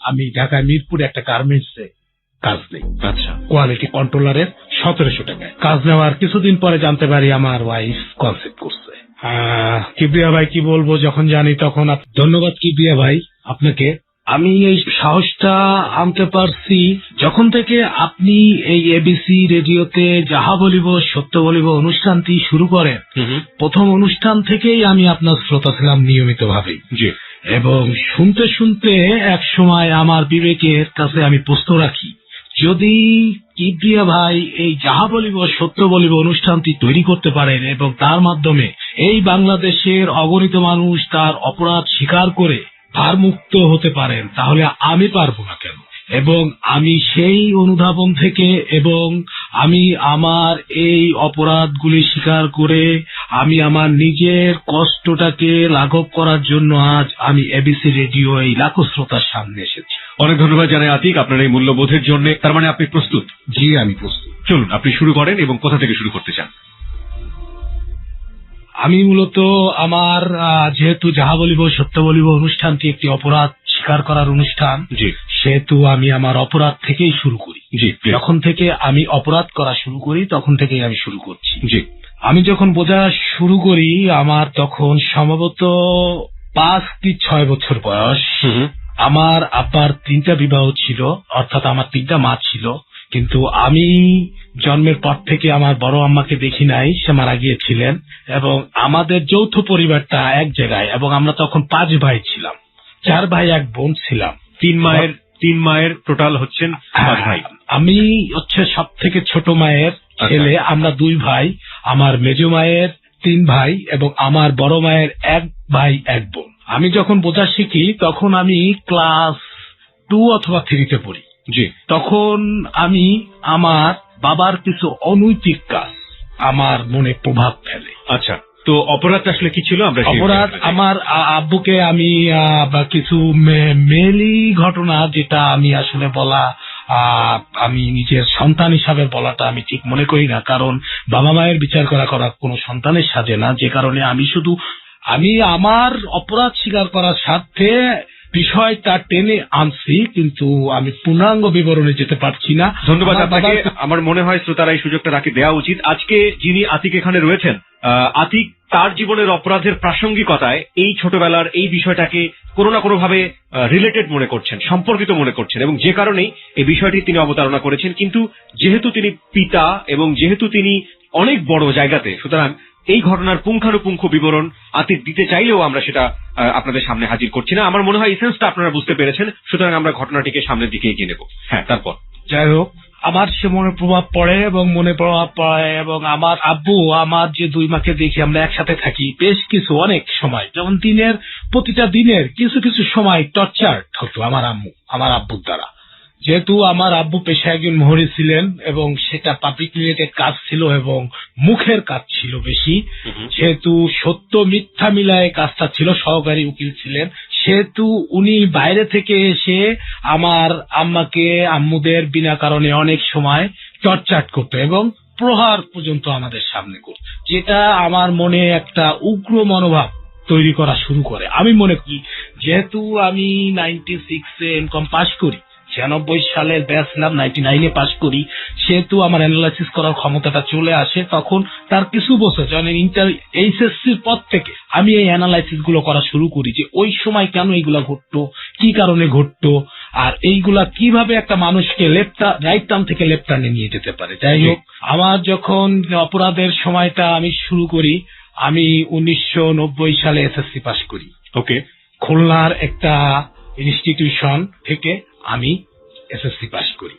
আমি ঢাকায় মিরপুরে একটা গার্মেন্টসে কাজ নেই। আচ্ছা, কোয়ালিটি কন্ট্রোলারের 1700 টাকায় কাজ নেওয়ার কিছুদিন পরে জানতে পারি আমার ওয়াইফ কনসেপ্ট করছে। কিবরিয়া ভাই কি বলবো, যখন জানি তখন ধন্যবাদ কিবরিয়া ভাই আপনাকে। আমি এই সাহসটা আনতে পারছি যখন থেকে আপনি এই এবিসি রেডিওতে যাহা বলিব সত্য বলিব অনুষ্ঠানটি শুরু করেন। প্রথম অনুষ্ঠান থেকেই আমি আপনার শ্রোতা ছিলাম নিয়মিত ভাবে, এবং শুনতে শুনতে এক সময় আমার বিবেকের কাছে আমি প্রশ্ন রাখি, যদি কিবরিয়া ভাই এই যাহা বলিব সত্য বলিব অনুষ্ঠানটি তৈরি করতে পারেন এবং তার মাধ্যমে এই বাংলাদেশের অগণিত মানুষ তার অপরাধ স্বীকার করে ভারমুক্ত হতে পারেন, তাহলে আমি পারবো না কেন? এবং আমি সেই অনুধাবন থেকে এবং আমি আমার এই অপরাধগুলি স্বীকার করে আমি আমার নিজের কষ্টটাকে লাঘব করার জন্য আজ আমি এবিসি রেডিও এই লাখো শ্রোতার সামনে এসেছি। অনেক ধন্যবাদ জানাই আতিক আপনার এই মূল্যবোধের জন্য। তার মানে আপনি প্রস্তুত? জি, আমি প্রস্তুত। চলুন আপনি শুরু করেন এবং কোথা থেকে শুরু করতে চান? আমি মূলত আমার যেহেতু যাহা বলিব সত্য বলিব অনুষ্ঠানটি একটি অপরাধ স্বীকার করার অনুষ্ঠান, সেহেতু আমি আমার অপরাধ থেকেই শুরু করি। যখন থেকে আমি অপরাধ করা শুরু করি তখন থেকেই আমি শুরু করছি। আমি যখন বোঝা শুরু করি আমার তখন সম্ভবত 5 কি 6 বছর বয়স। আমার আব্বার 3টা বিবাহ ছিল, অর্থাৎ আমার 3টা মা ছিল, কিন্তু আমি জন্মের পর থেকে আমার বড় আম্মাকে দেখি নাই, সে মারা গিয়েছিলেন। এবং আমাদের যৌথ পরিবারটা এক জায়গায়, এবং আমরা তখন 5 ভাই ছিলাম, 4 ভাই 1 বোন ছিলাম। 3 মায়ের টোটাল হচ্ছেন 5 ভাই। আমি হচ্ছে সব থেকে ছোট মায়ের ছেলে। আমরা 2 ভাই, আমার মেজো মায়ের 3 ভাই এবং আমার বড় মায়ের 1 ভাই 1 বোন। আমি যখন বোঝা শিখি তখন আমি ক্লাস 2 অথবা 3-তে পড়ি। তখন আমি আমার বাবার কিছু অনৈতিক কাজ আমার মনে প্রভাব ফেলে। আচ্ছা, তো অপরাধ আসলে কি ছিল? অপরাধ আমার আব্বুকে আমি কিছু মেলি ঘটনা, যেটা আমি আসলে বলা আমি নিজের সন্তান হিসাবে বলাটা আমি ঠিক মনে করি না, কারণ বাবা মায়ের বিচার করা কোনো সন্তানের সাজে না। যে কারণে আমি আমার অপরাধ স্বীকার করার স্বার্থে বিষয়টা টেনে আনছি, কিন্তু আমি পূর্ণাঙ্গ বিবরণে যেতে পারছি না। ধন্যবাদ আপনাকে। আমার মনে হয় শ্রোতারা এই সুযোগটা তাকে দেওয়া উচিত। আজকে যিনি আতিক এখানে রয়েছেন, আতিক তার জীবনের অপরাধের প্রাসঙ্গিকতায় এই ছোটবেলার এই বিষয়টাকে কোনো না কোনো ভাবে রিলেটেড মনে করছেন, সম্পর্কিত মনে করছেন, এবং যে কারণেই এই বিষয়টি তিনি অবতারণা করেছেন। কিন্তু যেহেতু তিনি পিতা এবং যেহেতু তিনি অনেক বড় জায়গাতে, সুতরাং এই ঘটনার পুঙ্খানুপুঙ্খ বিবরণ আতিক দিতে চাইলেও আমরা সেটা আপনাদের সামনে হাজির করছি না। আমার মনে হয় এসেন্সটা আপনারা বুঝতে পেরেছেন, সুতরাং আমরা ঘটনাটিকে সামনের দিকে এগিয়ে নেব। হ্যাঁ, তারপর যাই হোক, আমার সে মনে প্রভাব পড়ে এবং আমার আব্বু, আমার যে 2 মাকে দেখি আমরা একসাথে থাকি বেশ কিছু অনেক সময়, যেমন প্রতিটা দিনের কিছু কিছু সময় টর্চার হতো আমার আব্বুর দ্বারা। যেহেতু আমার আব্বু পেশায় একজন মোহরি ছিলেন এবং সেটা পাবলিক রিলেটেড কাজ ছিল এবং মুখের কাজ ছিল বেশি, সেহেতু সত্য মিথ্যা মিলায় কাজটা ছিল, সহকারী উকিল ছিলেন, সেহেতু উনি বাইরে থেকে এসে আমার আম্মুদের বিনা কারণে অনেক সময় টর্চার করতো এবং প্রহার পর্যন্ত আমাদের সামনে করত, যেটা আমার মনে একটা উগ্র মনোভাব তৈরি করা শুরু করে। আমি মনে করি, যেহেতু আমি 96-এ এমকম পাশ করি, 96 সালের ব্যাচ ছিলাম, 99-এ পাশ করি, সেহেতু আমার অ্যানালাইসিস করার ক্ষমতাটা চলে আসে। তখন তার কিছু বছর এইচএসসির পর থেকে আমি এই অ্যানালাইসিস গুলো করা শুরু করি, যে ওই সময় কেন এইগুলা ঘটতো, কি কারণে ঘটতো, আর এইগুলা কিভাবে একটা মানুষকে রাইট টার্ন থেকে লেফট টার্নে নিয়ে যেতে পারে। যাই হোক, আমার যখন অপরাধের সময়টা আমি শুরু করি, আমি 1990 সালে এসএসসি পাশ করি। ওকে, খুলনার একটা ইনস্টিটিউশন থেকে আমি এসএসসি পাশ করি।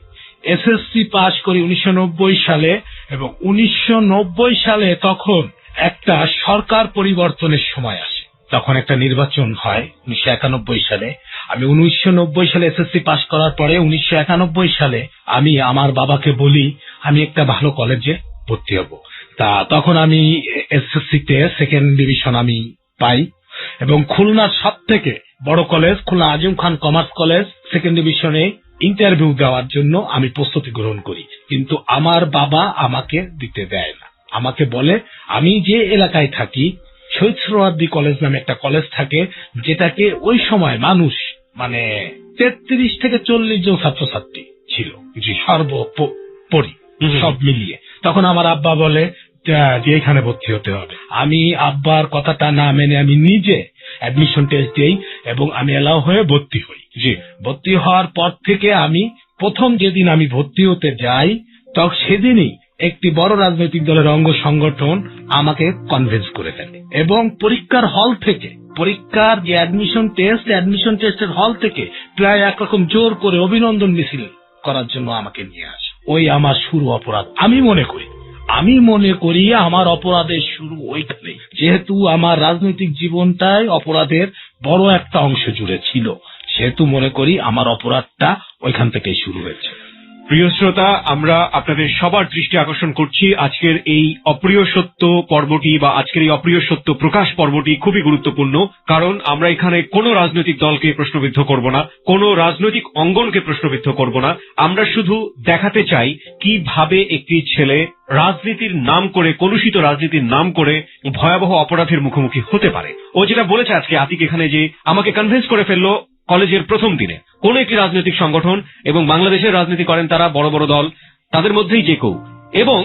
1990 সালে, এবং 1990 সালে তখন একটা সরকার পরিবর্তনের সময় আসে, তখন একটা নির্বাচন হয় 1991 সালে। আমি 1990 সালে এসএসসি পাশ করার পরে 1991 সালে আমি আমার বাবাকে বলি আমি একটা ভালো কলেজে ভর্তি হব। তখন আমি এসএসসিতে 2nd ডিভিশন আমি পাই, এবং খুলনার সব থেকে বড় কলেজ খুলনা আজিম খান কমার্স কলেজ 2nd ডিভিশনে ইন্টারভিউ দেওয়ার জন্য আমি প্রস্তুতি গ্রহণ করি, কিন্তু আমার বাবা আমাকে দিতে দেয় না। আমাকে বলে, আমি যে এলাকায় থাকি শহীদ সোহরাওয়ার্দী কলেজ নামে একটা কলেজ থাকে, যেটাকে ওই সময় মানুষ মানে 33 থেকে 40 জন ছাত্রছাত্রী ছিল সর্বোপরি সব মিলিয়ে। তখন আমার আব্বা বলে যে এখানে ভর্তি হতে হবে। আমি আব্বার কথাটা না মেনে আমি নিজে অ্যাডমিশন টেস্ট দিই এবং আমি এলাও হয়ে ভর্তি হই। জি, ভর্তি হওয়ার পর থেকে আমি প্রথম যেদিন আমি ভর্তি হতে যাই তখন সেদিনই একটি বড় রাজনৈতিক দলের অঙ্গ সংগঠন আমাকে কনভিন্স করে ফেলে এবং পরীক্ষার হল থেকে, পরীক্ষার যে অ্যাডমিশন টেস্টের হল থেকে প্রায় একরকম জোর করে অভিনন্দন মিছিল করার জন্য আমাকে নিয়ে আসে। ওই আমার শুরু অপরাধ আমি মনে করি আমার অপরাধের শুরু ওইখানেই, যেহেতু আমার রাজনৈতিক জীবনটাই অপরাধের বড় একটা অংশ জুড়ে ছিল, সেহেতু মনে করি আমার অপরাধটা ওইখান থেকেই শুরু হয়েছে। প্রিয় শ্রোতা, আমরা আপনাদের সবার দৃষ্টি আকর্ষণ করছি আজকের এই অপ্রিয় সত্য পর্বটি বা আজকের এই অপ্রিয় সত্য প্রকাশ পর্বটি খুবই গুরুত্বপূর্ণ, কারণ আমরা এখানে কোনো রাজনৈতিক দলকে প্রশ্নবিদ্ধ করব না, কোনো রাজনৈতিক অঙ্গনকে প্রশ্নবিদ্ধ করব না। আমরা শুধু দেখাতে চাই কিভাবে একটি ছেলে রাজনীতির নাম করে, কলুষিত রাজনীতির নাম করে ভয়াবহ অপরাধের মুখোমুখি হতে পারে। ও যেটা বলেছে আজকে আতিক এখানে, যে আমাকে কনভিন্স করে ফেললো কলেজের প্রথম দিনে কোন একটি রাজনৈতিক সংগঠন, এবং বাংলাদেশের রাজনীতি করেন তারা বড় বড় দল, তাদের মধ্যেই যে কেউ। এবং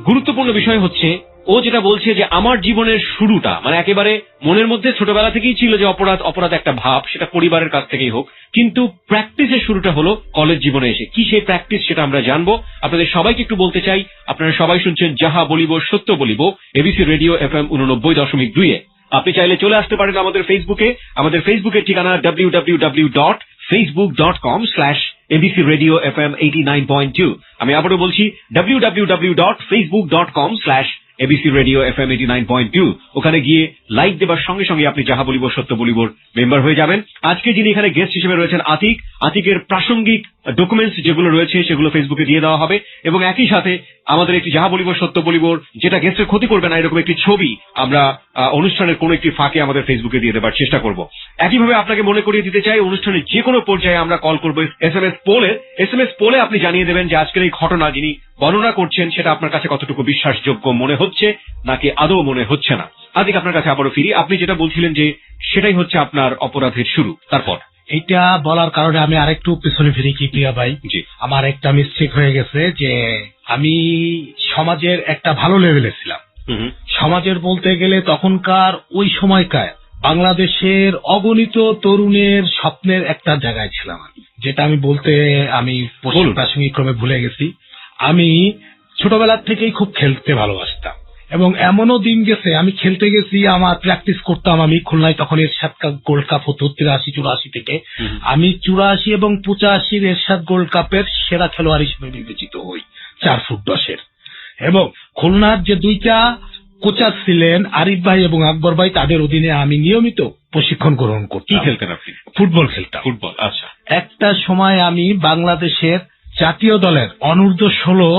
গুরুত্বপূর্ণ বিষয় হচ্ছে ও যেটা বলছে যে আমার জীবনের শুরুটা মানে একেবারে মনের মধ্যে ছোটবেলা থেকেই ছিল যে অপরাধ একটা ভাব, সেটা পরিবারের কাছ থেকেই হোক, কিন্তু প্র্যাকটিসের শুরুটা হলো কলেজ জীবনে এসে। কি সেই প্র্যাকটিস সেটা আমরা জানবো। আপনাদের সবাইকে একটু বলতে চাই, আপনারা সবাই শুনছেন যাহা বলিব সত্য বলিব, এবিসি রেডিও FM 89.2-এ। আপনি চাইলে চলে আসতে পারেন আমাদের ফেসবুকে। আমাদের ফেসবুকের ঠিকানা www.facebook.com/abcradiofm89.2। আমি আবারও বলছি www.facebook.com/abcradiofm89.2। ওখানে গিয়ে লাইক দেবার সঙ্গে সঙ্গে আপনি যাহা বলিব সত্য বলিবর মেম্বার হয়ে যাবেন। আজকে যিনি এখানে গেস্ট হিসেবে রয়েছেন আতিকের প্রাসঙ্গিক ডকুমেন্টস যেগুলো রয়েছে সেগুলো ফেসবুকে দিয়ে দেওয়া হবে, এবং একই সাথে আমাদের একটি যাহা বলিব সত্য বলিবর যেটা গেস্টের ক্ষতি করবে না এরকম একটি ছবি আমরা অনুষ্ঠানের কোন একটি ফাঁকে আমাদের ফেসবুকে দিয়ে দেবার চেষ্টা করব। একইভাবে আপনাকে মনে করিয়ে দিতে চাই, অনুষ্ঠানের যে কোনো পর্যায়ে আমরা কল করবো SMS পোলে আপনি জানিয়ে দেবেন যে আজকের এই ঘটনা যিনি বর্ণনা করছেন সেটা আপনার কাছে কতটুকু বিশ্বাসযোগ্য মনে হচ্ছে নাকি আদৌ মনে হচ্ছে না। আতিক, আপনার কাছে আবারও ফিরি। আপনি যেটা বলছিলেন যে সেটাই হচ্ছে আপনার অপরাধের শুরু, তারপর? এটা বলার কারণে আমি আরেকটু পিছনে ফিরি কি প্রিয়া ভাই। জি, আমার একটা মিস্টেক হয়ে গেছে যে আমি সমাজের একটা ভালো লেভেলে ছিলাম। সমাজের বলতে গেলে তখনকার ওই সময়কার বাংলাদেশের অগণিত তরুণের স্বপ্নের একটা জায়গায় ছিলাম আমি, যেটা আমি বলতে আমি প্রাসঙ্গিক ক্রমে ভুলে গেছি। আমি ছোটবেলার থেকেই খুব খেলতে ভালোবাসতাম এবং এমনও দিন গেছে আমি খেলতে গেছি, আমার প্র্যাকটিস করতাম। আমি খুলনায় তখন এরশাদ গোল্ড কাপ হতো 83-84 থেকে। আমি 84 এবং 85 এরশাদ গোল্ড কাপের সেরা খেলোয়াড় হিসেবে বিবেচিত হই 4 ফুট 10-এর। এবং খুলনার যে দুইটা কোচার ছিলেন আরিফ ভাই এবং আকবর ভাই, তাদের অধীনে আমি নিয়মিত প্রশিক্ষণ গ্রহণ করতাম। কি খেলতেন আপনি? ফুটবল খেলতাম। ফুটবল, আচ্ছা। একটা সময় আমি বাংলাদেশের জাতীয় দলের অনূর্ধ্ব 16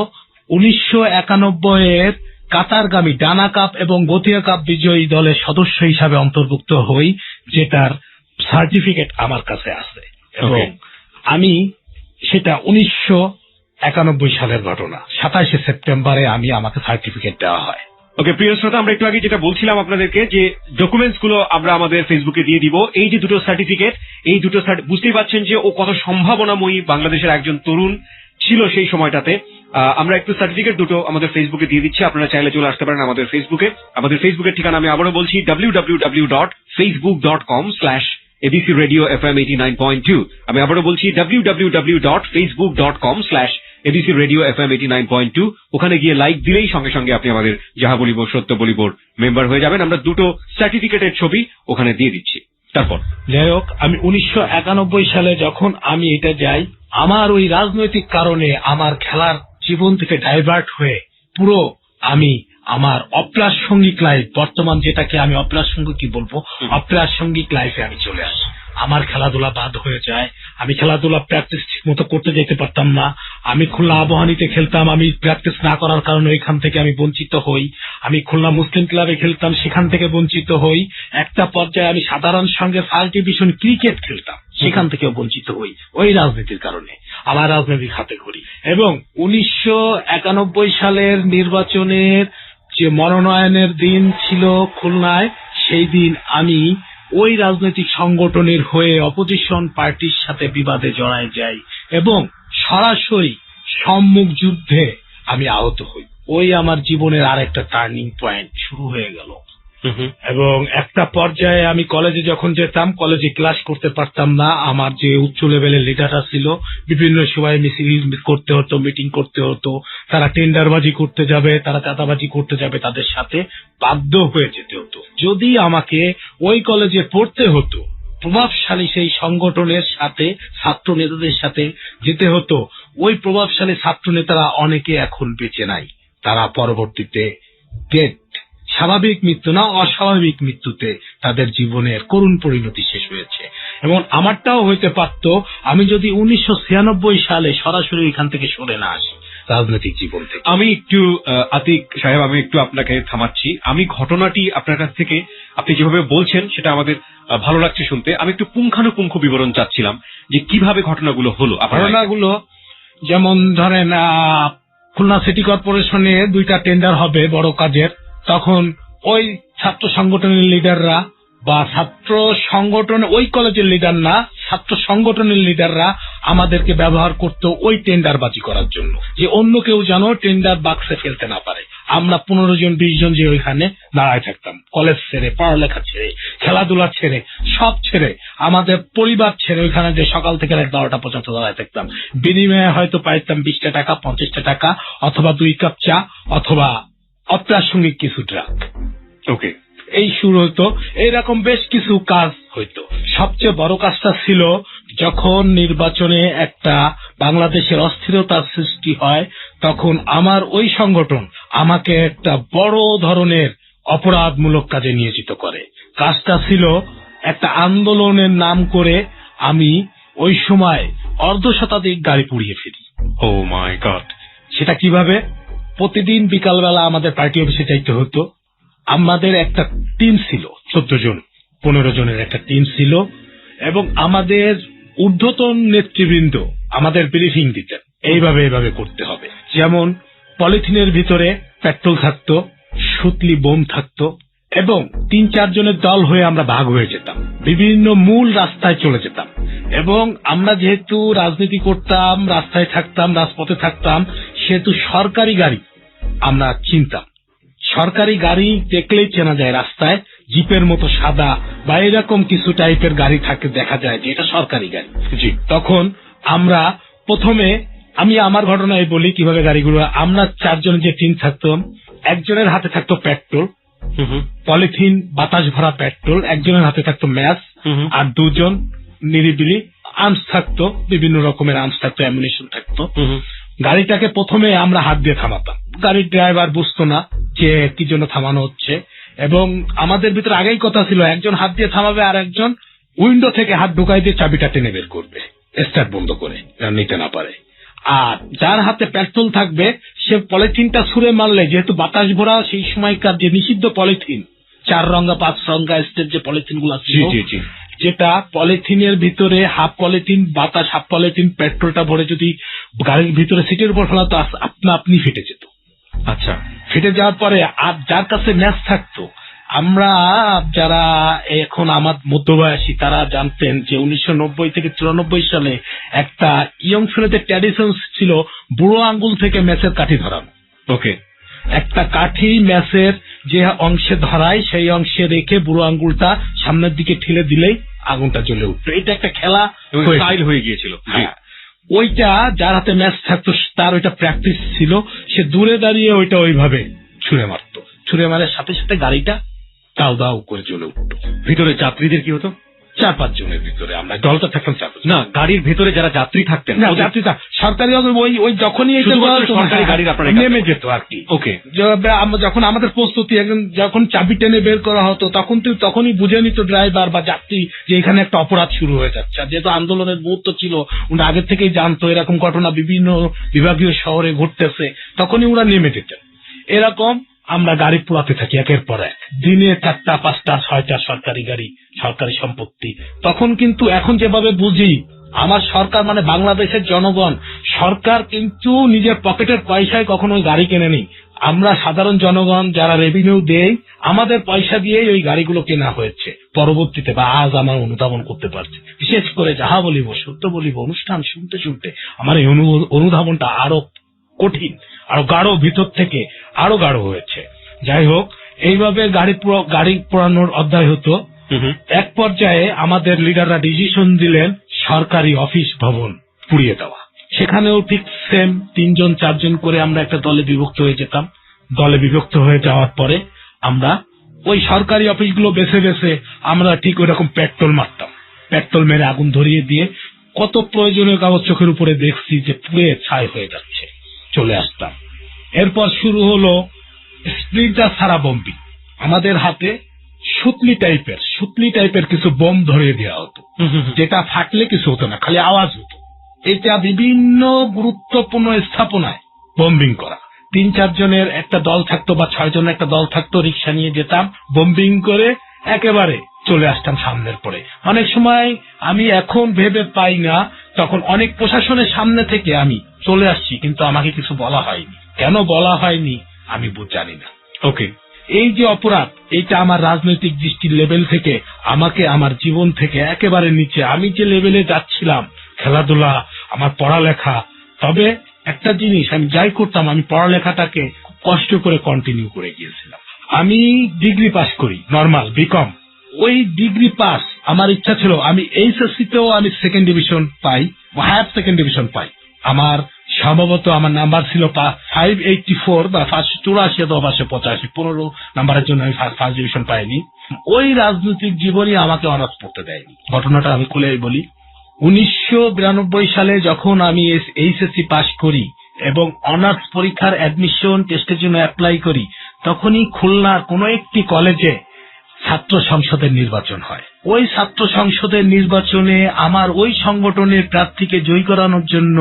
1991-এর কাতারগামী ডানা কাপ এবং গতিয়া কাপ বিজয়ী দলের সদস্য হিসাবে অন্তর্ভুক্ত হই, যেটার সার্টিফিকেট আমার কাছে আছে। এবং আমি সেটা 1991 সালের ঘটনা, 27 সেপ্টেম্বরে আমাকে সার্টিফিকেট দেওয়া হয়। ওকে, প্রিয় শ্রোতা, আমরা একটু আগে যেটা বলছিলাম আপনাদেরকে যে ডকুমেন্টস গুলো আমরা আমাদের ফেসবুকে দিয়ে দিব। এই যে দুটো সার্টিফিকেট, এই দুটো বুঝতেই পারছেন যে ও কত সম্ভাবনাময়ী বাংলাদেশের একজন তরুণ ছিল সেই সময়টাতে। আমরা একটু সার্টিফিকেট দুটো আমাদের ফেসবুকে দিয়ে দিচ্ছি, আপনারা চাইলে চলে আসতে পারেন আমাদের ফেসবুকে। আমাদের ফেসবুকের ঠিকানা আমি আবারও বলছি www.facebook.com/abcradiofm89.2। আমি আবারও বলছি www.facebook.com/abcradiofm89.2। ওখানে গিয়ে লাইক দিলেই সঙ্গে সঙ্গে আপনি আমাদের যাহা বলিব সত্য বলিবর মেম্বার হয়ে যাবেন। আমরা দুটো সার্টিফিকেটের ছবি ওখানে দিয়ে দিচ্ছি। তারপর যাই হোক, আমি 1991 সালে যখন আমি এটা যাই, আমার ওই রাজনৈতিক কারণে আমার খেলার জীবন থেকে ডাইভার্ট হয়ে পুরো আমি আমার অপ্রাসঙ্গিক লাইফ, বর্তমান যেটাকে আমি অপ্রাসঙ্গিক কি বলবো, অপ্রাসঙ্গিক লাইফে আমি চলে আসি। আমার খেলাধুলা বাদ হয়ে যায়। আমি খেলাধুলা প্র্যাকটিস ঠিক মতো করতে যেতে পারতাম না। আমি খুলনা আবাহনীতে খেলতাম, আমি প্র্যাকটিস না করার কারণে ওইখান থেকে আমি বঞ্চিত হই। আমি খুলনা মুসলিম ক্লাবে খেলতাম, সেখান থেকে বঞ্চিত হই। একটা পর্যায়ে আমি সাধারণ সঙ্গে ফার্স্ট ডিভিশন ক্রিকেট খেলতাম, সেখান থেকেও বঞ্চিত হই ওই রাজনীতির কারণে। আমার রাজনীতির হাতে করি। এবং 1991 সালের নির্বাচনের যে মনোনয়নের দিন ছিল খুলনায়, সেই দিন আমি ওই রাজনৈতিক সংগঠনের হয়ে অপোজিশন পার্টির সাথে বিবাদে জড়ায় যাই এবং সরাসরি সম্মুখ যুদ্ধে আমি আহত হই। ওই আমার জীবনের আরেকটা টার্নিং পয়েন্ট শুরু হয়ে গেল। এবং একটা পর্যায়ে আমি কলেজে যখন যেতাম, কলেজে ক্লাস করতে পারতাম না। আমার যে উচ্চ লেভেলের লিডাররা ছিল, বিভিন্ন সময় মিছিল করতে হতো, মিটিং করতে হতো। তারা টেন্ডারবাজি করতে যাবে, তারা চাঁদাবাজি করতে যাবে, তাদের সাথে বাধ্য হয়ে যেতে হতো। যদি আমাকে ওই কলেজে পড়তে হতো, প্রভাবশালী সেই সংগঠনের সাথে, ছাত্র নেতাদের সাথে যেতে হতো। ওই প্রভাবশালী ছাত্র নেতারা অনেকে এখন বেঁচে নাই, তারা পরবর্তীতে ডেড, স্বাভাবিক মৃত্যু না অস্বাভাবিক মৃত্যুতে তাদের জীবনের করুণ পরিণতি শেষ হয়েছে। এবং আমারটাও হইতে পারত, আমি যদি 1996 সালে সরাসরি এখান থেকে সরে না আসি রাজনৈতিক জীবন থেকে। আমি একটু আতিক সাহেব, আমি একটু আপনাকে থামাচ্ছি। আমি ঘটনাটি আপনার কাছ থেকে আপনি যেভাবে বলছেন সেটা আমাদের ভালো লাগছে শুনতে। আমি একটু পুঙ্খানুপুঙ্খ বিবরণ চাচ্ছিলাম যে কিভাবে ঘটনাগুলো হলো। ঘটনাগুলো যেমন ধরেন, খুলনা সিটি কর্পোরেশনে 2টা টেন্ডার হবে বড় কাজের। তখন ওই ছাত্র সংগঠনের লিডাররা বা ছাত্র সংগঠন, ওই কলেজের লিডার না, ছাত্র সংগঠনের লিডাররা আমাদেরকে ব্যবহার করতো ওই টেন্ডারবাজি করার জন্য, যে অন্য কেউ যেন টেন্ডার বাক্সে ফেলতে না পারে। আমরা 15 জন 20 জন যে ওইখানে দাঁড়ায় থাকতাম, কলেজ ছেড়ে, পড়ালেখা ছেড়ে, খেলাধুলা ছেড়ে, সব ছেড়ে, আমাদের পরিবার ছেড়ে ওইখানে যে সকাল থেকে রাত 12টা পর্যন্ত দাঁড়ায় থাকতাম। বিনিময়ে হয়তো পাইতাম 20টা টাকা, 50টা টাকা, অথবা 2 কাপ চা, অথবা অপ্রাসঙ্গিক কিছু ড্রাগ। ওকে, এই শুরু হতো। এইরকম বেশ কিছু কাজ হইতো। সবচেয়ে বড় কাজটা ছিল যখন নির্বাচনে একটা বাংলাদেশের অস্থিরতার সৃষ্টি হয়, তখন আমার ওই সংগঠন আমাকে একটা বড় ধরনের অপরাধমূলক কাজে নিয়োজিত করে। কাজটা ছিল একটা আন্দোলনের নাম করে আমি ওই সময় 1/2 গাড়ি পুড়িয়ে ফেলি। ও মাই গড! সেটা কিভাবে? প্রতিদিন বিকালবেলা আমাদের পার্টি অফিসে যাইতে হতো। আমাদের একটা টিম ছিল, 14 জন 15 জনের একটা টিম ছিল, এবং আমাদের ঊর্ধ্বতন নেতৃবৃন্দ আমাদের ব্রিফিং দিতেন, এইভাবে করতে হবে। যেমন পলিথিনের ভিতরে পেট্রোল থাকতো, সুতলি বোম থাকতো, এবং 3-4 জনের দল হয়ে আমরা ভাগ হয়ে যেতাম, বিভিন্ন মূল রাস্তায় চলে যেতাম। এবং আমরা যেহেতু রাজনীতি করতাম, রাস্তায় থাকতাম, রাজপথে থাকতাম, সেহেতু সরকারি গাড়ি আমরা চিনতাম। সরকারি গাড়ি দেখলেই চেনা যায়, রাস্তায় জিপের মতো সাদা বা এরকম কিছু টাইপের গাড়ি থাকে, দেখা যায় যে এটা সরকারি গাড়ি। জি, তখন আমরা প্রথমে, আমি আমার ঘটনায় বলি কিভাবে গাড়িগুলো, আমরা 4 জন যে টিম থাকতাম, একজনের হাতে থাকতো পেট্রোল, পলিথিন বাতাস ভরা পেট্রোল, একজনের হাতে থাকতো ম্যাচ, আর 2 জন নিরিবিলি আর্মস থাকতো, বিভিন্ন রকমের আর্মস থাকতো, অ্যামুনিশন থাকতো। গাড়িটাকে প্রথমে আমরা হাত দিয়ে থামাতাম। গাড়ির ড্রাইভার বুঝতো না যে কি জন্য থামানো হচ্ছে, এবং আমাদের ভিতরে আগেই কথা ছিল একজন হাত দিয়ে থামাবে আর একজন উইন্ডো থেকে হাত ঢুকাই দিয়ে চাবিটা টেনে বের করবে, স্টার্ট বন্ধ করে, নিতে না পারে। আর যার হাতে পেট্রোল থাকবে সে পলিথিনটা ছুঁড়ে মারলে, যেহেতু বাতাস ভরা সেই সময়কার যে নিষিদ্ধ পলিথিন, 4 রঙা 5 রঙা স্টেপ যে পলিথিন গুলো ছিল, যেটা পলিথিনের ভিতরে হাফ পলিথিন বাতাস, হাফ পলিথিন পেট্রোলটা ভরে যদি গাড়ির ভিতরে সিটের উপর ফেলাতো আপনি ফেটে যেত। আচ্ছা, ফেটে যাওয়ার পরে আর যার কাছে ম্যাচ থাকতো, আমরা যারা এখন আমার মধ্যবয়সী তারা জানতেন যে 1990 থেকে 94 সালে একটা ইয়ং ছেলেদের ট্র্যাডিশন ছিল বুড়ো আঙ্গুল থেকে ম্যাচের কাঠি ধরানো। ওকে, একটা কাঠি ম্যাচের যে অংশে ধরায় সেই অংশে রেখে বুড়ো আঙ্গুলটা সামনের দিকে ঠেলে দিলেই আগুনটা জ্বলে উঠতো। এটা একটা খেলা হয়ে গিয়েছিল। ওইটা যার হাতে ম্যাচ থাকতো তার ওইটা প্র্যাকটিস ছিল, সে দূরে দাঁড়িয়ে ওইটা ওইভাবে ছুঁড়ে মারতো, ছুঁড়ে মারার সাথে সাথে গাড়িটা দাও দাও করে জ্বলে উঠতো। ভিতরে যাত্রীদের কি হতো? 4-5 জনের ভিতরে আমরা দলটা থাকতাম 4 জন। না, গাড়ির ভেতরে যারা যাত্রী থাকতেন না, যাত্রীরা সরকারি ওই যখনই সরকারি গাড়ির আপনারা নেমে যেত আর কি। ওকে, যখন আমাদের প্রস্তুতি যখন চাবি টেনে বের করা হতো তখনই বুঝে নিত ড্রাইভার বা যাত্রী যে এখানে একটা অপরাধ শুরু হয়ে যাচ্ছে। আর যেহেতু আন্দোলনের মুহূর্ত ছিল, ওরা আগের থেকেই জানতো এরকম ঘটনা বিভিন্ন বিভাগীয় শহরে ঘটতেছে, তখনই ওরা নেমে যেতেন। এরকম আমরা গাড়ি পোড়াতে থাকি একের পর এক, দিনে 4টা 5টা 6টা সরকারি গাড়ি, সরকারি সম্পত্তি। তখন কিন্তু এখন যেভাবে বুঝি, আমার সরকার মানে বাংলাদেশের জনগণ, সরকার কিন্তু নিজের পকেটের পয়সায় কখনো গাড়ি কেনেনি। আমরা সাধারণ জনগণ যারা রেভিনিউ দেই, আমাদের পয়সা দিয়েই ওই গাড়িগুলো কেনা হয়েছে পরবর্তীতে, বা আজ আমার অনুধাবন করতে পারছি। বিশেষ করে যাহা বলিব সত্য বলিব অনুষ্ঠান শুনতে শুনতে আমার এই অনুধাবনটা আরো কঠিন, আরো গাঢ়, ভিতর থেকে আরো গাঢ় হয়েছে। যাই হোক, এইভাবে গাড়ি পোড়ানোর অধ্যায় হতো। এক পর্যায়ে আমাদের লিডাররা ডিসিশন দিলেন সরকারি অফিস ভবন পুড়িয়ে দেওয়া। সেখানেও ঠিক সেম 3-4 করে আমরা একটা দলে বিভক্ত হয়ে যেতাম। দলে বিভক্ত হয়ে যাওয়ার পরে আমরা ওই সরকারি অফিসগুলো বেছে বেছে আমরা ঠিক ওই রকম পেট্রোল মারতাম। পেট্রোল মেরে আগুন ধরিয়ে দিয়ে কত প্রয়োজনীয় কাগজ চোখের উপরে দেখছি যে পুড়ে ছাই হয়ে যাচ্ছে, চলে আসতাম। এরপর শুরু হলো স্প্লিন্টার ছাড়া বম্বিং। আমাদের হাতে সুতলি টাইপের কিছু বোম ধরিয়ে দেওয়া হতো, যেটা ফাটলে কিছু হতো না, খালি আওয়াজ হতো। এটা বিভিন্ন গুরুত্বপূর্ণ স্থাপনায় বম্বিং করা। 3-4 জনের একটা দল থাকতো বা 6 জনের একটা দল থাকতো, রিক্সা নিয়ে যেতাম, বম্বিং করে একেবারে চলে আসতাম সামনের পরে। অনেক সময় আমি এখন ভেবে পাই না, তখন অনেক প্রশাসনের সামনে থেকে আমি চলে আসছি, কিন্তু আমাকে কিছু বলা হয়নি। কেন বলা হয়নি আমি জানি না। ওকে, এই যে অপরাধ, এইটা আমার রাজনৈতিক দৃষ্টির লেভেল থেকে আমাকে আমার জীবন থেকে একেবারে নিচে, আমি যে লেভেলে যাচ্ছিলাম, খেলাধুলা, আমার পড়ালেখা, তবে একটা জিনিস আমি যাই করতাম, আমি পড়ালেখাটাকে কষ্ট করে কন্টিনিউ করে গিয়েছিলাম। আমি ডিগ্রি পাস করি, নর্মাল বিকম। ওই ডিগ্রি পাস আমার ইচ্ছা ছিল আমি এইচএসসি তেও আমি সেকেন্ড ডিভিশন পাই, হায়ার সেকেন্ড ডিভিশন পাই। আমার সম্ভবত আমার নাম্বার ছিল 584 বা 84 অথবা 85, 15 নাম্বারের জন্য আমি ফার্স্ট ডিভিশন পাইনি। ওই রাজনৈতিক জীবনই আমাকে অনার্স পড়তে দেয়নি। ঘটনাটা আমি খুলে বলি। 1992 সালে যখন আমি এইচএসসি পাস করি এবং অনার্স পরীক্ষার অ্যাডমিশন টেস্টের জন্য অ্যাপ্লাই করি, তখনই খুলনার কোনো একটি কলেজে ছাত্র সংসদের নির্বাচন হয়। ওই ছাত্র সংসদের নির্বাচনে আমার ওই সংগঠনের প্রার্থীকে জয়ী করানোর জন্য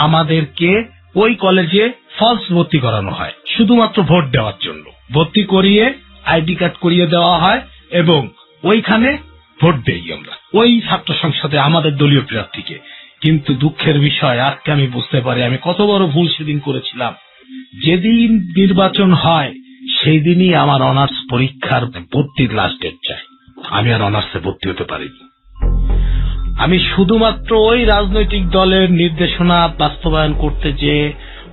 আমাদেরকে ওই কলেজে ফলস ভর্তি করানো হয়, শুধুমাত্র ভোট দেওয়ার জন্য। ভর্তি করিয়ে আইডি কার্ড করিয়ে দেওয়া হয় এবং ওইখানে ভোট দেই আমরা ওই ছাত্র সংসদে আমাদের দলীয় প্রার্থীকে। কিন্তু দুঃখের বিষয়, আজকে আমি বুঝতে পারি আমি কত বড় ভুল সেদিন করেছিলাম। যেদিন নির্বাচন হয় সেই দিনই আমার অনার্স পরীক্ষার ভর্তির লাস্ট ডেট চাই। আমি আর অনার্সে ভর্তি হতে পারিনি। আমি শুধুমাত্র ওই রাজনৈতিক দলের নির্দেশনা বাস্তবায়ন করতে যেয়ে,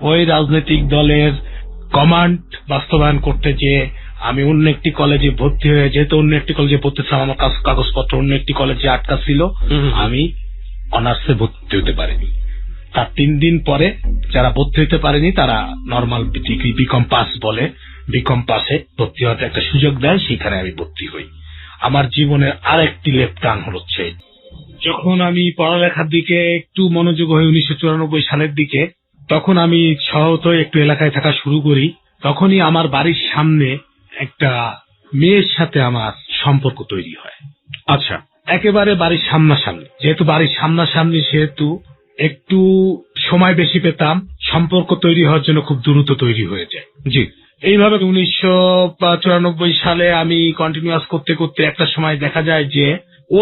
ওই রাজনৈতিক দলের কমান্ড বাস্তবায়ন করতে যেয়ে আমি অন্য একটি কলেজে ভর্তি হয়ে, যেহেতু অন্য একটি কলেজে ভর্তি ছিলাম, আমার কাগজপত্র অন্য একটি কলেজে আটকা ছিল, আমি অনার্সে ভর্তি হতে পারিনি। তার 3 দিন পরে যারা ভর্তি হতে পারেনি তারা নর্মাল ডিগ্রি বিকম পাস বলে, বিকম পাসে ভর্তি হতে একটা সুযোগ দেয়, সেখানে আমি ভর্তি হই। আমার জীবনের আরেকটি লেফট টার্ন হচ্ছে যখন আমি পড়ালেখার দিকে একটু মনোযোগ হই 1994 সালের দিকে, তখন আমি শহরে একটু এলাকায় থাকা শুরু করি। তখনই আমার বাড়ির সামনে একটা মেয়ের সাথে আমার সম্পর্ক তৈরি হয়। আচ্ছা, একেবারে বাড়ির সামনাসামনি, যেহেতু বাড়ির সামনাসামনি সেহেতু একটু সময় বেশি পেতাম, সম্পর্ক তৈরি হওয়ার জন্য খুব দ্রুত তৈরি হয়ে যায়। জি, এইভাবে 1994 সালে আমি কন্টিনিউয়াস করতে করতে একটা সময় দেখা যায় যে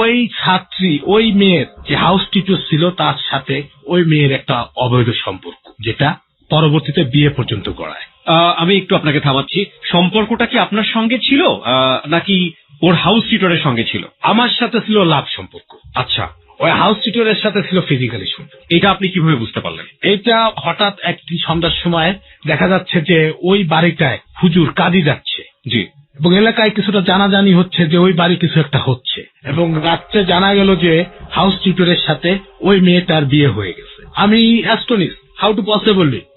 ওই ছাত্রী, ওই মেয়ের যে হাউস টিচার ছিল তার সাথে ওই মেয়ের একটা অবৈধ সম্পর্ক, যেটা পরবর্তীতে বিয়ে পর্যন্ত গড়ায়। আমি একটু আপনাকে থামাচ্ছি। সম্পর্কটা কি আপনার সঙ্গে ছিল নাকি ওর হাউস টিউটরের সঙ্গে ছিল? আমার সাথে ছিল লাভ সম্পর্ক। আচ্ছা, ওই হাউস টিউটরের সাথে ছিল ফিজিক্যালি সম্পর্ক। এটা আপনি কিভাবে বুঝতে পারলেন? এটা হঠাৎ একটি সন্ধ্যার সময় দেখা যাচ্ছে যে ওই বাড়িটায় হুজুর কাঁদি যাচ্ছে। জি, এবং এলাকায় কিছুটা জানাজানি হচ্ছে যে ওই বাড়ি কিছু একটা হচ্ছে, এবং রাত্রে জানা গেল যে হাউস টিউটরের সাথে ওই মেয়েটার বিয়ে হয়ে গেছে। আমি astonish, how to possible it.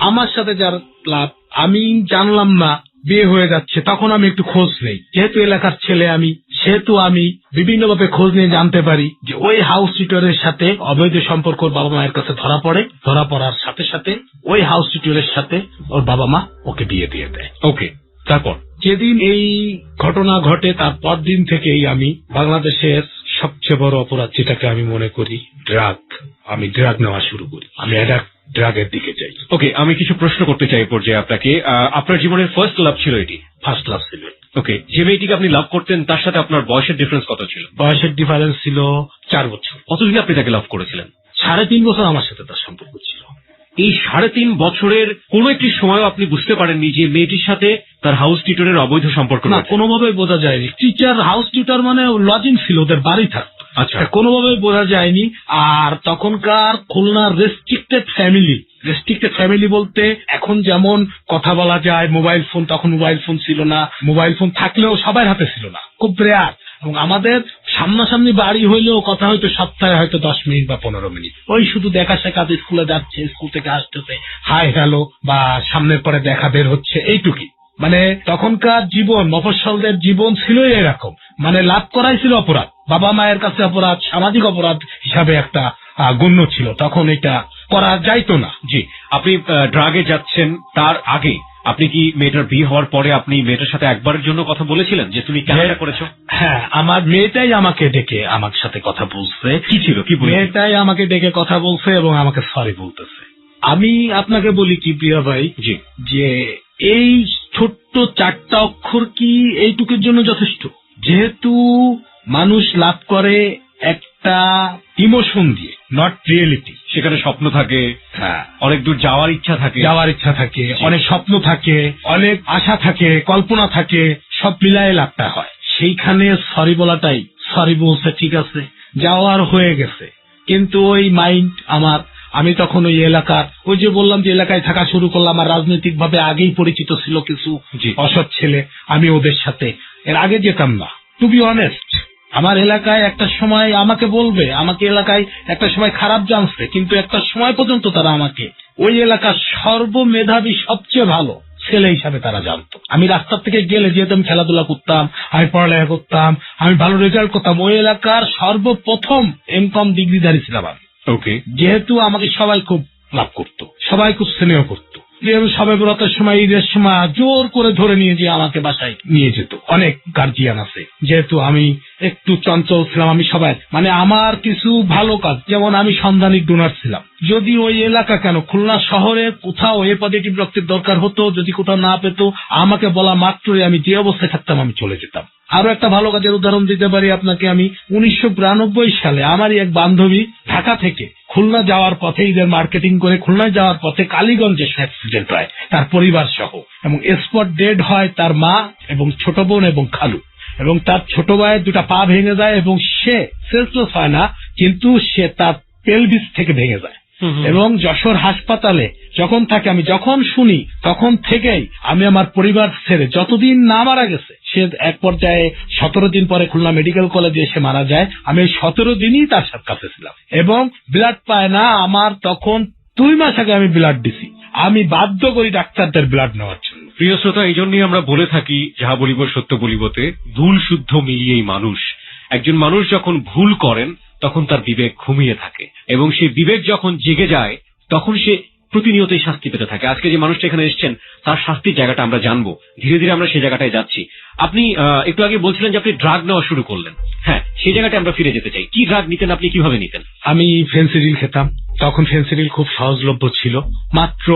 আমার সাথে যার লাভ, আমি জানলাম না বিয়ে হয়ে যাচ্ছে। তখন আমি একটু খোঁজ নেই, যেহেতু এলাকার ছেলে আমি, সেহেতু আমি বিভিন্নভাবে খোঁজ নিয়ে জানতে পারি যে ওই হাউস টিউটরের সাথে অবৈধ সম্পর্ক ওর বাবা মায়ের কাছে ধরা পড়ে। ধরা পড়ার সাথে সাথে ওই হাউস টিউটরের সাথে ওর বাবা মা ওকে বিয়ে দিয়ে দেয়। ওকে, তারপর যেদিন এই ঘটনা ঘটে তার পর দিন থেকেই আমি বাংলাদেশের সবচেয়ে বড় অপরাধ যেটাকে আমি মনে করি আমি ড্রাগ নেওয়া শুরু করি। আমি ড্রাগের দিকে যাই। ওকে, আমি কিছু প্রশ্ন করতে চাই পর্যায়ে আপনাকে। আপনার জীবনের ফার্স্ট লাভ ছিল এটি? ফার্স্ট লাভ ছিল। ওকে, যে মেয়েটিকে আপনি লাভ করতেন তার সাথে আপনার বয়সের ডিফারেন্স কত ছিল? বয়সের ডিফারেন্স ছিল 4 বছর। কতদিন আপনি তাকে লাভ করেছিলেন? 3.5 বছর আমার সাথে তার সম্পর্ক ছিল। এই 3.5 বছরের কোন একটি সময় আপনি বুঝতে পারেননি যে মেয়েটির সাথে তার হাউস টিউটরের অবৈধ সম্পর্ক না, রয়েছে? কোনোভাবেই বোঝা যায়নি। টিচার হাউস টিউটর মানে লজিং ছিল, ওদের বাড়ি থাকতো। আচ্ছা, কোনোভাবেই বোঝা যায়নি। আর তখনকার খুলনার রেস্ট্রিক্টেড ফ্যামিলি বলতে এখন যেমন কথা বলা যায় মোবাইল ফোন, তখন মোবাইল ফোন ছিল না। মোবাইল ফোন থাকলেও সবার হাতে ছিল না, খুব রেয়ার। এবং আমাদের সামনাসামনি বাড়ি হইলেও কথা হয়তো সপ্তাহে হয়তো 10 মিনিট বা 15 মিনিট, ওই শুধু দেখা শেখাত, স্কুলে যাচ্ছে, স্কুল থেকে আসতেছে, হাই হ্যালো বা সামনের পরে দেখা বের হচ্ছে, এইটুকুই। মানে তখনকার জীবন, মফস্বলদের জীবন ছিল এরকম। মানে লাভ করাই ছিল অপরাধ, বাবা মায়ের কাছে অপরাধ, সামাজিক অপরাধ হিসাবে একটা গণ্য ছিল। তখন এটা করা যাইতো না। জি। আপনি ড্রাগে যাচ্ছেন তার আগে আপনি কি মেয়েটার বিয়ে হওয়ার পরে আপনি মেয়েটার সাথে একবারের জন্য কথা বলেছিলেন যে তুমি কেন এটা করেছো? হ্যাঁ, আমার মেয়েটাই আমাকে ডেকে আমার সাথে কথা বলছে। কি ছিল, কি বলেছে? মেয়েটাই আমাকে ডেকে কথা বলছে এবং আমাকে সরি বলতেছে। আমি আপনাকে বলি কি প্রিয়া ভাই, জি, যে এই ছোট্ট 4টা অক্ষর কি এইটুকুর জন্য যথেষ্ট? যেহেতু মানুষ লাভ করে একটা ইমোশন দিয়ে, নট রিয়েলিটি। সেখানে স্বপ্ন থাকে, হ্যাঁ, অনেক দূর যাওয়ার ইচ্ছা থাকে, অনেক স্বপ্ন থাকে, অনেক আশা থাকে, কল্পনা থাকে, সব মিলায়ে লাভটা হয়। সেইখানে সরি বলাটাই, সরি বলছে, ঠিক আছে, যাওয়ার হয়ে গেছে। কিন্তু ওই মাইন্ড আমার, আমি তখন ওই এলাকার, ওই যে বললাম যে এলাকায় থাকা শুরু করলাম, আর রাজনৈতিক ভাবে আগেই পরিচিত ছিল কিছু অসৎ ছেলে, আমি ওদের সাথে এর আগে যেতাম না। টু বি অনেস্ট, আমার এলাকায় একটা সময় আমাকে বলবে, আমাকে এলাকায় একটা সময় খারাপ জানছে, কিন্তু একটা সময় পর্যন্ত তারা আমাকে ওই এলাকার সর্বমেধাবী, সবচেয়ে ভালো ছেলে হিসাবে তারা জানতো। আমি রাস্তার থেকে গেলে, যেহেতু আমি খেলাধুলা করতাম, আমি পড়ালেখা করতাম, আমি ভালো রেজাল্ট করতাম, ওই এলাকার সর্বপ্রথম এমকম ডিগ্রিধারী ছিলাম আমি। ওকে। যেহেতু আমাকে সবাই খুব লাভ করতো, সবাই খুব স্নেহ করতো। সবাই বরাতের সময়, ঈদের সময় জোর করে ধরে নিয়ে যে আমাকে বাসায় নিয়ে যেত। অনেক গার্জিয়ান আছে, যেহেতু আমি একটু চঞ্চল ছিলাম, আমি সবাই মানে আমার কিছু ভালো কাজ, যেমন আমি সন্ধানিক ডোনার ছিলাম। যদি ওই এলাকা কেন, খুলনা শহরে কোথাও এ পজিটিভ রক্তের দরকার হতো, যদি কোথাও না পেত, আমাকে বলা মাত্রই আমি যে অবস্থায় থাকতাম আমি চলে যেতাম। আরো একটা ভালো কাজের উদাহরণ দিতে পারি আপনাকে আমি। 1992 সালে আমারই এক বান্ধবী ঢাকা থেকে খুলনা যাওয়ার পথে, ঈদের মার্কেটিং করে খুলনায় যাওয়ার পথে কালীগঞ্জে অ্যাক্সিডেন্ট হয় তার পরিবার সহ, এবং স্পট ডেড হয় তার মা এবং ছোট বোন এবং খালু, এবং তার ছোট ভাইয়ের 2টা পা ভেঙে যায়, এবং সে সেন্সলেস হয় না, কিন্তু সে তার পেলভিস থেকে ভেঙে যায়। এবং যশোর হাসপাতালে যখন থাকে, আমি যখন শুনি তখন থেকেই আমি আমার পরিবার ছেড়ে, যতদিন না মারা গেছে, সে এক পর্যায়ে 17 দিন পরে খুলনা মেডিকেল কলেজে এসে মারা যায়, আমি 17 দিনই তার কাছে ছিলাম, এবং ব্লাড পায় না। আমার তখন 2 মাস আগে আমি ব্লাড দিছি, আমি বাধ্য করি ডাক্তারদের ব্লাড নেওয়ার জন্য। প্রিয় শ্রোতা, এই জন্যই আমরা বলে থাকি, যাহা বলিব সত্য বলিবতে, ভুল শুদ্ধ মিলিয়েই মানুষ। একজন মানুষ যখন ভুল করেন তখন তার বিবেক ঘুমিয়ে থাকে, এবং সেই বিবেক যখন জেগে যায় তখন সে প্রতিনিয়তই শাস্তি পেতে থাকে। আজকে যে মানুষটা এখানে এসেছেন, তার শাস্তির জায়গাটা আমরা জানবো, ধীরে ধীরে আমরা সেই জায়গাটায় যাচ্ছি। আপনি একটু আগে বলছিলেন যে আপনি ড্রাগ নেওয়া শুরু করলেন। হ্যাঁ, সেই জায়গাটা আমরা ফিরে যেতে চাই। কি ড্রাগ নিতেন আপনি, কিভাবে নিতেন? আমি ফেন্সিডিল খেতাম। তখন ফেন্সিডিল খুব সহজলভ্য ছিল, মাত্র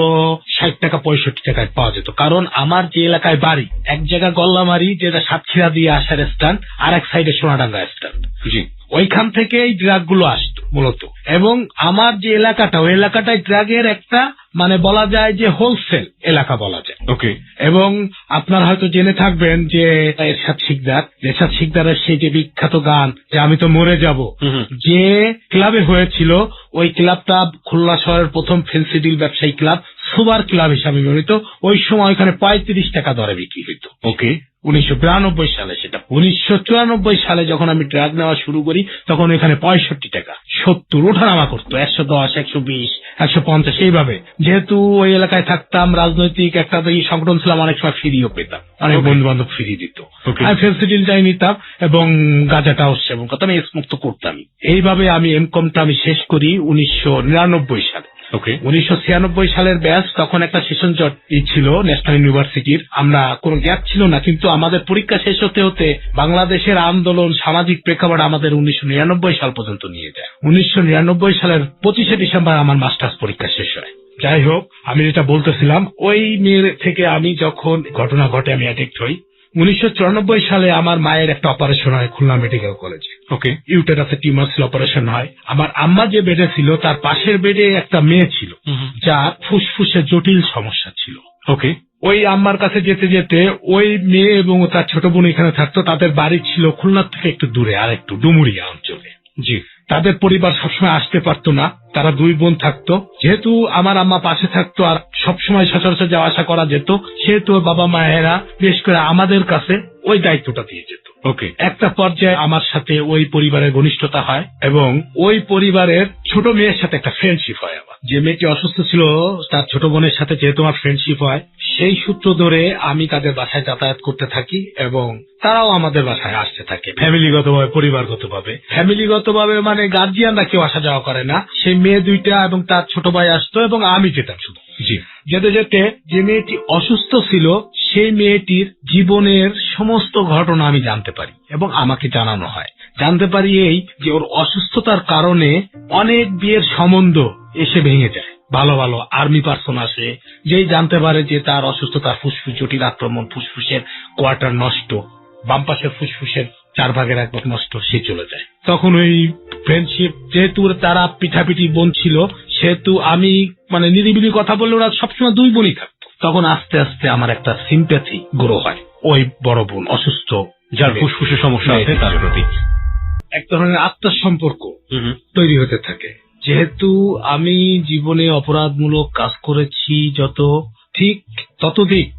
60 টাকা 65 টাকায় পাওয়া যেত। কারণ আমার যে এলাকায় বাড়ি, এক জায়গা গল্লামারি, যেটা সাতক্ষীরা দিয়ে আসার স্ট্যান্ড, আর এক সাইডে সোনাডাঙ্গা স্ট্যান্ড, জি, ওইখান থেকে এই ড্রাগ গুলো আসতো মূলত। এবং আমার যে এলাকাটা, ওই এলাকাটায় ড্রাগের একটা মানে বলা যায় যে হোলসেল এলাকা বলা যায়। ওকে। এবং আপনারা হয়তো জেনে থাকবেন যে এরশাদ শিকদারের সেই যে বিখ্যাত গান যে আমি তো মরে যাব, যে ক্লাবে হয়েছিল, ওই ক্লাবটা খুলনা শহরের প্রথম ফেন্সিডিল ব্যবসায়ী ক্লাব, সুপার ক্লাব হিসাবে গঠিত। ওই সময় ওইখানে 35 টাকা দরে বিক্রি হইত। ওকে। 1992 সালে সেটা। 1994 সালে যখন আমি ড্রাগ নেওয়া শুরু করি, তখন এখানে 65 টাকা, 70 ওঠানামা করতো, 110, 120, 150 এইভাবে। যেহেতু ওই এলাকায় থাকতাম, রাজনৈতিক একটা সংগঠন ছিলাম, অনেক সময় ফ্রিও পেতাম, অনেক বন্ধু বান্ধব ফ্রি দিত। আমি ফেন্সিডিলটাই নিতাম এবং গাঁজাটাও সেবন করতাম, স্মোক তো করতামই। এইভাবে আমি এমকমটা আমি শেষ করি 1999 সালে। 1996 সালের ব্যাচ, তখন একটা সেশন জট ছিল ন্যাশনাল ইউনিভার্সিটির, আমরা কোনো গ্যাপ ছিল না, কিন্তু আমাদের পরীক্ষা শেষ হতে হতে বাংলাদেশের আন্দোলন, সামাজিক প্রেক্ষাপট আমাদের 1999 সাল পর্যন্ত নিয়ে যায়। 1999 সালের 25শে ডিসেম্বর আমার মাস্টার্স পরীক্ষা শেষ হয়। যাই হোক, আমি যেটা বলতেছিলাম, ওই মেয়ের থেকে আমি যখন ঘটনা ঘটে আমি অ্যাডিক্ট হই। 1994 সালে আমার মায়ের একটা অপারেশন হয় খুলনা মেডিকেল কলেজে। ওকে, ইউটেরাসে টিউমার ছিল, অপারেশন হয়। আমার আম্মা যে বেডে ছিল তার পাশের বেডে একটা মেয়ে ছিল, যার ফুসফুসে জটিল সমস্যা ছিল। ওকে। ওই আম্মার কাছে যেতে যেতে ওই মেয়ে এবং তার ছোট বোন এখানে থাকতো। তাদের বাড়ি ছিল খুলনার থেকে একটু দূরে, আর একটু ডুমুরিয়া অঞ্চলে। জি। তাদের পরিবার সবসময় আসতে পারতো না, তারা দুই বোন থাকতো। যেহেতু আমার আম্মা পাশে থাকতো আর সবসময় সচরাচর যাওয়া আসা করা যেত, সেহেতু ওর বাবা মায়েরা বিশেষ করে আমাদের কাছে ওই দায়িত্বটা দিয়ে যেত। ওকে। একটা পর্যায়ে আমার সাথে ওই পরিবারের ঘনিষ্ঠতা হয় এবং ওই পরিবারের ছোট মেয়ের সাথে একটা ফ্রেন্ডশিপ হয়। আমার যে মেয়েটি অসুস্থ ছিল তার ছোট বোনের সাথে যেহেতু আমার ফ্রেন্ডশিপ হয়, সেই সূত্র ধরে আমি তাদের বাসায় যাতায়াত করতে থাকি এবং তারাও আমাদের বাসায় আসতে থাকে ফ্যামিলিগতভাবে, পরিবারগতভাবে। ফ্যামিলিগতভাবে মানে গার্জিয়ানরা কেউ আসা যাওয়া করে না, সেই মেয়ে দুইটা এবং তার ছোট ভাই আসতো এবং আমি যেতাম শুধু। জি। যেতে যেতে যে মেয়েটি অসুস্থ ছিল সেই মেয়েটির জীবনের সমস্ত ঘটনা আমি জানতে পারি এবং আমাকে জানানো হয়। জানতে পারি এই যে ওর অসুস্থতার কারণে অনেক বিয়ের সম্বন্ধ এসে ভেঙে যায়। ভালো ভালো আর্মি পার্সন আসে, যেই জানতে পারে যে তার অসুস্থতার ফুসফুস জটিল আক্রমণ, ফুসফুসের কোয়ার্টার নষ্ট, বাম পাশের ফুসফুসের 4/1 নষ্ট, সে চলে যায়। তখন ওই ফ্রেন্ডশিপ, যেহেতু তারা পিঠাপিঠি বোন ছিল, সেহেতু আমি মানে নিরিবিলি কথা বললে ওরা সবসময় দুই বোনই থাকতো। তখন আস্তে আস্তে আমার একটা সিম্প্যাথি গ্রো হয় ওই বড় বোন অসুস্থ, যার ফুসফুসের সমস্যা আছে তার প্রতি এক ধরনের আত্মার সম্পর্ক তৈরি হতে থাকে। যেহেতু আমি জীবনে অপরাধমূলক কাজ করেছি, যত ঠিক ততোধিক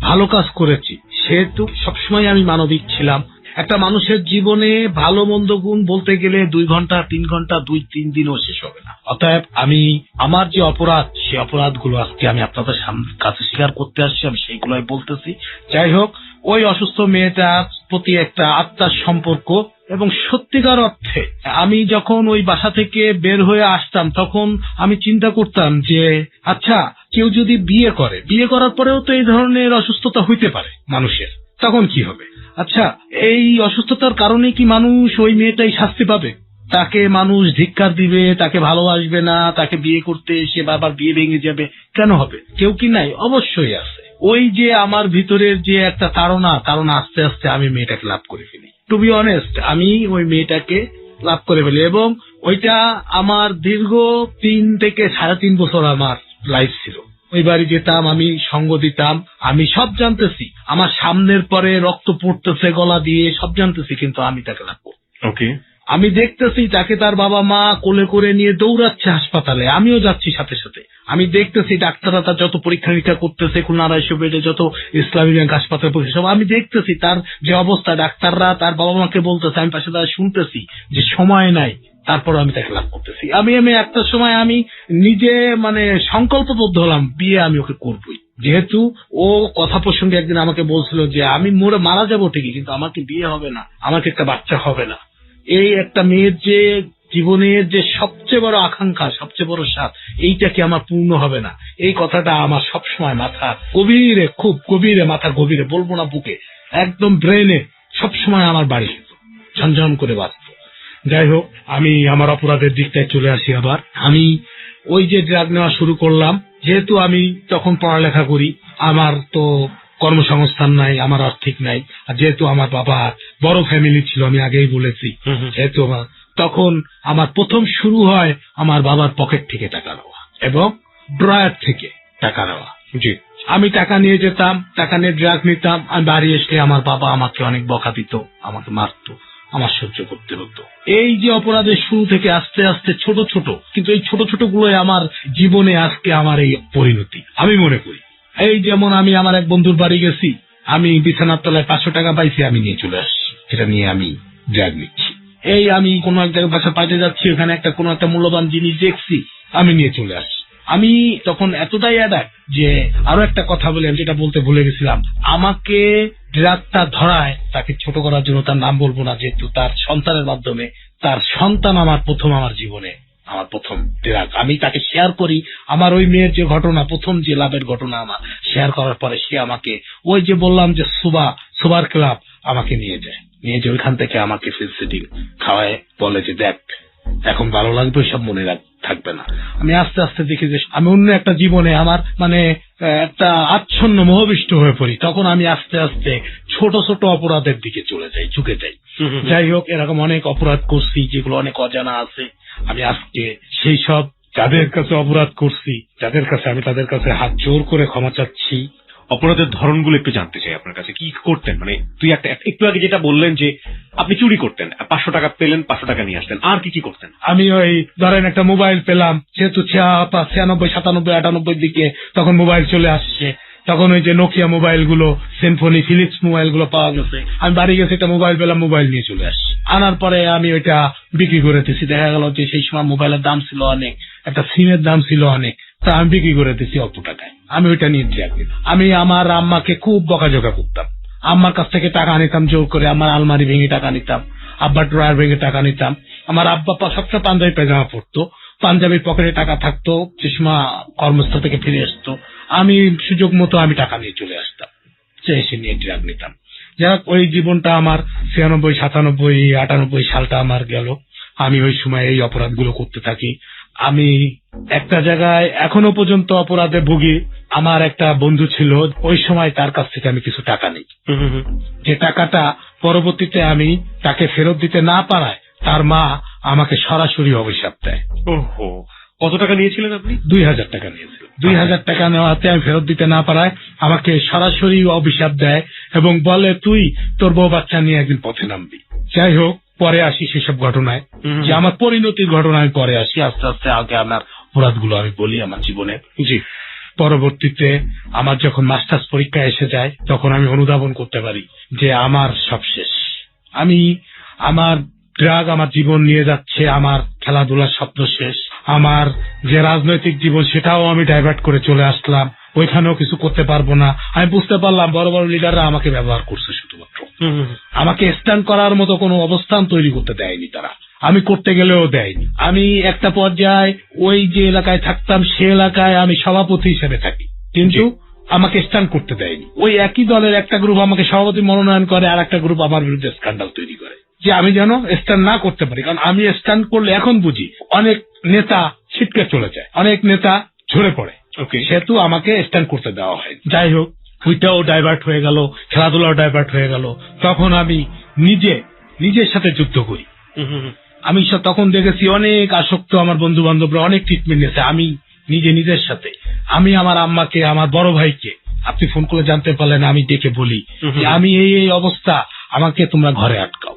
ভালো কাজ করেছি, সেহেতু সবসময় আমি মানবিক ছিলাম। একটা মানুষের জীবনে ভালো মন্দ গুণ বলতে গেলে 2 ঘন্টা 3 ঘন্টা 2-3 দিনও শেষ হবে না। অতএব আমি আমার যে অপরাধ, সেই অপরাধগুলো আজকে আমি আপনাদের কাছে স্বীকার করতে আসছি, আমি সেইগুলোই বলতেছি। যাই হোক, ওই অসুস্থ মেয়েটার প্রতি একটা আত্মার সম্পর্ক এবং সত্যিকার অর্থে আমি যখন ওই বাসা থেকে বের হয়ে আসতাম তখন আমি চিন্তা করতাম যে আচ্ছা, কেউ যদি বিয়ে করে, বিয়ে করার পরেও তো এই ধরনের অসুস্থতা হইতে পারে মানুষের, তখন কি হবে? আচ্ছা, এই অসুস্থতার কারণে কি মানুষ ওই মেয়েটাই শাস্তি পাবে? তাকে মানুষ ধিক্কার দিবে, তাকে ভালোবাসবে না, তাকে বিয়ে করতে এসে বারবার বিয়ে ভেঙে যাবে, কেন হবে? কেউ কি নাই? অবশ্যই আছে। ওই যে আমার ভিতরের যে একটা তাড়না আস্তে আস্তে আমি মেয়েটাকে লাভ করে ফেলি। টু বি অনেস্ট, আমি ওই মেয়েটাকে লাভ করে ফেলি এবং ওইটা আমার দীর্ঘ 3 থেকে 3.5 বছর আমার লাইফ ছিল। ওই বাড়ি যেতাম, আমি সঙ্গ দিতাম, আমি সব জানতেছি, আমার সামনের পরে রক্ত পড়তেছে গলা দিয়ে, সব জানতেছি, কিন্তু আমি তাকে লাভ করব। ওকে। আমি দেখতেছি তাকে তার বাবা মা কোলে করে নিয়ে দৌড়াচ্ছে হাসপাতালে, আমিও যাচ্ছি সাথে সাথে। আমি দেখতেছি ডাক্তাররা তার যত পরীক্ষা নিরীক্ষা করতেছে, খুলনা 250 বেডে যত ইসলামী ব্যাংক হাসপাতাল সব আমি দেখতেছি তার যে অবস্থা। ডাক্তাররা তার বাবা মাকে বলতেছে, আমি পাশে তারা শুনতেছি যে সময় নাই, তারপর আমি তাকে লাভ করতেছি। আমি একটা সময় আমি নিজে মানে সংকল্পবদ্ধ হলাম, বিয়ে আমি ওকে করবই। যেহেতু ও কথা প্রসঙ্গে একদিন আমাকে বলছিল যে আমি মারা যাবো ঠিকই, কিন্তু আমাকে বিয়ে হবে না, আমাকে একটা বাচ্চা হবে না। এই একটা মেয়ের যে জীবনের যে সবচেয়ে বড় আকাঙ্ক্ষা, সবচেয়ে বড় স্বাদ, এইটা কি আমার পূর্ণ হবে না? এই কথাটা আমার সবসময় মাথার গভীরে, খুব গভীরে, মাথার গভীরে, বলবো না বুকে, একদম ব্রেনে সবসময় আমার বাড়ি যেত, ঝনঝন করে বাঁচত। যাই হোক, আমি আমার অপরাধের দিকটায় চলে আসি। আবার আমি ওই যে ড্রাগ নেওয়া শুরু করলাম। যেহেতু আমি তখন পড়ালেখা করি, আমার তো কর্মসংস্থান নাই, আমার আর্থিক নাই, আর যেহেতু আমার বাবা বড় ফ্যামিলি ছিল, আমি আগেই বলেছি, যেহেতু তখন আমার প্রথম শুরু হয় আমার বাবার পকেট থেকে টাকা নেওয়া এবং ড্রয়ার থেকে টাকা নেওয়া। জি। আমি টাকা নিয়ে যেতাম, টাকা নিয়ে ড্রাগ নিতাম। আমি বাড়ি এসে আমার বাবা আমাকে অনেক বকা দিত, আমাকে মারতো, আমার সহ্য করতে হতো। এই যে অপরাধের শুরু থেকে আস্তে আস্তে ছোট ছোট, কিন্তু এই ছোট ছোট গুলোই আমার জীবনে আজকে আমার এই পরিণতি আমি মনে করি। এই যেমন আমি আমার এক বন্ধুর বাড়ি গেছি, আমি বিছানার তলায় 500 টাকা পাইছি, আমি নিয়ে চলে আসছি, সেটা নিয়ে আমি ড্রাগ নিচ্ছি। এই আমি কোনো এক জায়গায় বাসা পাইতে যাচ্ছি, ওখানে কোনো একটা মূল্যবান জিনিস দেখছি, আমি নিয়ে চলে আসছি। আমি তখন এতটাই অ্যাডাক্ট যে আরো একটা কথা বলে আমি যেটা বলতে ভুলে গেছিলাম, আমাকে ড্রাগটা ধরায়, তাকে ছোট করার জন্য তার নাম বলবো না, যেহেতু তার সন্তানের মাধ্যমে, তার সন্তান আমার জীবনে আমার প্রথম ড্রাগ। আমি তাকে শেয়ার করি আমার ওই মেয়ের যে ঘটনা, প্রথম যে লাভের ঘটনা আমার শেয়ার করার পরে সে আমাকে ওই যে বললাম যে সুবার ক্লাব আমাকে নিয়ে যায়, ওইখান থেকে আমাকে ফিলসিটিং খাওয়ায়, বলে যে দেখ এখন ভালো লাগবে, সব মনে থাকবে না। আমি আস্তে আস্তে দেখি যে আমি অন্য একটা জীবনে আমার মানে একটা আচ্ছন্ন মোহবিষ্ট হয়ে পড়ি। তখন আমি আস্তে আস্তে ছোট ছোট অপরাধের দিকে চলে যাই, ঝুঁকে যাই। যাই হোক, এরকম অনেক অপরাধ করছি যেগুলো অনেক অজানা আছে। আমি আজকে সেই সব যাদের কাছে অপরাধ করছি, যাদের কাছে আমি তাদের কাছে হাত জোর করে ক্ষমা চাচ্ছি। অপরাধের ধরনগুলো একটু জানতে চাই আপনার কাছে, কি করতেন? মানে একটু আগে যেটা বললেন যে আপনি চুরি করতেন, 500 টাকা পেলেন, 500 টাকা নিয়ে আসতেন, আর কি করতেন? আমি ওই ধরেন একটা মোবাইল পেলাম, যেহেতু 96, 97, 98 দিকে তখন মোবাইল চলে আসছে, তখন ওই যে নোকিয়া মোবাইল গুলো, সিম্ফনি, ফিলিপস মোবাইল গুলো পাওয়া গেছে। আমি বাড়ি গেছে, একটা মোবাইল পেলাম, মোবাইল নিয়ে চলে আসছি। আনার পরে আমি ওইটা বিক্রি করে দিচ্ছি। দেখা গেল যে সেই সময় মোবাইলের দাম ছিল অনেক, একটা সিমের দাম ছিল অনেক, তা আমি বিক্রি করে দিচ্ছি অল্প টাকায়। আমি ওইটা নিয়ে ট্রাক। আমি আমার আম্মাকে খুব বকাঝকা করতাম, আম্মার কাছ থেকে টাকা নিতাম জোর করে, আমার আলমারি ভেঙে টাকা নিতাম, আব্বার ড্রয়ার ভেঙে টাকা নিতাম। আমার আব্বা সবসময় পাঞ্জাবি পায়জামা পড়তো, পাঞ্জাবির পকেটে টাকা থাকতো, যে সময় কর্মস্থল থেকে ফিরে আসতো, আমি সুযোগ মতো আমি টাকা নিয়ে চলে আসতাম, এসে নিয়ে ট্রাক নিতাম। যাক, ওই জীবনটা আমার 96, 97, 98 সালটা আমার গেল। আমি ওই সময় এই অপরাধগুলো করতে থাকি। আমি একটা জায়গায় এখনো পর্যন্ত অপরাধে ভুগি। আমার একটা বন্ধু ছিল, ওই সময় তার কাছ থেকে আমি কিছু টাকা নিই, যে টাকাটা পরবর্তীতে আমি তাকে ফেরত দিতে না পারায় তার মা আমাকে সরাসরি অভিশাপ দেয়। ওহো, কত টাকা নিয়েছিলেন আপনি? 2000 টাকা নিয়েছিল। 2000 টাকা নেওয়াতে আমি ফেরত দিতে না পারায় আমাকে সরাসরি অভিশাপ দেয় এবং বলে, তুই তোর বউ বাচ্চা নিয়ে একদিন পথে নামবি। যাই হোক, পরে আসি সেসব ঘটনায়, যে আমার পরিণতির ঘটনায় পরে আসি। আস্তে আস্তে আগে আমার অপরাধগুলো আমি বলি আমার জীবনে। জি। পরবর্তীতে আমার যখন মাস্টার্স পরীক্ষা এসে যায়, তখন আমি অনুধাবন করতে পারি যে আমার সব শেষ। আমার ড্রাগ আমার জীবন নিয়ে যাচ্ছে, আমার খেলাধুলার স্বপ্ন শেষ, আমার যে রাজনৈতিক জীবন সেটাও আমি ডাইভার্ট করে চলে আসলাম, ওইখানেও কিছু করতে পারবো না। আমি বুঝতে পারলাম বড় বড় লিডাররা আমাকে ব্যবহার করছে, শুধুমাত্র আমাকে স্ট্যান্ড করার মতো কোনো অবস্থান তৈরি করতে দেয়নি তারা, আমি করতে গেলেও দেয়নি। আমি একটা পর্যায়ে ওই যে এলাকায় থাকতাম সে এলাকায় আমি সভাপতি হিসেবে থাকি, কিন্তু আমাকে স্ট্যান্ড করতে দেয়নি। ওই একই দলের একটা গ্রুপ আমাকে সভাপতি মনোনয়ন করে, আর একটা গ্রুপ আমার বিরুদ্ধে স্ক্যান্ডাল তৈরি করে, যে আমি যেন স্ট্যান্ড না করতে পারি। কারণ আমি স্ট্যান্ড করলে এখন বুঝি অনেক নেতা ছিটকে চলে যায়, অনেক নেতা ঝরে পড়ে, সেহেতু আমাকে স্ট্যান্ড করতে দেওয়া হয়। যাই হোক, ওইটাও ডাইভার্ট হয়ে গেল, খেলাধুলাও ডাইভার্ট হয়ে গেল। তখন আমি নিজের সাথে যুদ্ধ করি। আমি তখন দেখেছি অনেক আসক্ত আমার বন্ধু বান্ধবরা অনেক ট্রিটমেন্ট নিয়েছে, আমি নিজের সাথে। আমি আমার আম্মাকে, আমার বড় ভাইকে, আপনি ফোন করে জানতে পারলেন, আমি ডেকে বলি যে আমি এই অবস্থা, আমাকে তোমরা ঘরে আটকাও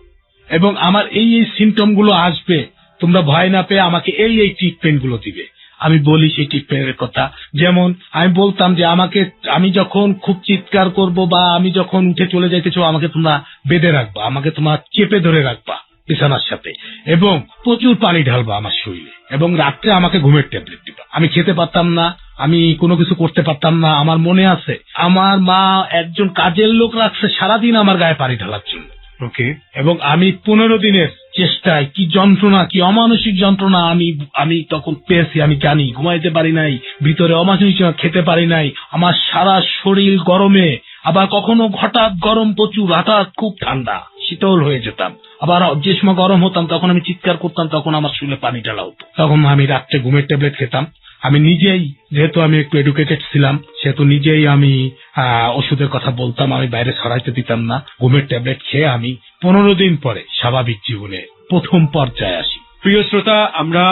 এবং আমার এই সিমটম গুলো আসবে, তোমরা ভয় না পেয়ে আমাকে এই ট্রিটমেন্ট গুলো দিবে। আমি বলি সেই ট্রিটমেন্টের কথা। যেমন আমি বলতাম যে আমি যখন খুব চিৎকার করব বা আমি যখন উঠে চলে যাইতে চাও, আমাকে তোমরা বেঁধে রাখবা, আমাকে তোমরা চেপে ধরে রাখবা বিছানার সাথে, এবং প্রচুর পানি ঢালবা আমার শরীরে, এবং রাত্রে আমাকে ঘুমের ট্যাবলেট দিবা। আমি খেতে পারতাম না, আমি কোনো কিছু করতে পারতাম না। আমার মনে আছে আমার মা একজন কাজের লোক রাখছে সারাদিন আমার গায়ে পানি ঢালার জন্য। এবং আমি 15 দিনের চেষ্টায় কি যন্ত্রণা, কি অমানসিক যন্ত্রণা আমি তখন পেয়েছি, আমি জানি। ঘুমাইতে পারি নাই, ভিতরে অমানসিক, খেতে পারি নাই, আমার সারা শরীর গরমে, আবার কখনো হঠাৎ গরম প্রচুর, হঠাৎ খুব ঠান্ডা, শীতল হয়ে যেতাম। আবার যে সময় গরম হতাম তখন আমি চিৎকার করতাম, তখন আমার শরীরে পানি ঢালা হতো। তখন আমি রাত্রে ঘুমের ট্যাবলেট খেতাম। আমি নিজেই, যেহেতু আমি একটু এডুকেটেড ছিলাম, সেহেতু নিজেই আমি ওষুধের কথা বলতাম, আমি বাইরে ছড়াইতে দিতাম না। ঘুমের ট্যাবলেট খেয়ে আমি 15 দিন পরে স্বাভাবিক জীবনে প্রথম পর্যায়ে আসি। প্রিয় শ্রোতা, আমরা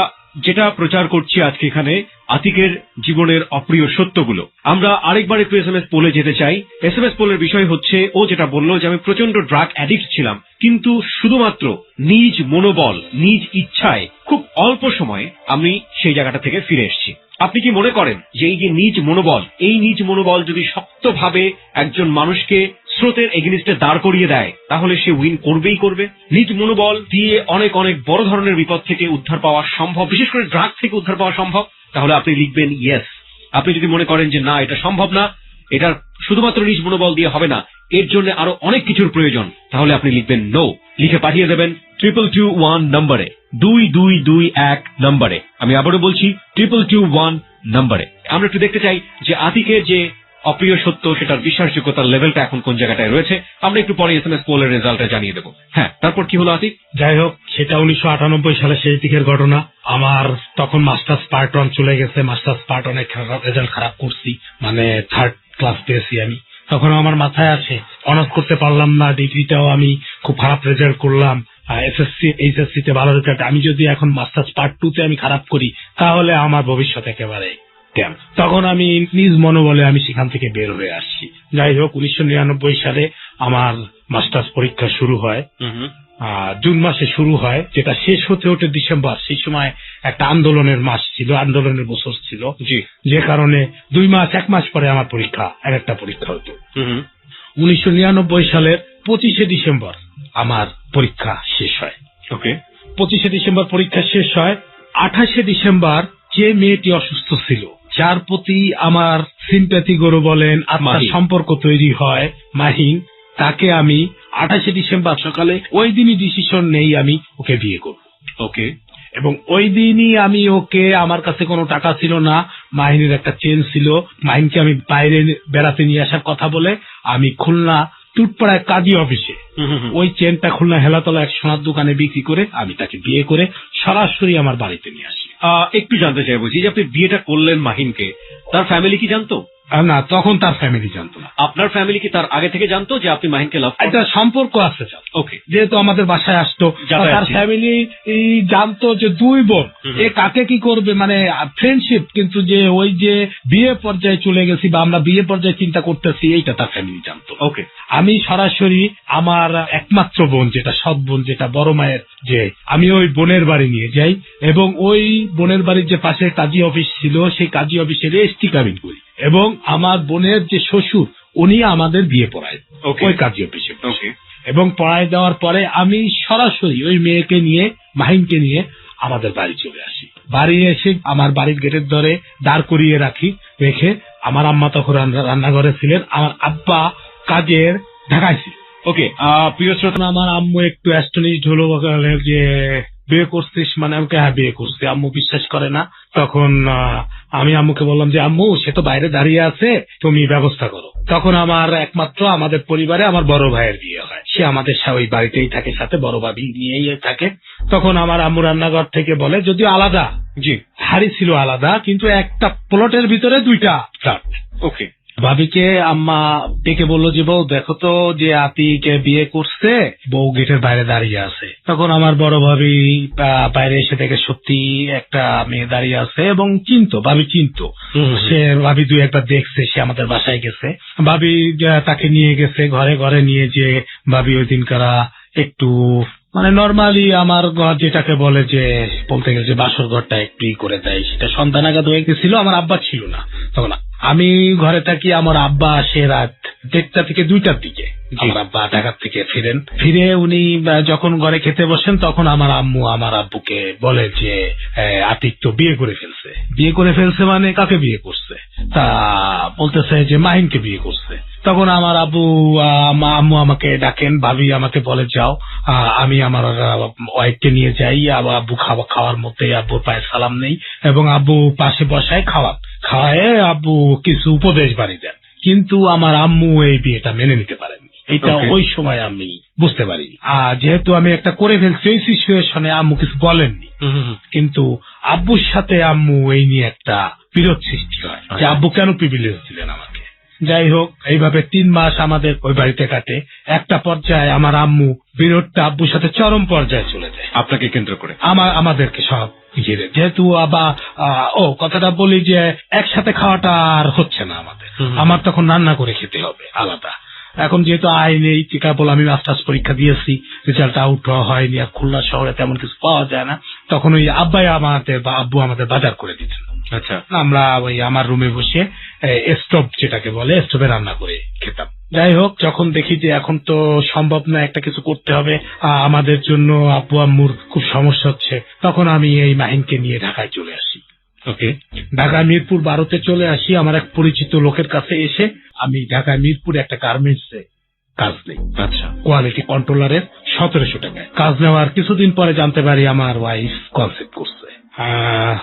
যেটা প্রচার করছি আজকে এখানে আতিকের জীবনের অপ্রিয় সত্যগুলো, আমরা আরেকবার একটু SMS পোলে যেতে চাই। SMS পোলের বিষয় হচ্ছে, ও যেটা বললো যে আমি প্রচন্ড ড্রাগ অ্যাডিক্ট ছিলাম, কিন্তু শুধুমাত্র নিজ মনোবল, নিজ ইচ্ছায় খুব অল্প সময়ে আমি সেই জায়গাটা থেকে ফিরে এসেছি। আপনি কি মনে করেন যে এই যে নিজ মনোবল, এই নিজ মনোবল যদি শক্তভাবে একজন মানুষকে স্রোতের এগেনিস্টে দাঁড় করিয়ে দেয়, তাহলে সে উইন করবেই করবে? নিজ মনোবল দিয়ে অনেক বড় ধরনের বিপদ থেকে উদ্ধার পাওয়া সম্ভব, বিশেষ করে ড্রাগ থেকে উদ্ধার পাওয়া সম্ভব। তাহলে আপনি লিখবেন ইয়েস। আপনি যদি মনে করেন যে না, এটা সম্ভব না, এটা শুধুমাত্র নিজ মনোবল দিয়ে হবে না, এর জন্য আরো অনেক কিছুর প্রয়োজন, তাহলে আপনি লিখবেন নো। লিখে পাঠিয়ে দেবেন 2221 নম্বরে, 2221 নম্বরে। আমি আবারও বলছি 2221 নম্বরে। আমরা একটু দেখতে চাই যে আতিকের যে অপ্রিয় সত্য, সেটার বিশ্বাসযোগ্যতার লেভেলটা এখন কোন জায়গাটায় রয়েছে। আমরা একটু পরে SMS পোলের রেজাল্টটা জানিয়ে দেবো। হ্যাঁ, তারপর কি হলো আতিক? যাই হোক, সেটা 1998 সালে সেই দিকের ঘটনা। আমার তখন মাস্টার্স পার্ট 1 চলে গেছে। মাস্টার্স পার্ট 1 রেজাল্ট খারাপ করছি, মানে 3rd ক্লাস পেয়েছি আমি। তখন আমার মাথায় আছে অনার্স করতে পারলাম না, ডিগ্রিটাও আমি খুব খারাপ রেজাল্ট করলাম, এসএসসি এইচএসসি তে ভালো রেজাল্ট, আমি যদি এখন মাস্টার্স পার্ট 2 তে আমি খারাপ করি তাহলে আমার ভবিষ্যৎ একেবারে ক্যাম্প। তখন আমি নিজ মনোবলে আমি সেখান থেকে বের হয়ে আসছি। যাই হোক 1999 সালে আমার মাস্টার্স পরীক্ষা শুরু হয়, জুন মাসে শুরু হয়, যেটা শেষ হতে হতে ডিসেম্বর। সেই সময় একটা আন্দোলনের মাস ছিল, আন্দোলনের বছর ছিল, যে কারণে 1 মাস পরে আমার পরীক্ষা, একটা পরীক্ষা হতো। 1999 সালের 25শে ডিসেম্বর আমার পরীক্ষা শেষ হয়। 25শে ডিসেম্বর পরীক্ষা শেষ হয়। 28শে ডিসেম্বর যে মেয়েটি অসুস্থ ছিল, যার প্রতি আমার সিম্প্যাথি গরু বলেন আত্মার সম্পর্ক তৈরি হয়, মাহিন, তাকে আমি 28শে ডিসেম্বর সকালে ওই দিনই ডিসিশন নেই আমি ওকে বিয়ে করব। এবং ওই দিনই আমি ওকে, আমার কাছে কোনো টাকা ছিল না, মাহিনের একটা চেন ছিল, মাহিনকে আমি বাইরে বেড়াতে নিয়ে আসার কথা বলে আমি খুলনা টুটপাড়ায় কাজী অফিসে ওই চেনটা খুলনা হেলাতলা এক সোনার দোকানে বিক্রি করে আমি তাকে বিয়ে করে সরাসরি আমার বাড়িতে নিয়ে আসি। একটু জানতে চাইবো যে আপনি বিয়েটা করলেন মাহিনকে, তার ফ্যামিলি কি জানতো? না, তখন তার ফ্যামিলি জানতো না। আপনার ফ্যামিলি কি তার আগে থেকে জানতো যে আপনি মাহিনকে লাভ করেন? একটা সম্পর্ক আছে, যেহেতু আমাদের বাসায় আসতো, তার ফ্যামিলি জানতো যে 2 বোন, এ কাকে কি করবে, মানে ফ্রেন্ডশিপ, কিন্তু যে ওই যে বিয়ে পর্যায়ে চলে গেছি বা আমরা বিয়ে পর্যায়ে চিন্তা করতেছি, এইটা তার ফ্যামিলি জানতো। আমি সরাসরি আমার একমাত্র বোন, যেটা সৎ বোন, যেটা বড় মায়ের, যে আমি ওই বোনের বাড়ি নিয়ে যাই এবং ওই বোনের বাড়ির যে পাশে কাজী অফিস ছিল, সেই কাজী অফিসে রেজিস্ট্রি কাবিন করি এবং আমার বোনের যে শ্বশুর উনি আমাদের বিয়ে পড়ায় ওই কাজী অফিসে। এবং পড়ায় দেওয়ার পরে আমি সরাসরি ওই মেয়েকে নিয়ে, মাহিনকে নিয়ে আমাদের বাড়ি চলে আসি। বাড়ি এসে আমার বাড়ির গেটের ধরে দাঁড় করিয়ে রেখে আমার আম্মা তখন রান্নাঘরে ছিলেন, আমার আব্বা কাজের ঢাকায় ছিল। প্রিয় শ্রোতা, আমার আম্মু একটু অ্যাস্টনিশড হলো যে বিয়ে করছিস, মানে আমাকে হ্যাঁ বিয়ে করছি। আম্মু বিশ্বাস করে না। তখন আমি আম্মুকে বললাম যে আম্মু, সে তো বাইরে দাঁড়িয়ে আছে, তুমি ব্যবস্থা করো। তখন আমার একমাত্র আমাদের পরিবারে আমার বড় ভাইয়ের বিয়ে হয়, সে আমাদের ওই বাড়িতেই থাকে, সাথে বড় ভাবি নিয়েই থাকে। তখন আমার আম্মু রান্নাঘর থেকে বলে, যদিও আলাদা, হাড়ি ছিল আলাদা, কিন্তু একটা প্লটের ভিতরে 2টা ফ্ল্যাট। ভাবিকে আম্মা ডেকে বললো যে বউ দেখো তো যে আতিকে বিয়ে করছে, বউ গেটের বাইরে দাঁড়িয়ে আছে। তখন আমার বড় ভাবি বাইরে এসে দেখে সত্যি একটা মেয়ে দাঁড়িয়ে আছে এবং ভাবি চিনতো, সে ভাবি 2-1বার দেখছে, সে আমাদের বাসায় গেছে। ভাবি তাকে নিয়ে গেছে ঘরে নিয়ে, যে ভাবি ওই দিনকারা একটু মানে নর্মালি আমার ঘর যেটাকে বলে যে বলতে গেলে যে বাসর ঘরটা একটু করে দেয়, সেটা সন্ধ্যা নাগাদ হয়ে গেছিল। আমার আব্বা ছিল না তখন, আমি ঘরে থাকি। আমার আব্বা আসে রাত 1টা থেকে 2টার দিকে। আমার আব্বা ঢাকা থেকে ফিরে উনি যখন ঘরে খেতে বসেন, তখন আমার আম্মু আমার আব্বুকে বলে যে আতিক তো বিয়ে করে ফেলছে। মানে কাকে বিয়ে করছে? তা বলতেছে যে মাহিনকে বিয়ে করছে। তখন আমার আম্মু আমাকে ডাকেন, ভাবি আমাকে বলে যাও, আমি আমার ওয়াইফকে নিয়ে যাই। আব্বু খাওয়ার মধ্যে আব্বুর পায়ে সালাম নেই এবং আব্বু পাশে বসায় খাওয়ায় আব্বু কিছু উপদেশ বাড়ি দেন, কিন্তু আমার আম্মু এই বিয়েটা মেনে নিতে পারেন। এটা ওই সময় আমি বুঝতে পারি, যেহেতু আমি একটা করে ফেলছি ওই সিচুয়েশনে আম্মু কিছু বলেননি, কিন্তু আব্বুর সাথে আম্মু এই নিয়ে একটা বিরোধ সৃষ্টি হয় যে আব্বু কেন প্রিভিলেজ দিলেন আমাকে। যাই হোক, এইভাবে 3 মাস আমাদের ওই বাড়িতে কাটে। একটা পর্যায়ে আমার আম্মু বিরোধটা আব্বুর সাথে চরম পর্যায়ে চলে যায়, আপনাকে কেন্দ্র করে, আমাদেরকে সব ঘিরে। যেহেতু কথাটা বলি যে একসাথে খাওয়াটা আর হচ্ছে না আমাদের, আমার তখন রান্না করে খেতে হবে আলাদা। এখন যেহেতু আয় নেই, কেবল আমি মাস্টার্স পরীক্ষা দিয়েছি, রেজাল্ট আউট হয়নি, আর খুলনা শহরে তেমন কিছু পাওয়া যায় না। তখন ওই আব্বু আমাদের বাজার করে দিতেন। আচ্ছা, আমরা ওই আমার রুমে বসে স্টোভ যেটাকে বলে, স্টোভে রান্না করে খেতাম। যাই হোক, যখন দেখি যে এখন তো সম্ভব না, একটা কিছু করতে হবে, আমাদের জন্য আব্বু আম্মুর খুব সমস্যা হচ্ছে, তখন আমি এই মাহিনকে নিয়ে ঢাকায় চলে আসি। ঢাকা মিরপুর 12তে চলে আসি। আমার এক পরিচিত লোকের কাছে এসে আমি ঢাকা মিরপুরে একটা গার্মেন্টসে কাজ নেই। আচ্ছা, কোয়ালিটি কন্ট্রোলারের 1700 টাকায় কাজ নেওয়ার কিছুদিন পরে জানতে পারি আমার ওয়াইফ কনসেপ্ট করছে।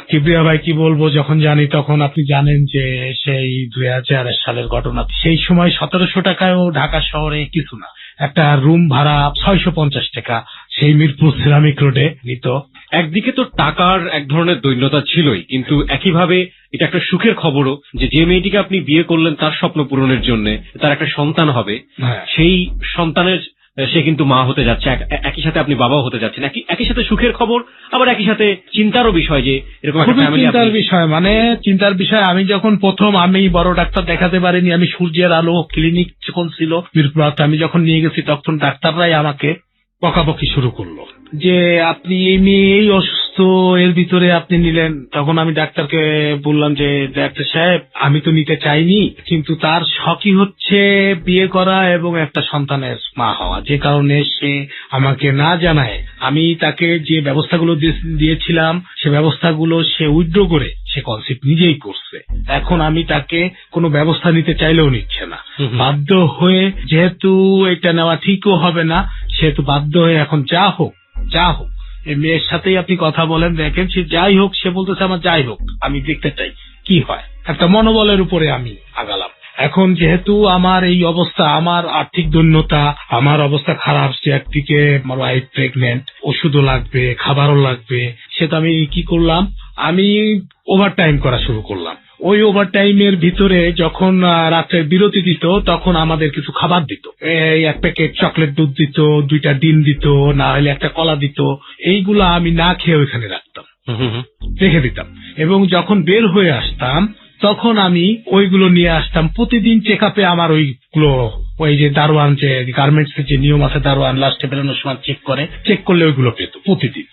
কিবরিয়া ভাই কি বলবো, যখন জানি তখন আপনি জানেন যে সেই 2000 সালের ঘটনা। সেই সময় 1700 টাকায়ও ঢাকা শহরে কিছু না। একটা রুম ভাড়া 650 টাকা সেই মিরপুর সিরামিক রোডে নিত। একদিকে তো টাকার এক ধরনের দৈন্যতা ছিলই, কিন্তু একইভাবে এটা একটা সুখের খবরও যে মেয়েটিকে আপনি বিয়ে করলেন তার স্বপ্ন পূরণের জন্য, তার একটা সন্তান হবে, সেই সন্তানের সে কিন্তু মা হতে যাচ্ছে, একই সাথে আপনি বাবাও হতে যাচ্ছেন, একই সাথে সুখের খবর, আবার একই সাথে চিন্তারও বিষয় যে এরকম একটা ফ্যামিলি। চিন্তার বিষয় মানে চিন্তার বিষয়, আমি যখন প্রথম আমি বড় ডাক্তার দেখাতে পারিনি, আমি সূর্যের আলো ক্লিনিক যখন ছিল মিরপুর, আমি যখন নিয়ে গেছি তখন ডাক্তাররাই আমাকে বকাবকি শুরু করলো যে আপনি এই মেয়ে এই অসুস্থ, এর ভিতরে আপনি নিলেন। তখন আমি ডাক্তারকে বললাম যে ডাক্তার সাহেব আমি তো নিতে চাইনি, কিন্তু তার শখই হচ্ছে বিয়ে করা এবং একটা সন্তানের মা হওয়া, যে কারণে সে আমাকে না জানায় আমি তাকে যে ব্যবস্থাগুলো দিয়েছিলাম সে ব্যবস্থাগুলো সে উইথড্র করে সে কনসেপ্ট নিজেই করছে। এখন আমি তাকে কোনো ব্যবস্থা নিতে চাইলেও নিচ্ছে না, বাধ্য হয়ে, যেহেতু এটা নেওয়া ঠিকও হবে না সেহেতু বাধ্য হয়ে এখন যা হোক এই মেয়ের সাথেই আপনি কথা বলেন, দেখেন সে যাই হোক, সে বলতেছে আমার যাই হোক আমি দেখতে চাই কি হয়। একটা মনোবলের উপরে আমি আগালাম। এখন যেহেতু আমার এই অবস্থা, আমার আর্থিক দৈন্যতা, আমার অবস্থা খারাপ, সে একদিকে আমার ওয়াইফ প্রেগনেন্ট, ওষুধও লাগবে, খাবারও লাগবে, সেটা আমি কি করলাম, আমি ওভারটাইম করা শুরু করলাম। ওই ওভারটাইমের ভিতরে যখন রাত্রে বিরতি দিত তখন আমাদের কিছু খাবার দিত, এই এক প্যাকেট চকলেট দুধ দিত, 2টা ডিম দিত, না হলে একটা কলা দিত। এইগুলা আমি না খেয়ে ওইখানে রাখতাম, রেখে দিতাম, এবং যখন বের হয়ে আসতাম তখন আমি ওইগুলো নিয়ে আসতাম। প্রতিদিন চেক আপে আমার ওইগুলো, ওই যে দারোয়ান, যে গার্মেন্টস এর যে নিয়ম আছে, দারোয়ান লাস্টে বেরোনোর সময় চেক করলে ওইগুলো পেত প্রতিদিন,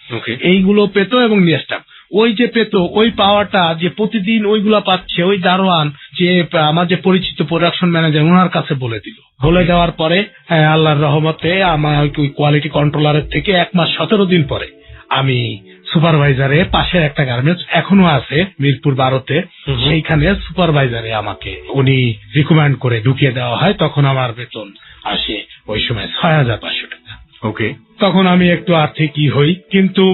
এইগুলো পেত এবং নিয়ে আসতাম। ওই যে পেত, ওই পাওয়াটা যে প্রতিদিন ওইগুলা পাচ্ছে, ওই দারোয়ান যে আমার যে পরিচিত প্রোডাকশন ম্যানেজার ওনার কাছে বলে দিল। বলে দেওয়ার পরে আল্লাহর রহমতে আমার ওই কোয়ালিটি কন্ট্রোলারের থেকে 1 মাস 17 দিন পরে আমি সুপারভাইজারে, পাশের একটা গার্মেন্টস এখনো আছে মিরপুর 12-তে, সেইখানে সুপারভাইজারে আমাকে উনি রিকমেন্ড করে ঢুকিয়ে দেওয়া হয়। তখন আমার বেতন আসে ওই সময় 6,500 টাকা। ওকে, তখন আমি একটু আর্থিকই হই, কিন্তু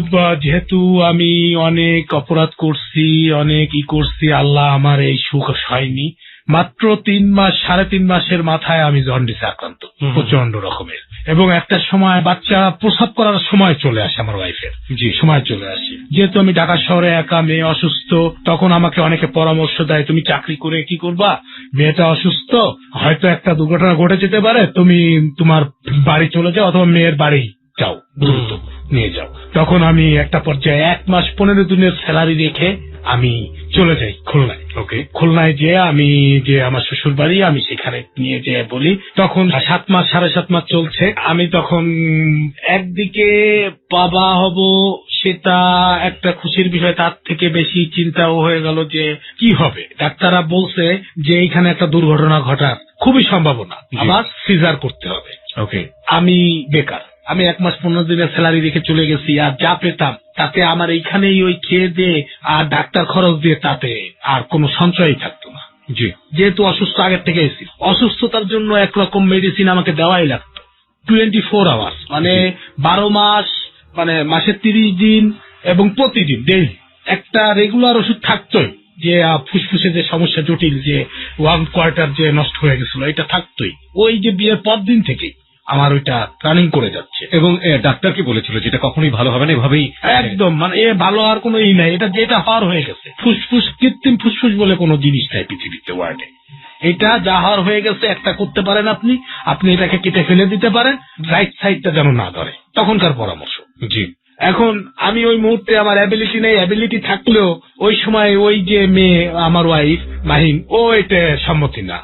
যেহেতু আমি অনেক অপরাধ করছি, অনেক করছি, আল্লাহ আমার এই সুখ হয়নি। মাত্র 3 মাস 3.5 মাসের মাথায় আমি জন্ডিসে আক্রান্ত, প্রচন্ড রকমের, এবং একটা সময় বাচ্চা প্রসব করার সময় চলে আসে, আমার ওয়াইফের সময় চলে আসে। যেহেতু আমি ঢাকা শহরে একা, মেয়ে অসুস্থ, তখন আমাকে অনেকে পরামর্শ দেয় তুমি চাকরি করে কি করবা, মেয়েটা অসুস্থ, হয়তো একটা দুর্ঘটনা ঘটে যেতে পারে, তুমি তোমার বাড়ি চলে যাও অথবা মেয়ের বাড়ি যাও, দ্রুত নিয়ে যাও। তখন আমি একটা পর্যায়ে 1 মাস 15 দিনের স্যালারি রেখে আমি চলে যাই খুলনায়। ওকে, খুলনায় যে আমি যে আমার শ্বশুর বাড়ি, আমি সেখানে নিয়ে যেয়ে বলি। তখন 7 মাস 7.5 মাস চলছে। আমি তখন একদিকে বাবা হব, সেটা একটা খুশির বিষয়, তার থেকে বেশি চিন্তাও হয়ে গেল যে কি হবে। ডাক্তাররা বলছে যে এইখানে একটা দুর্ঘটনা ঘটার খুবই সম্ভাবনা, আবার সিজার করতে হবে। ওকে, আমি বেকার, আমি 1 মাস 15 দিনের স্যালারি রেখে চলে গেছি, আর যা পেতাম তাতে আমার এইখানেই ওই খেয়ে দিয়ে আর ডাক্তার খরচ দিয়ে তাতে আর কোনো সঞ্চয়ই থাকতো না। যেহেতু অসুস্থ আগের থেকে এসেছি, অসুস্থতার জন্য একরকম মেডিসিন আমাকে দেওয়াই লাগতো 24 আওয়ার্স, মানে 12 মাস, মানে মাসে 30 দিন এবং প্রতিদিন ডেইলি একটা রেগুলার ওষুধ থাকতোই। যে ফুসফুসে যে সমস্যা জটিল, যে 1/4 যে নষ্ট হয়ে গেছিল, এটা থাকতোই। ওই যে বিয়ের পর দিন থেকেই আমার ওইটা রানিং করে যাচ্ছে। এবং ডাক্তার কি বলেছিল যেটা কখনোই ভালো হবে না, এভাবেই একদম, মানে ভালো আর কোনো নাই, এটা যেটা হওয়ার হয়ে গেছে। ফুসফুস, কৃত্রিম ফুসফুস বলে কোনো জিনিস নাই পৃথিবীতে, ওয়ার্ল্ডে। এটা যা হওয়ার হয়ে গেছে, একটা করতে পারেন আপনি এটাকে কেটে ফেলে দিতে পারেন, রাইট সাইডটা যেন না ধরে, তখনকার পরামর্শ। এখন আমি ওই মুহূর্তে আমার অ্যাবিলিটি নেই, অ্যাবিলিটি থাকলেও ওই সময় ওই যে মেয়ে আমার ওয়াইফ মাহিন, ও এটা সম্মতি না,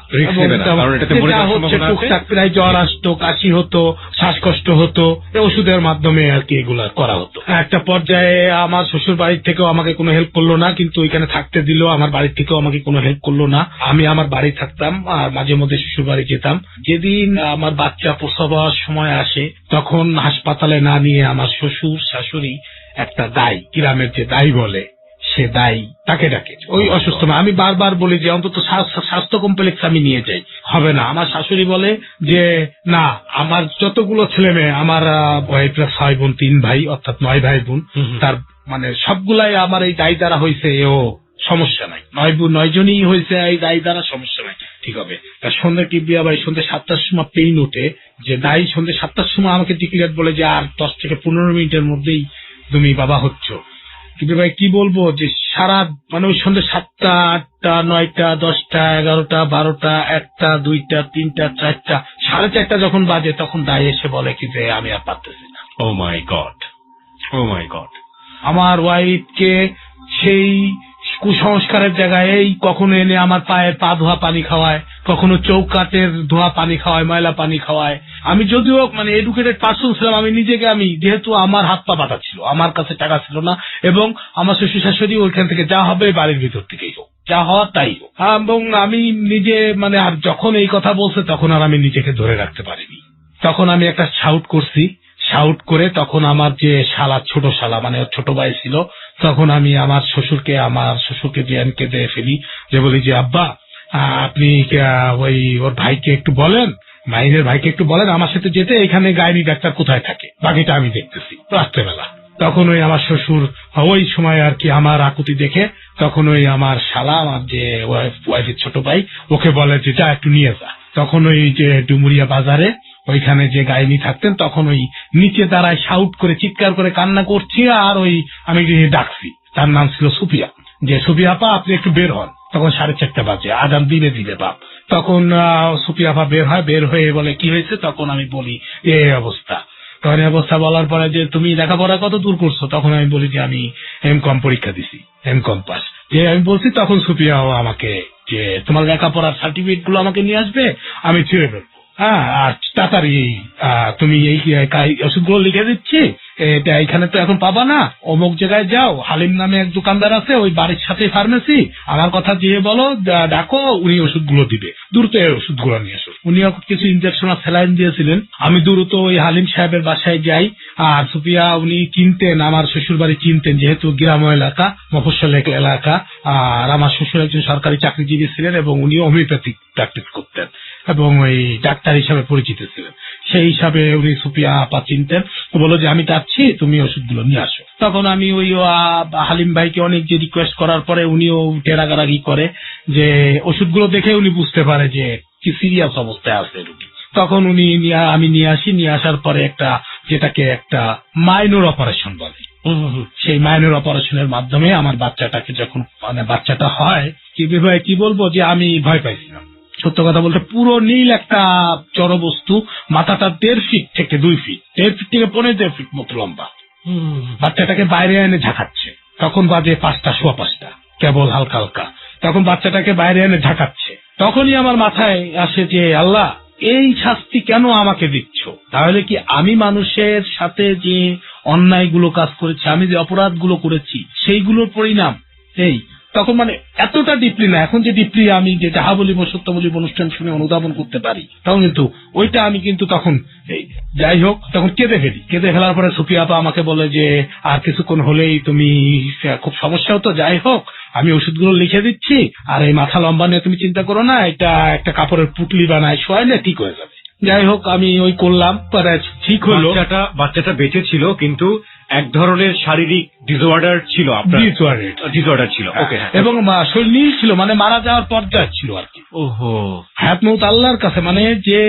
টুকটাক প্রায় জ্বর আসতো, কাশি হতো, শ্বাসকষ্ট হতো, ওষুধের মাধ্যমে আর কি এগুলা করা হতো। একটা পর্যায়ে আমার শ্বশুর বাড়ির থেকেও আমাকে কোনো হেল্প করলো না, কিন্তু ওইখানে থাকতে দিল, আমার বাড়ির থেকেও আমাকে কোনো হেল্প করলো না। আমি আমার বাড়ি থাকতাম আর মাঝে মধ্যে শ্বশুর বাড়ি যেতাম। যেদিন আমার বাচ্চা প্রসব হওয়ার সময় আসে, তখন হাসপাতালে না নিয়ে আমার শ্বশুর শাশুড়ি একটা দায়, গ্রামের যে দায় বলে, সে দায় তাকে ডাকে। ওই অসুস্থ মা, আমি বারবার বলি যে অন্তত স্বাস্থ্য কমপ্লেক্স আমি নিয়ে যাই, হবে না। আমার শাশুড়ি বলে যে না, আমার যতগুলো ছেলে মেয়ে, আমার ওয়াইফরা 6 বোন 3 ভাই, অর্থাৎ 9 ভাই বোন, তার মানে সবগুলাই আমার এই দায় দ্বারা হয়েছে, ও সমস্যা নাই, 9 জনই হয়েছে এই দায় দ্বারা, সমস্যা নাই, ঠিক হবে। তার সন্ধ্যে টিপি আবার সন্ধ্যে 7টার সময় পেইন ওঠে, যে দায় সন্ধ্যে 7টার সময় আমাকে ডিক্লেয়ার বলে যে আর 10 থেকে 15 মিনিটের মধ্যেই তুমি বাবা হচ্ছ। কিন্তু ভাই কি বলবো যে সারা মানে ওই সন্ধ্যে 7টা 8টা 9টা 10টা 11টা 12টা 1টা 2টা 3টা 4টা 4:30 যখন বাজে তখন দায় এসে বলে কি যে আমি আর পারতেছি না। ও মাই গড, ও মাই গড। আমার ওয়াইফকে সেই কুসংস্কারের জায়গায় এই কখনো এনে আমার পায়ের পা ধোয়া পানি খাওয়ায়, কখনো চৌকাটের ধোয়া পানি খাওয়ায়, ময়লা পানি খাওয়ায়। আমি যদিও মানে এডুকেটেড পার্সন ছিলাম, আমি নিজেকে আমি যেহেতু আমার হাত পা বাঁধা ছিল, আমার কাছে টাকা ছিল না, এবং আমার শ্বশুর শাশুড়ি ওইখান থেকে যা হবে বাড়ির ভিতর থেকেই হোক, যা হওয়ার তাই হোক। এবং আমি নিজে মানে আর যখন এই কথা বলছে তখন আর আমি নিজেকে ধরে রাখতে পারিনি। তখন আমি একটা শাউট করছি, শাউট করে তখন আমার যে শালা, ছোট শালা মানে ছোট ভাই ছিল, তখন আমি আমার শ্বশুরকে যে আমি কেঁদে ফেলি, যে বলি যে আব্বা আপনি ওই ওর ভাইকে একটু বলেন, মাইনের ভাইকে একটু বলেন আমার সাথে যেতে, এখানে গাইনি ডাক্তার কোথায় থাকে বাকিটা আমি দেখতেছি রাত্রেবেলা। তখন ওই আমার শ্বশুর ওই সময় আর কি আমার আকুতি দেখে তখন ওই আমার শালা, আমার যে ওয়াইফের ছোট ভাই, ওকে বলে যে যা একটু নিয়ে যা। তখন ওই যে ডুমুরিয়া বাজারে ওইখানে যে গাইনি থাকতেন তখন ওই নিচে দাঁড়ায় শাউট করে চিৎকার করে কান্না করছি, আর ওই আমি ডাকছি, তার নাম ছিল সুফিয়া, যে সুফিয়া আপা আপনি একটু বের হন। তখন 4:30 বাজে, আজান দিলে দিলে বাপ। তখন সুফিয়া আপা বের হয়ে বলে কি হয়েছে, তখন আমি বলি এই অবস্থা। তখন এই অবস্থা বলার পরে যে তুমি লেখাপড়া কত দূর করছো, তখন আমি বলি যে আমি এমকম পরীক্ষা দিছি, এমকম পাস। যে আমি বলছি তখন সুফিয়া আমাকে যে তোমার লেখাপড়ার সার্টিফিকেট গুলো আমাকে নিয়ে আসবে, আমি ছেড়ে ফেলবো। হ্যাঁ, আর তাড়াতাড়ি তুমি এই ওষুধগুলো লিখে দিচ্ছি, এটা এখানে তো এখন পাবা না, অমুক জায়গায় যাও, হালিম নামে এক দোকানদার আছে ওই বাড়ির সাথে ফার্মেসি, আমার কথা দিয়ে বলো, ডাকো, উনি ওষুধগুলো দিবে, দ্রুত এই ওষুধগুলো নিয়ে আসো। উনিও কিছু ইনজেকশন আর স্যালাইন দিয়েছিলেন। আমি দ্রুত ওই হালিম সাহেবের বাসায় যাই। আর সুফিয়া উনি চিনতেন, আমার শ্বশুর বাড়ি চিনতেন, যেহেতু গ্রাম এলাকা, মফস্বল এলাকা, আর আমার শ্বশুর একজন সরকারি চাকরিজীবী ছিলেন এবং উনি হোমিওপ্যাথিক প্র্যাকটিস করতেন এবং ওই ডাক্তার হিসাবে পরিচিত ছিলেন। সেই হিসাবে উনি সুফিয়া আপা চিনতেন। বললো যে আমি যাচ্ছি, তুমি ওষুধগুলো নিয়ে আসো। তখন আমি ওই হালিম ভাইকে অনেক যে রিকোয়েস্ট করার পরে উনিও টেরাগারাগি করে, যে ওষুধগুলো দেখে উনি বুঝতে পারে যে কি সিরিয়াস অবস্থায় আছে রোগী। তখন আমি নিয়ে আসি, নিয়ে আসার পরে যেটাকে একটা মাইনর অপারেশন বলে, সেই মাইনর অপারেশনের মাধ্যমে আমার বাচ্চাটাকে যখন মানে বাচ্চাটা হয়, কি বলবো যে আমি ভয় পাইছিলাম। সত্য কথা বলতে পুরো নীল একটা জড়বস্তু, মাথাটা 1.5 ফিট থেকে 2 ফিট, 1.5 ফিট থেকে 1.5 ফিট মতো লম্বা। বাচ্চাটাকে বাইরে এনে ঝাঁকাচ্ছে, তখন বাজে 5টা, সোয়া 5টা, কেবল হালকা হালকা। তখন বাচ্চাটাকে বাইরে এনে ঝাঁকাচ্ছে, তখনই আমার মাথায় আসে যে আল্লাহ এই শাস্তি কেন আমাকে দিচ্ছ? তাহলে কি আমি মানুষের সাথে যে অন্যায়গুলো কাজ করেছি, আমি যে অপরাধগুলো করেছি, সেইগুলোর পরিণাম এই? তখন মানে এতটা ডিপলি না, এখন যে ডিপলি আমি যে যাহা বলিব সত্য বলিব অনুষ্ঠান শুনে অনুধাবন করতে পারি, তখন কিন্তু ওইটা আমি কিন্তু তখন যাই হোক তখন কেঁদে ফেলি। কেঁদে ফেলার পরে সুফিয়া আপা আমাকে বলে যে আর কিছুক্ষণ হলেই তুমি খুব সমস্যা হতো, যাই হোক আমি ওষুধগুলো লিখে দিচ্ছি, আর এই মাথা লম্বা নিয়ে তুমি চিন্তা করো না, এটা একটা কাপড়ের পুটলি বানায় শোয়াইলে ঠিক হয়ে যাবে। যাই হোক আমি ওই করলাম, ঠিক হলো। বাচ্চাটা বেঁচে ছিল, কিন্তু এক ধরনের শারীরিক ডিসঅর্ডার ছিল, ডিসঅর্ডার ছিল, এবং শরীর নীল ছিল, মানে মারা যাওয়ার পর্যায়ে ছিল আর কি। ওহো, হায়াত মউত আল্লাহর কাছে, মানে যে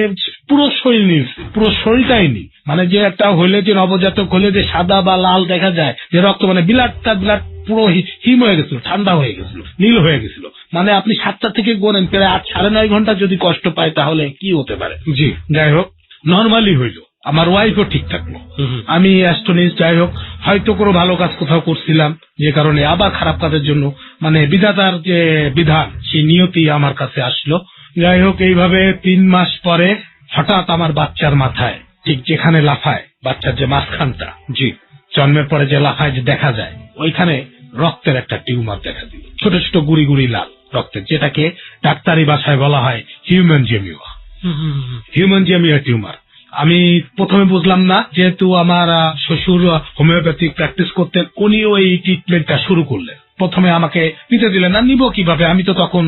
পুরো শরীর নীল, পুরো শরীরটাই নীল, মানে যে একটা হইলে যে নবজাতক হলে যে সাদা বা লাল দেখা যায়, যে রক্ত মানে বিলাটটা পুরো হিম হয়ে গেছিল, ঠান্ডা হয়ে গেছিল, নীল হয়ে গেছিল। মানে আপনি 7টা থেকে গোনেন, প্রায় 8-9.5 ঘন্টা যদি কষ্ট পায় তাহলে কি হতে পারে। জি, যাই হোক নর্মালি হইলো, আমার ওয়াইফও ঠিক থাকলো, আমি অ্যাস্টনিশ। যাই হোক হয়তো কোনো ভালো কাজ কোথাও করছিলাম, যে কারণে আবার খারাপ কাজের জন্য মানে বিধাতার যে বিধান, সেই নিয়তি আমার কাছে আসলো। যাই হোক এইভাবে 3 মাস পরে হঠাৎ আমার বাচ্চার মাথায়, ঠিক যেখানে লাফায় বাচ্চার যে মাঝখানটা, জি জন্মের পরে যে লাফায় যে দেখা যায়, ওইখানে রক্তের একটা টিউমার দেখা দিল, ছোট ছোট গুড়ি গুড়ি লাল রক্তের, যেটাকে ডাক্তারি ভাষায় বলা হয় হিউম্যানজিওমিয়া টিউমার। আমি প্রথমে বুঝলাম না, যেহেতু আমার শ্বশুর হোমিওপ্যাথিক প্র্যাকটিস করতেন, উনিও এই ট্রিটমেন্টটা শুরু করলেন। প্রথমে আমাকে নিতে দিলেন না, নিব কিভাবে, আমি তো তখন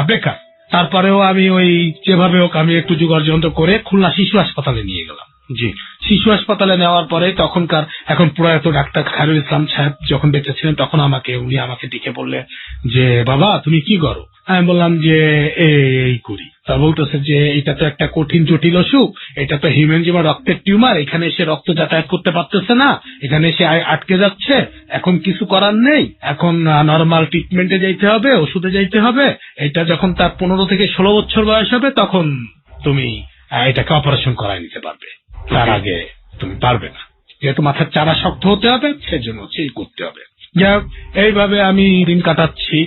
বেকার। তারপরেও আমি ওই যেভাবে হোক আমি একটু জোগাড় যন্ত্র করে খুলনা শিশু হাসপাতালে নিয়ে গেলাম। জি, শিশু হাসপাতালে নেওয়ার পরে তখনকার এখন প্রয়াত ডাক্তার খায়রুল ইসলাম সাহেব যখন বেঁচে ছিলেন, তখন উনি আমাকে ডেকে বললেন যে বাবা তুমি কি করো? আমি বললাম যে এই করি। তা বলতেছে যে এটা তো একটা কঠিন জটিল অসুখ, এটা তো হিউম্যানজিমা রক্তের টিউমার, এখানে এসে রক্ত যাতায়াত করতে পারতেছে না, এখানে এসে আটকে যাচ্ছে, এখন কিছু করার নেই, এখন নর্মাল ট্রিটমেন্টে যাইতে হবে, ওষুধে যাইতে হবে, এটা যখন তার 15 থেকে 16 বছর বয়স হবে তখন তুমি এটাকে অপারেশন করাই নিতে পারবে, তার আগে তুমি পারবে না, যেহেতু মাথার চারা শক্ত হতে হবে সেজন্য সেই করতে হবে। যাই হোক, এইভাবে আমি দিন কাটাচ্ছি।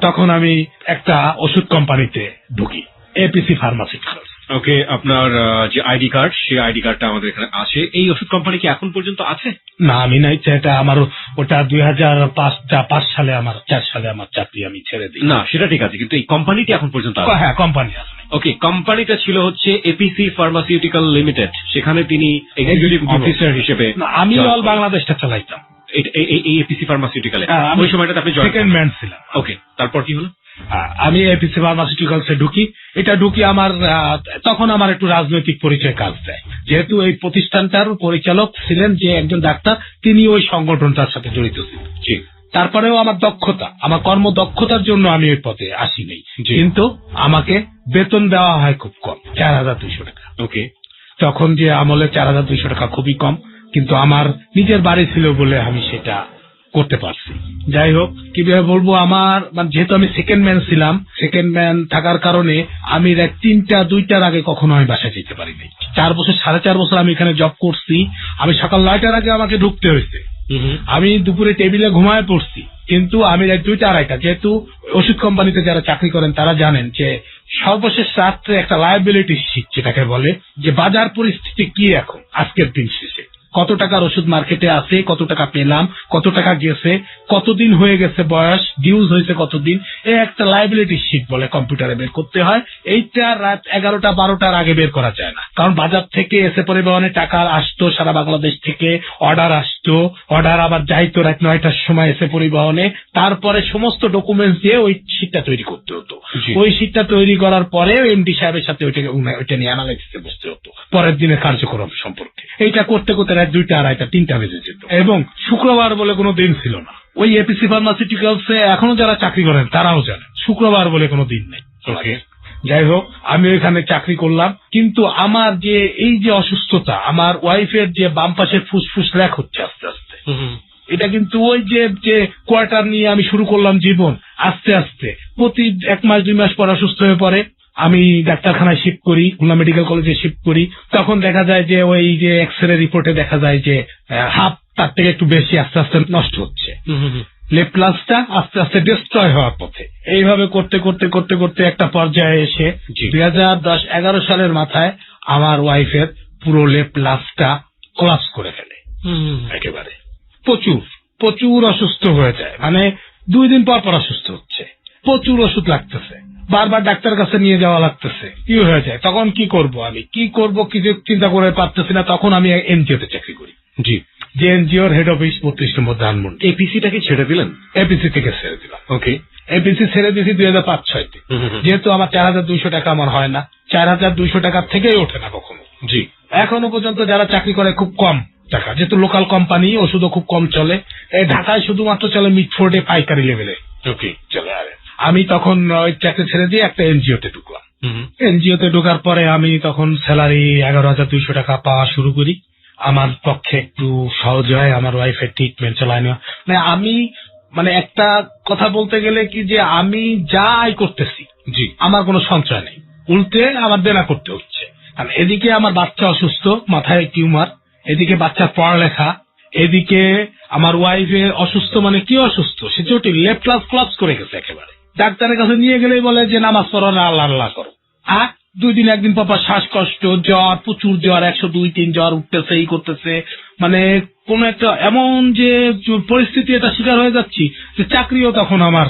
তখন আমি একটা ওষুধ কোম্পানিতে ঢুকি, এপিসি ফার্মাসিউটিক্যালস। ওকে, আপনার যে আইডি কার্ড, সেই আইডি কার্ডটা আমাদের এখানে আছে। এই ওষুধ কোম্পানি কি এখন পর্যন্ত আছে? না, আমি নাই, এটা আমার ওটা 2005 সালে, আমার 4 সালে আমার চাকরি আমি ছেড়ে দিই। না, সেটা ঠিক আছে, কিন্তু এই কোম্পানিটি এখন পর্যন্ত আছে? হ্যাঁ, কোম্পানি আছে। ওকে, কোম্পানিটা ছিল হচ্ছে এপিসি ফার্মাসিউটিক্যাল লিমিটেড, সেখানে তিনি এক্সিকিউটিভ অফিসার হিসেবে। আমি অল বাংলাদেশটা চালাইতাম এই এপিসি ফার্মাসিউটিক্যালে। ওই সময়টাতে আপনি সেকেন্ড ম্যান ছিলাম। ওকে, তারপর কি হলো? আমি এপিসি ফার্মাসিউটিক্যালসে ঢুকি। আমার তখন আমার একটু রাজনৈতিক পরিচয় কাজ দেয়, যেহেতু এই প্রতিষ্ঠানটার পরিচালক ছিলেন যে একজন ডাক্তার, তিনি ওই সংগঠনটার সাথে জড়িত ছিলেন। তারপরেও আমার কর্মদক্ষতার জন্য আমি ওই পদে আসিনি, কিন্তু আমাকে বেতন দেওয়া হয় খুব কম, 4200 টাকা। ওকে, তখন যে আমলে 4200 টাকা খুবই কম, কিন্তু আমার নিজের বাড়ি ছিল বলে আমি সেটা করতে পারছি। যাই হোক, কিভাবে বলবো, আমার যেহেতু আমি সেকেন্ড ম্যান ছিলাম, সেকেন্ড ম্যান থাকার কারণে আমি 3টা-2টার আগে কখনো আমি বাসায় যেতে পারিনি। 4 বছর 4.5 বছর আমি এখানে জব করছি, আমি সকাল 9টার আগে আমাকে ঢুকতে হয়েছে, আমি দুপুরে টেবিলে ঘুমায় পড়ছি, কিন্তু আমি 2টা-2.30, যেহেতু ওষুধ কোম্পানিতে যারা চাকরি করেন তারা জানেন যে সর্বশেষ রাত্রে একটা লায়াবিলিটি শিট যেটাকে বলে, যে বাজার পরিস্থিতি কি এখন, আজকের দিন শেষে কত টাকার ওষুধ মার্কেটে আছে, কত টাকা পেলাম, কত টাকা গেছে, কতদিন হয়ে গেছে বয়স, ডিউজ হয়েছে কতদিন, এই একটা লায়াবিলিটি শিট বলে, কম্পিউটারে বের করতে হয়। এইটা রাত 11টা-12টার আগে বের করা যায় না, কারণ বাজার থেকে এসে পরিবহনে টাকা আসতো, সারা বাংলাদেশ থেকে অর্ডার আসতো, অর্ডার আবার যাইতো রাত 9টার সময় এসে পরিবহনে, তারপরে সমস্ত ডকুমেন্টস দিয়ে ওই শিটটা তৈরি করতে হতো। ওই শিটটা তৈরি করার পরে এমডি সাহেবের সাথে ওইটা নিয়ে অ্যানালাইসিসে বসতে হতো পরের দিনের কার্যক্রম সম্পর্কে। এইটা করতে করতে রাত 2টা-2:30-3টা বেজে যেত, এবং শুক্রবার বলে কোনো দিন ছিল না। ওই এপিসি ফার্মাসিউটিক্যালসে এখনো যারা চাকরি করেন তারাও জানেন শুক্রবার বলে কোনো দিন নেই। যাই হোক, আমি ওইখানে চাকরি করলাম, কিন্তু আমার যে এই যে অসুস্থতা, আমার ওয়াইফের যে বাম পাশের ফুসফুস ল্যাক হচ্ছে আস্তে আস্তে, এটা কিন্তু ওই যে কোয়ার্টার নিয়ে আমি শুরু করলাম জীবন, আস্তে আস্তে প্রতি 1 মাস 2 মাস পর অসুস্থ হয়ে পড়ে, আমি ডাক্তারখানায় শিফট করি, খুলনা মেডিকেল কলেজে শিফট করি। তখন দেখা যায় যে ওই যে এক্সরে রিপোর্টে দেখা যায় যে হাফ তার থেকে একটু বেশি আস্তে আস্তে নষ্ট হচ্ছে, লেফট লাঞ্চটা আস্তে আস্তে ডিস্ট্রয় হওয়ার পথে। এইভাবে করতে করতে করতে করতে একটা পর্যায়ে এসে 2010-11 সালের মাথায় আমার ওয়াইফের পুরো লেফট লাঞ্চটা কোলাপস করে ফেলে, একেবারে প্রচুর অসুস্থ হয়ে যায়, মানে 2 দিন পর পর অসুস্থ হচ্ছে, প্রচুর ওষুধ লাগতেছে, বারবার ডাক্তার কাছে নিয়ে যাওয়া লাগতেছে, কি হয়ে যায়। তখন কি করব, আমি কি করব কিছু চিন্তা করে পারতেছি না। তখন আমি এনজিওতে চাকরি করি, যে এনজিওর হেড অফিস 32 নম্বর ধানমন্ডি। এপিসিটাকে ছেড়ে দিলেন? এপিসি থেকে ছেড়ে দিলাম। ওকে, এপিসি ছেড়ে দিয়েছি 2005-06-তে, যেহেতু আমার 4200 টাকা আমার হয় না, 4200 টাকার থেকেই ওঠে না কখনো। এখনো পর্যন্ত যারা চাকরি করে খুব কম টাকা, যেহেতু লোকাল কোম্পানি, ওষুধও খুব কম চলে, ঢাকায় শুধুমাত্র চলে মিডফোর্ডে পাইকারি লেভেলে চলে। আমি তখন ওই চাকরি ছেড়ে দিয়ে একটা এনজিওতে ঢুকলাম। এনজিওতে ঢোকার পরে আমি তখন স্যালারি 11,200 টাকা পাওয়া শুরু করি। আমার পক্ষে একটু সহজ হয় আমার ওয়াইফের ট্রিটমেন্ট চালায় নেওয়া। আমি একটা কথা বলতে গেলে কি, যে আমি যা আয় করতেছি, আমার কোনো সঞ্চয় নেই, উল্টে আমার দেনা করতে হচ্ছে। কারণ এদিকে আমার বাচ্চা অসুস্থ, মাথায় টিউমার, এদিকে বাচ্চার পড়ালেখা, এদিকে আমার ওয়াইফের অসুস্থ, মানে কি অসুস্থ, সে জটিল, লেফট ক্লাস করে গেছে একেবারে। ডাক্তারের কাছে নিয়ে গেলেই বলে যে নামাজ পড়ো না, আল্লাহ আল্লাহ করো। 2 দিন 1 দিন পর শ্বাসকষ্ট, জ্বর, প্রচুর জ্বর, 102-103 জ্বর উঠতেছে, এই করতেছে, মানে কোন একটা এমন যে পরিস্থিতি এটা শিকার হয়ে যাচ্ছি যে চাকরিও তখন আমার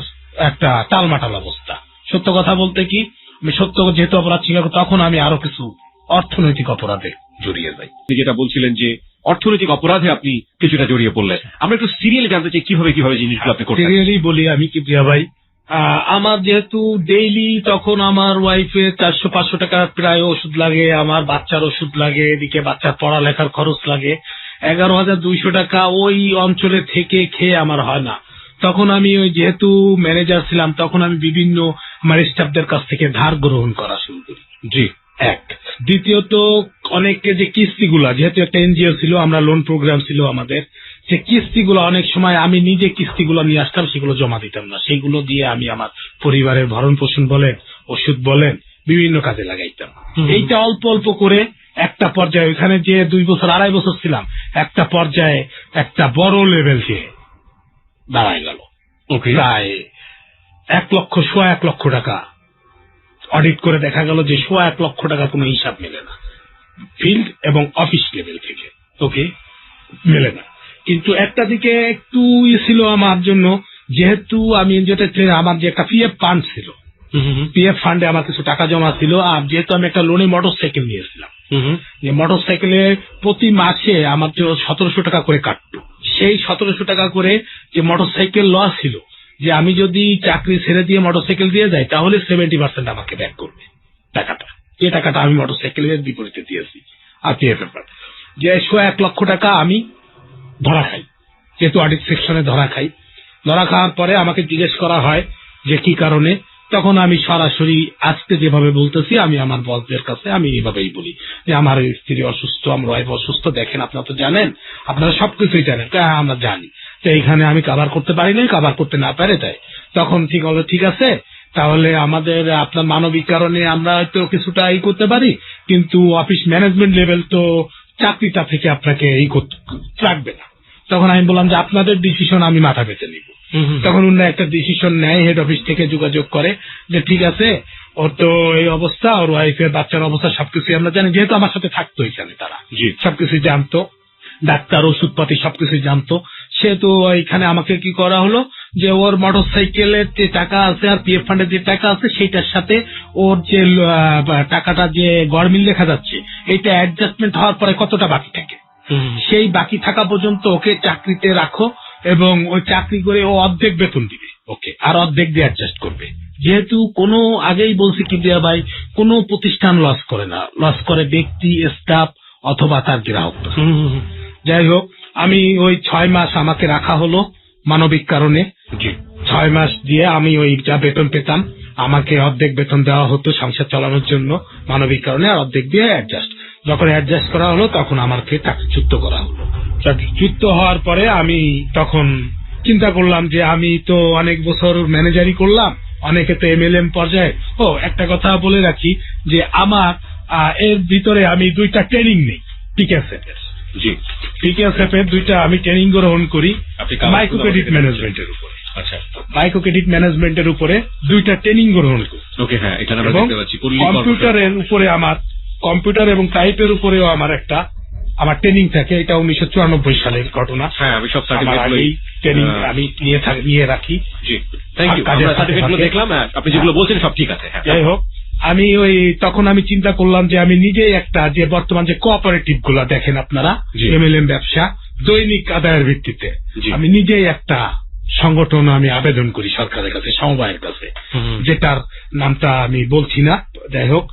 একটা টালমাটাল অবস্থা। সত্য কথা বলতে কি, আমি যেহেতু অপরাধ স্বীকার করি, তখন আমি আরো কিছু অর্থনৈতিক অপরাধে জড়িয়ে যাই। যেটা বলছিলেন যে অর্থনৈতিক অপরাধে আপনি কিছুটা জড়িয়ে পড়লেন, আমরা একটু সিরিয়ালি জানতে চাই কিভাবে জিনিসগুলো আপনি করতেন। সিরিয়ালি বলি আমি, কি প্রিয়া ভাই, আমার যেহেতু ডেইলি তখন আমার ওয়াইফের 400-500 টাকা প্রায় ওষুধ লাগে, আমার বাচ্চার ওষুধ লাগে, এদিকে বাচ্চার পড়ালেখার খরচ লাগে, 11,200 টাকা ওই অঞ্চলে থেকে খেয়ে আমার হয় না। তখন আমি যেহেতু ম্যানেজার ছিলাম, তখন আমি বিভিন্ন আমার স্টাফদের কাছ থেকে ধার গ্রহণ করা শুরু করি। জি। এক। দ্বিতীয়ত অনেকে যে কিস্তিগুলা, যেহেতু একটা এনজিও ছিল, আমরা লোন প্রোগ্রাম ছিল আমাদের, যে কিস্তিগুলো অনেক সময় আমি নিজে কিস্তিগুলো নিয়ে আসতাম, সেগুলো জমা দিতাম না, সেগুলো দিয়ে আমি আমার পরিবারের ভরণ পোষণ বলেন, ওষুধ বলেন, বিভিন্ন কাজে লাগাইতাম। এইটা অল্প অল্প করে একটা পর্যায়ে, ওইখানে যে 2 বছর 2.5 বছর ছিলাম, একটা পর্যায়ে একটা বড় লেভেল যে দাঁড়ায় গেল। প্রায় 1 লক্ষ টাকা অডিট করে দেখা গেল যে 1 লক্ষ টাকা কোনো হিসাব মেলে না, ফিল্ড এবং অফিস লেভেল থেকে। ওকে, মেলে না। কিন্তু একটা দিকে একটু ছিল আমার জন্য, যেহেতু আমি যেটা আমার যে একটা পিএফ ফান্ড ছিল, পিএফ ফান্ডে আমার কিছু টাকা জমা ছিল, আর যেহেতু আমি একটা লোনে মোটরসাইকেল নিয়েছিলাম, যে মোটরসাইকেলে প্রতি মাসে আমার যে 1700 টাকা করে কাটতো, সেই 1700 টাকা করে যে মোটরসাইকেল লস ছিল, যে আমি যদি চাকরি ছেড়ে দিয়ে মোটরসাইকেল দিয়ে যাই তাহলে 70% আমাকে ব্যাক করবে টাকাটা, যে টাকাটা আমি মোটরসাইকেলের বিপরীতে দিয়েছি। আর পিএফ যে 1 লক্ষ টাকা আমি ধরা খাই, যেহেতু অডিট সেকশনে ধরা খাই। ধরা খাওয়ার পরে আমাকে জিজ্ঞেস করা হয় যে কি কারণে, তখন আমি সরাসরি আজকে যেভাবে বলতেছি, আমি আমার বসদের কাছে আমি এইভাবেই বলি যে আমার স্ত্রী অসুস্থ, আমার ওয়াইফ অসুস্থ, দেখেন আপনারা তো জানেন, আপনারা সবকিছুই জানেন। আমরা জানি, তো এইখানে আমি কভার করতে পারি নাই, কভার করতে না পারে তাই। তখন ঠিক হলো, ঠিক আছে, তাহলে আমাদের আপনার মানবিক কারণে আমরা হয়তো কিছুটা এই করতে পারি, কিন্তু অফিস ম্যানেজমেন্ট লেভেল তো চাকরিটা থেকে আপনাকে এই করতে রাখবে না। তখন আমি বললাম যে আপনাদের ডিসিশন আমি মাথা পেতে নিব। তখন উনি একটা ডিসিশন নেয়, হেড অফিস থেকে যোগাযোগ করে যে ঠিক আছে, ওর তো এই অবস্থা, ওর ওয়াইফের বাচ্চার অবস্থা সবকিছু আমরা জানি, যেহেতু আমার সাথে থাকতো এখানে, তারা সবকিছু জানতো, ডাক্তার ওষুধপাতি সবকিছু জানতো। সেহেতু এখানে আমাকে কি করা হলো যে ওর মোটরসাইকেলের যে টাকা আছে আর পিএফ ফান্ডের যে টাকা আছে, সেইটার সাথে ওর যে টাকাটা যে গড়মিল লেখা যাচ্ছে, এইটা অ্যাডজাস্টমেন্ট হওয়ার পরে কতটা বাকি থাকে, সেই বাকি থাকা পর্যন্ত ওকে চাকরিতে রাখো, এবং ওই চাকরি করে ও অর্ধেক বেতন দিবে ওকে, আর অর্ধেক দিয়ে অ্যাডজাস্ট করবে। যেহেতু কোনো, আগেই বলছি কিবরিয়া ভাই, কোনো প্রতিষ্ঠান লস করে না, লস করে ব্যক্তি, স্টাফ অথবা তার গ্রাহক। যাই হোক, আমি ওই 6 মাস আমাকে রাখা হলো মানবিক কারণে। 6 মাস দিয়ে আমি ওই যা বেতন পেতাম, আমাকে অর্ধেক বেতন দেওয়া হতো সংসার চালানোর জন্য মানবিক কারণে, আর অর্ধেক দিয়ে অ্যাডজাস্ট। যখন অ্যাডজাস্ট করা হলো তখন আমাকে চাকরিচ্যুত করা হলো। চাকরিচ্যুত হওয়ার পরে আমি তখন চিন্তা করলাম যে আমি তো অনেক বছর ম্যানেজারই করলাম, অনেকে তো এমএলএম পর্যায়ে। ও একটা কথা বলে রাখি যে আমার এর ভিতরে আমি 2টা ট্রেনিং নেই পিকেএসএফ এর। পিকেএসএফ এর 2টা আমি ট্রেনিং গ্রহণ করি মাইক্রো ক্রেডিট ম্যানেজমেন্টের উপরে। আচ্ছা, মাইক্রো ক্রেডিট ম্যানেজমেন্টের উপরে 2টা ট্রেনিং গ্রহণ করি। ওকে, হ্যাঁ, এখানে আমরা দেখতে পাচ্ছি কম্পিউটারের উপরে, আমার কম্পিউটার এবং টাইপের উপরেও আমার ট্রেনিং থাকে। এটা 1994 সালের ঘটনা। হ্যাঁ, আমি সব ট্রেনিং আমি নিয়ে রাখি। দেখলাম আপনি যেগুলো বলছেন সব ঠিক আছে। যাই হোক, আমি তখন আমি চিন্তা করলাম যে আমি নিজেই একটা, যে বর্তমান যে কোঅপারেটিভ গুলা দেখেন আপনারা, এমএলএম ব্যবসা দৈনিক আদায়ের ভিত্তিতে, আমি নিজেই একটা সংগঠন আমি আবেদন করি সরকারের কাছে, সমবায়ের কাছে, যেটার নামটা আমি বলছি না। যাই হোক,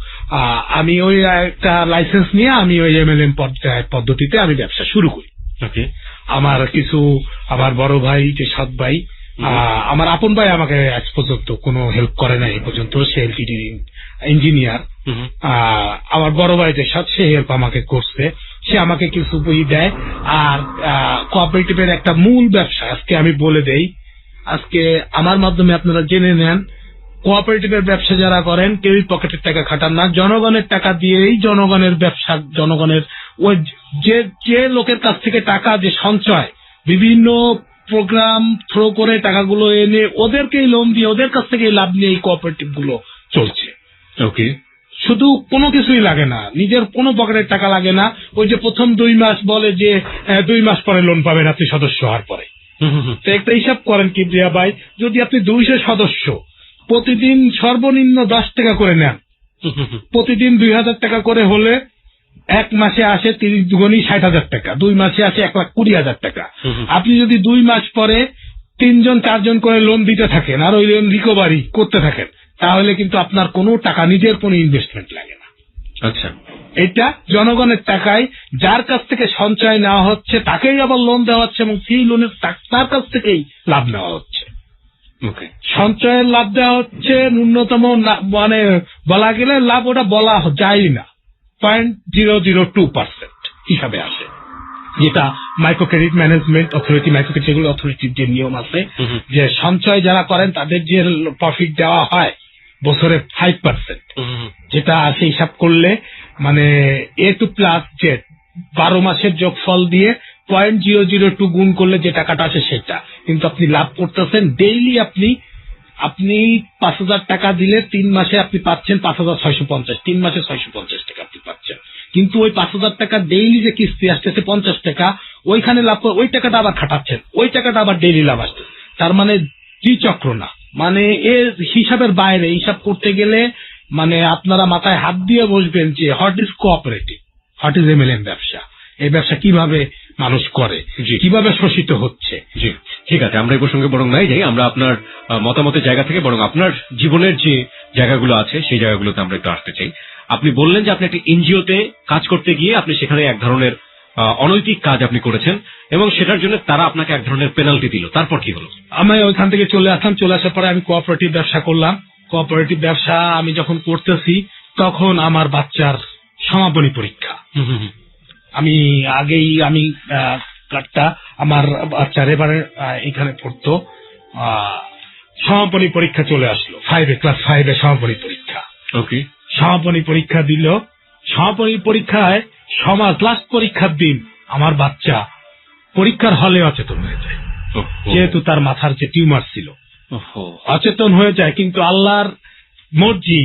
আমি ওই একটা লাইসেন্স নিয়ে আমি ওই এমএলএম পদ্ধতিতে আমি ব্যবসা শুরু করি। আমার কিছু, আমার বড় ভাই, যে সৎ ভাই, আমার আপন ভাই আমাকে আজ পর্যন্ত কোনো হেল্প করে না এই পর্যন্ত, সে এলটিডি ইঞ্জিনিয়ার। আমার বড় ভাই যে সৎ, সে হেল্প আমাকে করছে, সে আমাকে কিছু বই দেয়। আর কোঅপারেটিভের একটা মূল ব্যবসা আজকে আমি বলে দেই, আজকে আমার মাধ্যমে আপনারা জেনে নেন, কোঅপারেটিভের ব্যবসা যারা করেন কেউই পকেটের টাকা খাটান না, জনগণের টাকা দিয়েই জনগণের ব্যবসা, জনগণের ওই যে লোকের কাছ থেকে টাকা যে সঞ্চয়, বিভিন্ন প্রোগ্রাম থ্রো করে টাকাগুলো এনে ওদেরকেই লোন দিয়ে ওদের কাছ থেকে লাভ নিয়ে এই কোঅপারেটিভ গুলো চলছে। ওকে, শুধু কোনো কিছুই লাগে না, নিজের কোনো পকেটের টাকা লাগে না। ওই যে প্রথম 2 মাস বলে যে 2 মাস পরে লোন পাবেন আপনি সদস্য হওয়ার পরে। তো একটা হিসাব করেন কিবরিয়া ভাই, যদি আপনি 200 সদস্য প্রতিদিন সর্বনিম্ন 10 টাকা করে নেন, প্রতিদিন 2000 টাকা করে হলে 1 মাসে আসে 30 দুগুণী 60,000 টাকা, 2 মাসে আসে 1,20,000 টাকা। আপনি যদি 2 মাস পরে 3জন 4জন করে লোন দিতে থাকেন আর ওই লোন রিকভারি করতে থাকেন, তাহলে কিন্তু আপনার কোনো টাকা, নিজের কোনো ইনভেস্টমেন্ট লাগে না। আচ্ছা, এটা জনগণের টাকায় যার কাছ থেকে সঞ্চয় নেওয়া হচ্ছে তাকেই আবার লোন দেওয়া হচ্ছে, এবং সেই লোনের তার কাছ থেকেই লাভ নেওয়া হচ্ছে। ওকে, সঞ্চয়ের লাভ দেওয়া হচ্ছে ন্যূনতম মানে বলা গেলে লাভ ওটা বলা যায় না, 0.002% হিসাবে আসে, যেটা micro credit management authority, micro credit অথরিটির যে নিয়ম আছে যে সঞ্চয় যারা করেন তাদের যে প্রফিট দেওয়া হয় বছরে 5%, যেটা সেই হিসাব করলে মানে A to প্লাস জেড 12 মাসের যোগফল দিয়ে 0.002 গুণ করলে যে টাকাটা আসে সেটা। কিন্তু আপনি লাভ করতেছেন ডেইলি, আপনি 5,000 টাকা দিলে 3 মাসে আপনি পাচ্ছেন 5,650, 3 মাসে 650 টাকা আপনি পাচ্ছেন। কিন্তু ওই 5,000 টাকা ডেইলি যে কিস্তি আসতেছে 50 টাকা, ওইখানে লাভ করে ওই টাকাটা আবার খাটাচ্ছেন, ওই টাকাটা আবার ডেইলি লাভ আসছে। তার মানে দ্বিচক্র না, মানে এর হিসাবের বাইরে। হিসাব করতে গেলে মানে আপনারা মাথায় হাত দিয়ে বসবেন যে what is cooperative, what is MLM ব্যবসা, এই ব্যবসা কিভাবে মানুষ করে, কিভাবে শোষিত হচ্ছে। জি, ঠিক আছে, আমরা এই প্রসঙ্গে বরং নাই যাই, আমরা আপনার মতামতের জায়গা থেকে বরং আপনার জীবনের যে জায়গাগুলো আছে সেই জায়গাগুলোতে আমরা একটু আসতে চাই। আপনি বললেন যে আপনি একটা এনজিওতে কাজ করতে গিয়ে আপনি সেখানে এক ধরনের অনৈতিক কাজ আপনি করেছেন এবং সেটার জন্য তারা আপনাকে এক ধরনের পেনাল্টি দিল, তারপর কি হলো? আমি ওইখান থেকে চলে আসলাম, চলে আসার পরে আমি কোঅপারেটিভ ব্যবসা করলাম। কোঅপারেটিভ ব্যবসা আমি যখন করতেছি তখন আমার বাচ্চার সমাপনী পরীক্ষা, আমি আগেই কার্ডটা আমার বাচ্চার এবারে এখানে পড়তো, সমাপনী পরীক্ষা চলে আসলো, 5 ক্লাস 5 সমাপনী পরীক্ষা। ওকে, সমাপনী পরীক্ষা দিল। সমাপনী পরীক্ষায় লাস্ট পরীক্ষার দিন আমার বাচ্চা পরীক্ষার হলে অচেতন হয়ে যায়, যেহেতু তার মাথার যে টিউমার ছিল অচেতন হয়ে যায়। কিন্তু আল্লাহর মর্জি,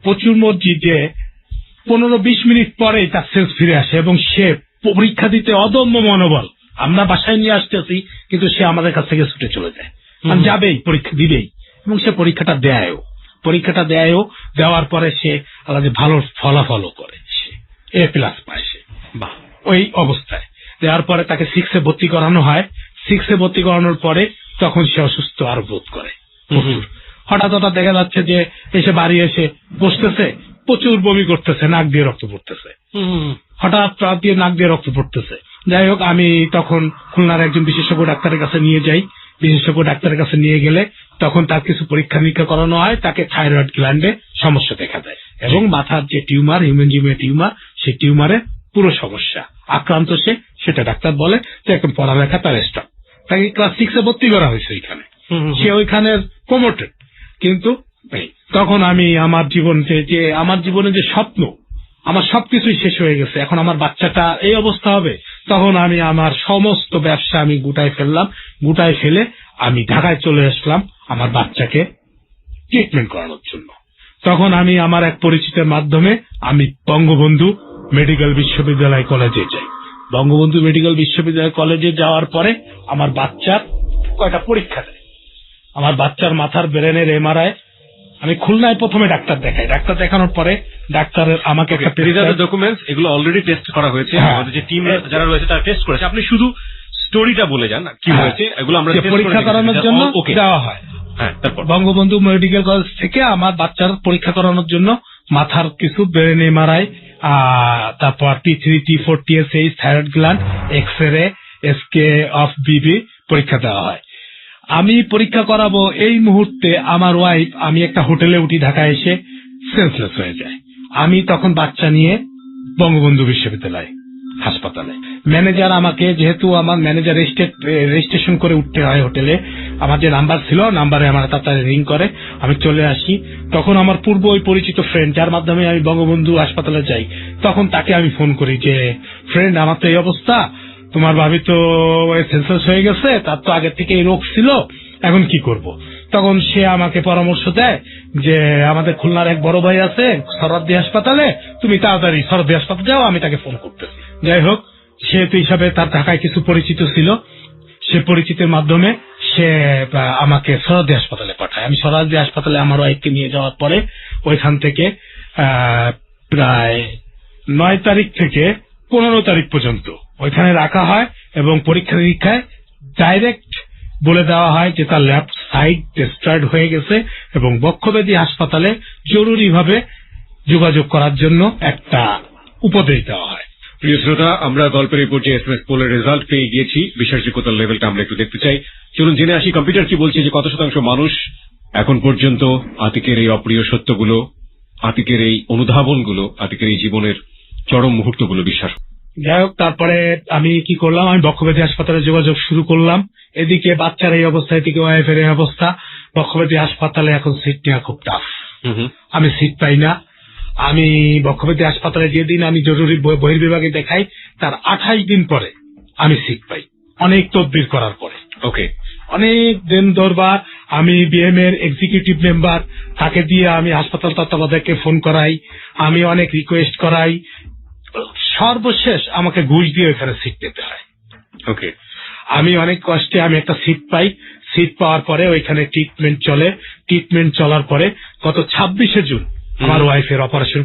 প্রচুর মর্জি যে 15-20 মিনিট পরেই তার সেন্স ফিরে আসে এবং সে পরীক্ষা দিতে অদম্য মনোবল। আমরা বাসায় নিয়ে আসতেছি কিন্তু সে আমাদের কাছ থেকে ছুটে চলে যায়, যাবেই, পরীক্ষা দিবেই, এবং সে পরীক্ষাটা দেয়ও। দেওয়ার পরে সে আল্লাহ যে ভালো ফলাফলও করে, সে A+ পায় সে ওই অবস্থায়। দেওয়ার পরে তাকে 6 এ ভর্তি করানো হয়। 6 এ ভর্তি করানোর পরে তখন সে অসুস্থ আরো বোধ করে। হঠাৎ দেখা যাচ্ছে যে এসে বাড়ি এসে বসতেছে, প্রচুর বমি করতেছে, নাক দিয়ে রক্ত পড়তেছে, হঠাৎ নাক দিয়ে রক্ত পড়তেছে। যাই হোক, আমি তখন খুলনার একজন বিশেষজ্ঞ ডাক্তারের কাছে নিয়ে যাই। বিশেষজ্ঞ ডাক্তারের কাছে নিয়ে গেলে তখন তার কিছু পরীক্ষা নিরীক্ষা করানো হয়, তাকে থাইরয়েড গ্ল্যান্ডে সমস্যা দেখা দেয় এবং মাথার যে টিউমার, হিউম্যান টিউমার, সেই টিউমারে পুরো সমস্যা আক্রান্ত সে, সেটা ডাক্তার বলে যে একদম পড়ালেখা তার স্টপ। তাকে ক্লাস 6 এ ভর্তি করা হয়েছে ওইখানে, সে ওইখানে প্রমোটেড। কিন্তু তখন আমি আমার জীবনে যে স্বপ্ন, আমার সবকিছুই শেষ হয়ে গেছে, এখন আমার বাচ্চাটা এই অবস্থা হবে। তখন আমি আমার সমস্ত ব্যবসা আমি গুটায় ফেলে আমি ঢাকায় চলে আসলাম আমার বাচ্চাকে ট্রিটমেন্ট করানোর জন্য। তখন আমি আমার এক পরিচিতের মাধ্যমে আমি বঙ্গবন্ধু মেডিকেল বিশ্ববিদ্যালয় কলেজে যাই। বঙ্গবন্ধু মেডিকেল বিশ্ববিদ্যালয় কলেজে যাওয়ার পরে আমার বাচ্চার কয়টা পরীক্ষা দেয়। আমার বাচ্চার মাথার ব্রেনের MRI আমি খুলনায় প্রথমে ডাক্তার দেখাই। ডাক্তার দেখানোর পরে ডাক্তারের আমাকে একটা ডকুমেন্টস, এগুলো অলরেডি টেস্ট করা হয়েছে, আমাদের যে টিম যারা রয়েছে তারা টেস্ট করেছে। আপনি শুধু স্টোরিটা বলে যান কি হয়েছে, এগুলো আমরা পরীক্ষা করানোর জন্য দেওয়া হয়। তারপর বঙ্গবন্ধু মেডিকেল কলেজ থেকে আমার বাচ্চার পরীক্ষা করানোর জন্য মাথার কিছু ব্রেন MRI, তারপর T3, T4, TSH, thyroid gland, x-ray, SK of BB পরীক্ষা দেওয়া হয়। আমি পরীক্ষা করাবো এই মুহূর্তে আমার ওয়াইফ, আমি একটা হোটেলে উঠি ঢাকায় এসে সেন্সলেস হয়ে যায়। আমি তখন বাচ্চা নিয়ে বঙ্গবন্ধু বিশ্ববিদ্যালয় হাসপাতালে, ম্যানেজার আমাকে, যেহেতু আমার ম্যানেজার রেজিস্ট্রেশন করে উঠতে হয় হোটেলে, আমার যে নাম্বার ছিল নাম্বারে আমার তাড়াতাড়ি রিং করে, আমি চলে আসি। তখন আমার পূর্ব ওই পরিচিত ফ্রেন্ড, যার মাধ্যমে আমি বঙ্গবন্ধু হাসপাতালে যাই, তখন তাকে আমি ফোন করি যে ফ্রেন্ড, আমার তো এই অবস্থা, তোমার ভাবি তো সেন্সাস হয়ে গেছে, তার তো আগের থেকে এই রোগ ছিল, এখন কি করব? তখন সে আমাকে পরামর্শ দেয় যে আমাদের খুলনার এক বড় ভাই আছে সরদ্দি হাসপাতালে, তুমি তাড়াতাড়ি সরদ্দি হাসপাতালে যাও, আমি তাকে ফোন করতেছি। যাই হোক, সেহেতু হিসাবে তার ঢাকায় কিছু পরিচিত ছিল, সে পরিচিতের মাধ্যমে সে আমাকে সরদ্দি হাসপাতালে পাঠায়। আমি সরদ্দি হাসপাতালে আমার ওয়াইফকে নিয়ে যাওয়ার পরে ওইখান থেকে প্রায় 9 তারিখ থেকে 15 তারিখ পর্যন্ত ওইখানে রাখা হয় এবং পরীক্ষা নিরীক্ষায় ডাইরেক্ট বলে দেওয়া হয় যে তার লেফট সাইড ডিস্ট্রয়েড হয়ে গেছে এবং বক্ষব্যাধি হাসপাতালে জরুরিভাবে যোগাযোগ করার জন্য একটা উপদেশ দেওয়া হয়। প্রিয় শ্রোতা, আমরা গল্পের এই পর্যায়ে SMS পোলের রেজাল্ট পেয়ে গিয়েছি। বিশ্বাসযোগ্যতার লেভেলটা আমরা একটু দেখতে চাই। চলুন জেনে আসি কম্পিউটার কি বলছে, যে কত শতাংশ মানুষ এখন পর্যন্ত আতিকের এই অপ্রিয় সত্যগুলো, আতিকের এই অনুধাবনগুলো, আতিকের এই জীবনের চরম মুহূর্তগুলো বিশ্বাস। যাই হোক, তারপরে আমি কি করলাম, আমি বক্ষব্যাধি হাসপাতালে যোগাযোগ শুরু করলাম। এদিকে বাচ্চার এই অবস্থা, এদিকে ওয়াইফের এই অবস্থা। বক্ষব্যাধি হাসপাতালে এখন সিট নেওয়া খুব টাফ, আমি সিট পাই না। আমি বক্ষব্যাধি হাসপাতালে যেদিন আমি জরুরি বহির্বিভাগে দেখাই, তার 28 দিন পরে আমি সিট পাই, অনেক তদবির করার পরে। ওকে, অনেক দিন দরবার আমি বিএম এর এক্সিকিউটিভ মেম্বার, তাকে দিয়ে আমি হাসপাতাল তত্ত্বাবধায়ককে ফোন করাই, আমি অনেক রিকোয়েস্ট করাই, সর্বশেষ আমাকে ঘুষ দিয়ে এখানে সিট পেতে হয়। ওকে, আমি অনেক কষ্টে আমি একটা সিট পাই। সিট পাওয়ার পরে ওইখানে ট্রিটমেন্ট চলে। ট্রিটমেন্ট চলার পরে গত 26শে জুন আমার ওয়াইফের অপারেশন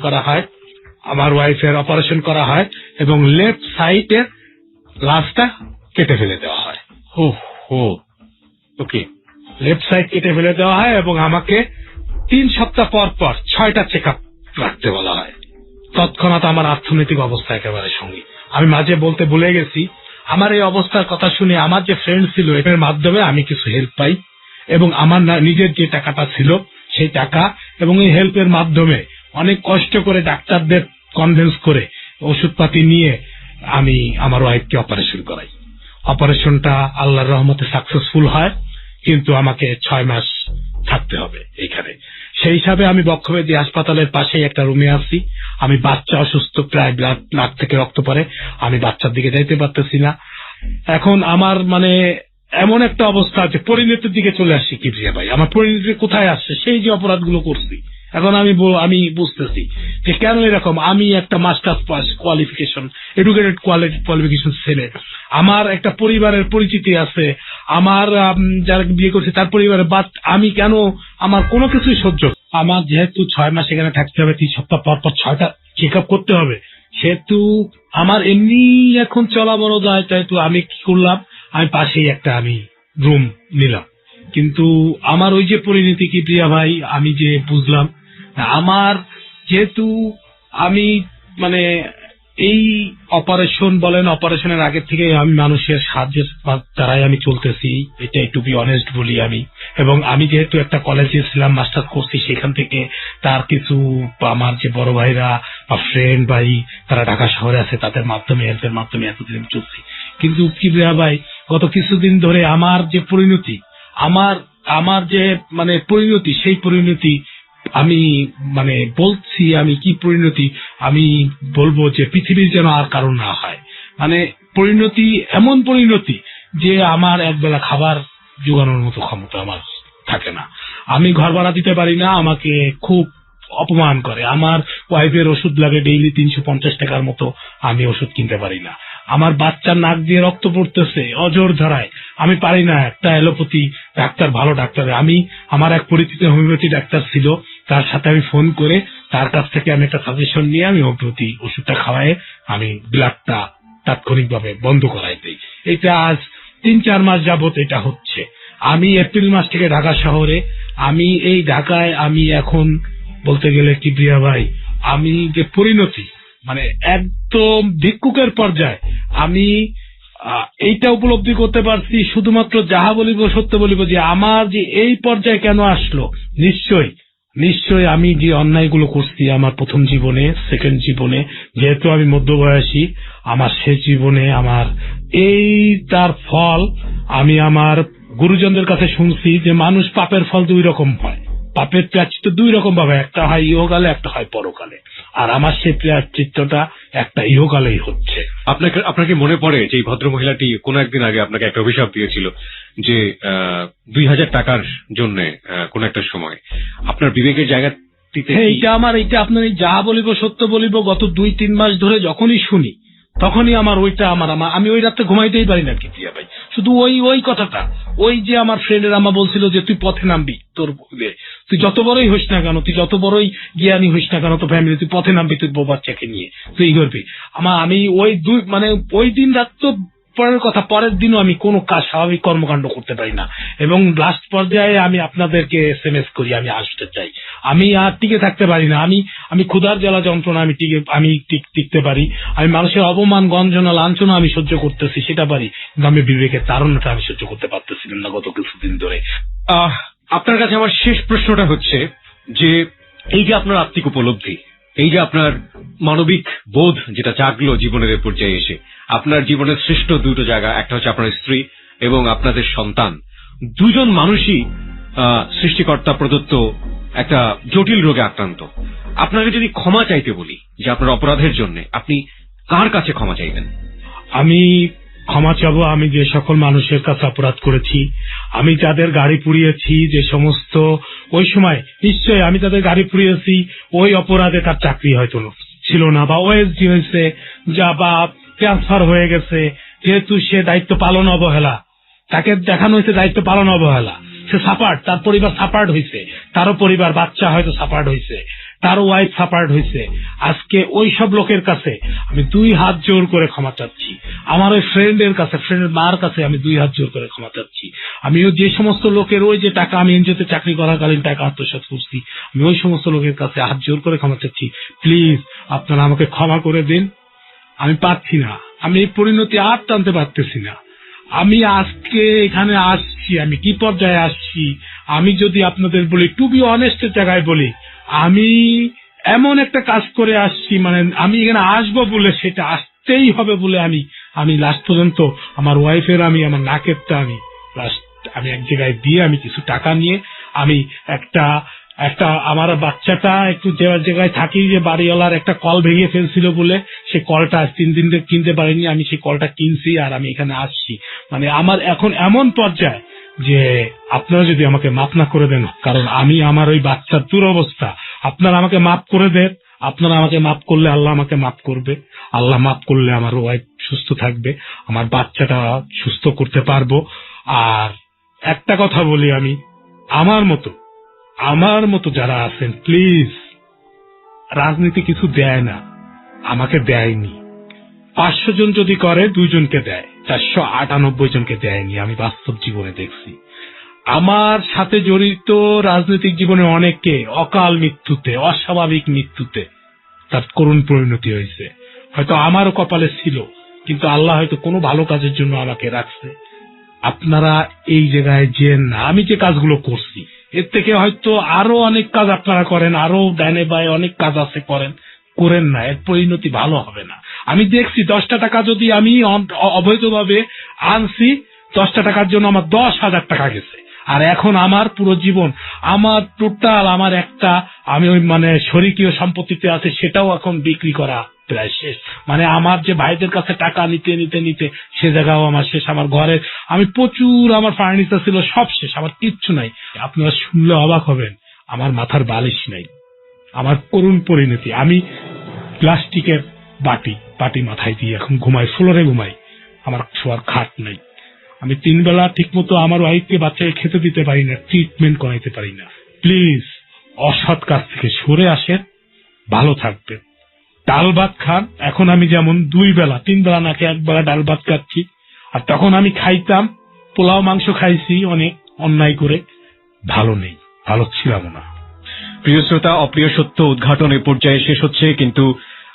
করা হয় এবং লেফট সাইডের লাস্টটা কেটে ফেলে দেওয়া হয়। ওকে, লেফট সাইড কেটে ফেলে দেওয়া হয় এবং আমাকে 3 সপ্তাহ পর পর 6টা চেক আপ রাখতে বলা হয়। তৎক্ষণাৎ আমার অর্থনৈতিক অবস্থা একেবারে সঙ্গী। আমি মাঝে বলতে ভুলে গেছি, আমার এই অবস্থার কথা শুনে আমার যে ফ্রেন্ড ছিল, এর মাধ্যমে আমি কিছু হেল্প পাই এবং আমার নিজের যে টাকাটা ছিল সেই টাকা এবং এই হেল্পের মাধ্যমে অনেক কষ্ট করে ডাক্তারদের কনভিন্স করে ওষুধপাতি নিয়ে আমি আমার ওয়াইফকে অপারেশন করাই। অপারেশনটা আল্লাহর রহমতে সাকসেসফুল হয়, কিন্তু আমাকে 6 মাস থাকতে হবে এইখানে। সেই হিসাবে আমি বক্ষব্যাধি হাসপাতালের পাশেই একটা রুমে আছি। আমি বাচ্চা অসুস্থ, প্রায় ব্লাড নাক থেকে রক্ত পড়ে, আমি বাচ্চার দিকে যাইতে পারতেছি না। এখন আমার মানে এমন একটা অবস্থা আছে, পরিণতির দিকে চলে আসছি। কি ভাই, আমার পরিণতি কোথায় আসছে? সেই যে অপরাধগুলো করছি, এখন আমি বুঝতেছি যে কেন এরকম। আমি একটা masters pass qualification, educated qualification ছেলে, আমার একটা পরিবারের পরিচিতি আছে, আমার যারা বিয়ে করছে তার পরিবারের, বাট আমি কেন, আমার কোনো কিছুই সহ্য। আমার যেহেতু 6 মাস এখানে থাকতে হবে, 3 সপ্তাহ পর পর 6টা চেক আপ করতে হবে, সেহেতু আমার এমনি এখন চলা বড় যায়। তাই তো আমি কি করলাম, আমি পাশেই একটা আমি রুম নিলাম। কিন্তু আমার ওই যে পরিণতি কি প্রিয়া ভাই, আমি যে বুঝলাম, আমার যেহেতু আমি মানে এই অপারেশন বলেন, অপারেশনের আগে থেকে আমি মানুষের সাহায্যের দ্বারাই আমি চলতেছি, এটা একটু বি অনেস্ট বলি আমি। এবং আমি যেহেতু একটা কলেজে ছিলাম, মাস্টার্স করছি, সেখান থেকে তার কিছু আমার যে বড় ভাইরা বা ফ্রেন্ড ভাই তারা ঢাকা শহরে আছে, তাদের মাধ্যমে হেল্পের মাধ্যমে এতদিন আমি চলছি। কিন্তু কি ভাই, গত কিছুদিন ধরে আমার যে পরিণতি, আমার যে মানে পরিণতি, সেই পরিণতি আমি মানে বলছি, আমি কি পরিণতি আমি বলবো যে পৃথিবীর যেন আর কারণ না হয়। মানে পরিণতি এমন পরিণতি যে আমার একবেলা খাবার জোগানোর মতো ক্ষমতা আমার থাকে না, আমি ঘর ভাড়া দিতে পারি না, আমাকে খুব অপমান করে। আমার ওয়াইফের ওষুধ লাগে ডেইলি 350 টাকার মতো, আমি ওষুধ কিনতে পারি না। আমার বাচ্চার নাক দিয়ে রক্ত পড়তেছে অজর ধারায়, আমি পারি না একটা এলোপ্যাথি ডাক্তার, ভালো ডাক্তার। আমার এক পরিচিত হোমিওপ্যাথি ডাক্তার ছিল, তার সাথে আমি ফোন করে তার কাছ থেকে আমি একটা সাজেশন নিয়ে আমি হোমিওপ্যাথি ওষুধটা খাওয়াই আমি ব্লাডটা তাৎক্ষণিকভাবে বন্ধ করাই দিই। এটা আজ 3-4 মাস যাবত এটা হচ্ছে। আমি এপ্রিল মাস থেকে ঢাকা শহরে, আমি এই ঢাকায় আমি এখন বলতে গেলে কি প্রিয়া ভাই, আমি যে পরিণতি মানে একদম ভিক্ষুকের পর্যায়ে, আমি এইটা উপলব্ধি করতে পারছি। শুধুমাত্র যাহা বলিব সত্য বলিব যে আমার যে এই পর্যায়ে কেন আসলো, নিশ্চয়ই আমি যে অন্যায়গুলো করছি আমার প্রথম জীবনে, সেকেন্ড জীবনে, যেহেতু আমি মধ্যবয়সী, আমার শেষ জীবনে আমার এই তার ফল আমি আমার গুরুজনদের কাছে শুনছি যে মানুষ পাপের ফল 2 রকম হয়, পাপের প্রায়শ্চিত্ত 2 রকম ভাবে, একটা হয় ইহকালে, একটা হয় পরকালে। আর আমার সেই প্রায়শ্চিত্তটা একটা ইহকালেই হচ্ছে। আপনাকে মনে পড়ে যে এই ভদ্র মহিলাটি কোন একদিন আগে আপনাকে একটা অভিশাপ দিয়েছিল যে 2000 টাকার জন্য কোন একটা সময় আপনার বিবেকের জায়গাটিতে? এইটা আপনার যা বলিব সত্য বলিব, গত 2-3 মাস ধরে যখনই শুনি তখনই আমার ওইটা আমি ওই রাতে ঘুমাইতেই পারি না কি প্রিয়া ভাই। শুধু ওই কথাটা, ওই যে আমার ফ্রেন্ডের আমা বলছিল যে তুই পথে নামবি, তুই যত বড়ই হইস না কেন, তুই যত বড়ই জ্ঞানী হইস না কেন, তো ফ্যামিলি তুই পথে নামবি, তুই বউ বাচ্চাকে নিয়ে তুই করবি। আমি ওই দিন রাত তো পরের কথা, পরের দিনও আমি কোনো কাজ, স্বাভাবিক কর্মকাণ্ড করতে পারি না। এবং লাস্ট পর্যায়ে আমি আপনাদেরকে SMS করি আমি আসতে চাই, আমি আর টিকে থাকতে পারি না। আমি ক্ষুধার জ্বালা যন্ত্রণা আমি টিকতে পারি, আমি মানুষের অপমান গঞ্জনা লাঞ্ছনা আমি সহ্য করতেছি সেটা পারি, কিন্তু আমি বিবেকের তাড়নাটা আমি সহ্য করতে পারতেছিলাম না গত কিছুদিন ধরে। আপনার কাছে আমার শেষ প্রশ্নটা হচ্ছে যে এই যে আপনার আত্মিক উপলব্ধি, এই যে আপনার মানবিক বোধ যেটা জাগলো জীবনের এ পর্যায়ে এসে, আপনার জীবনের শ্রেষ্ঠ দুটো জায়গা, একটা হচ্ছে আপনার স্ত্রী এবং আপনাদের সন্তান, দুজন মানুষই সৃষ্টিকর্তা প্রদত্ত একটা জটিল রোগে আক্রান্ত। আপনাকে যদি ক্ষমা চাইতে বলি যে আপনার অপরাধের জন্য, আপনি কার কাছে ক্ষমা চাইবেন? আমি ক্ষমা চাবো আমি যে সকল মানুষের কাছে অপরাধ করেছি, আমি যাদের গাড়ি পুড়িয়েছি, যে সমস্ত ওই সময় নিশ্চয়ই আমি তাদের গাড়ি পুড়িয়েছি, ওই অপরাধে তার চাকরি হয়তো ছিল না, বা ওএসডি হয়েছে, যা বা ট্রান্সফার হয়ে গেছে, যেহেতু সে দায়িত্ব পালন অবহেলা, তাকে দেখানো হয়েছে দায়িত্ব পালন অবহেলা, সে সাপার্ট, তার পরিবার সাপার্ট হয়েছে, তারও পরিবার বাচ্চা হয়তো সাপার্ট হয়েছে, তারও ওয়াইফ সাপার্ট হয়েছে। আজকে ওই সব লোকের কাছে আমি 2 হাত জোর করে ক্ষমা চাচ্ছি, আমার ওই ফ্রেন্ডের কাছে, ফ্রেন্ডের মার কাছে আমি 2 হাত জোর করে ক্ষমা চাচ্ছি। আমিও যে সমস্ত লোকের ওই যে টাকা আমি এনজিওতে চাকরি করাকালীন টাকা আত্মসাৎ করছি, আমি ওই সমস্ত লোকের কাছে হাত জোর করে ক্ষমা চাচ্ছি। প্লিজ আপনারা আমাকে ক্ষমা করে দিন, আমি পারছি না, আমি এই পরিণতি আর টানতে পারতেছি না। আমি আজকে এখানে আসছি, আমি কি পর্যায়ে আসছি আমি যদি আপনাদের বলি, টু বি অনেস্টের জায়গায় বলি, আমি এমন একটা কাজ করে আসছি, মানে আমি এখানে আসবো বলে, সেটা আসতেই হবে বলে আমি লাস্ট পর্যন্ত আমার ওয়াইফের আমার নাকেরটা আমি এক জায়গায় দিয়ে আমি কিছু টাকা নিয়ে আমি একটা আমার বাচ্চাটা একটু যে জায়গায় থাকি, যে বাড়িওয়ালার একটা কল ভেঙে ফেলছিল বলে সেই কলটা 3 দিন কিনতে পারিনি, আমি সেই কলটা কিনছি আর আমি এখানে আসছি। মানে আমার এখন এমন পর্যায়ে যে আপনারা যদি আমাকে মাফ না করে দেন, কারণ আমি আমার ওই বাচ্চার দুরবস্থা, আপনারা আমাকে মাফ করে দেন। আপনারা আমাকে মাফ করলে আল্লাহ আমাকে মাফ করবে, আল্লাহ মাফ করলে আমার ওয়াইফ সুস্থ থাকবে, আমার বাচ্চাটা সুস্থ করতে পারবো। আর একটা কথা বলি, আমি আমার মতো যারা আছেন, প্লিজ, রাজনীতি কিছু দেয় না, আমাকে দেয়নি। 500 জন যদি করে 2 জনকে দেয়, 498 জনকে দেয়নি, আমি বাস্তব জীবনে দেখছি। আমার সাথে জড়িত রাজনৈতিক জীবনে অনেককে অকাল মৃত্যুতে, অস্বাভাবিক মৃত্যুতে তার করুণ পরিণতি হয়েছে। হয়তো আমারও কপালে ছিল, কিন্তু আল্লাহ হয়তো কোনো ভালো কাজের জন্য আমাকে রাখছে। আপনারা এই জায়গায় যে না, আমি যে কাজগুলো করছি এর থেকে হয়তো আরো অনেক কাজ আপনারা করেন, আরো ডানে বায়ে অনেক কাজ আছে করেন না, এর পরিণতি ভালো হবে না। আমি দেখছি 10টা টাকা যদি আমি অবৈধভাবে আনছি, 10টা টাকার জন্য আমার 10,000 টাকা গেছে। আর এখন আমার পুরো জীবন, আমার টোটাল আমি ওই শরিকীয় সম্পত্তিতে আছে, সেটাও এখন বিক্রি করা প্রায় শেষ। মানে আমার যে ভাইদের কাছে টাকা নিতে নিতে নিতে সে জায়গাও আমার শেষ। আমার ঘরে আমি প্রচুর, আমার ফার্নিচার ছিল সব শেষ, আমার কিচ্ছু নাই। আপনারা শুনলে অবাক হবেন, আমার মাথার বালিশ নাই, আমার করুণ পরিণতি। আমি প্লাস্টিকের বাটি মাথায় দিয়ে এখন ঘুমাই, ফ্লোরে ঘুমাই, আমার শোয়ার খাট নাই। আমি 3 বেলা ঠিক মতো আমার ওয়াইফকে বাচ্চাকে খেতে দিতে পারি না, ট্রিটমেন্ট করাইতে পারি না। প্লিজ অসৎ কাজ থেকে সরে আসেন, ভালো থাকবেন। ডাল ভাত খান। এখন আমি যেমন 2 বেলা 3 বেলা না খেয়ে 1 বেলা ডাল ভাত খাচ্ছি, আর তখন আমি খাইতাম পোলাও মাংস খাইছি অনেক অন্যায় করে, ভালো নেই, ভালো ছিলাম না। প্রিয় শ্রোতা, অপ্রিয় সত্য উদ্ঘাটন এ পর্যায়ে শেষ হচ্ছে, কিন্তু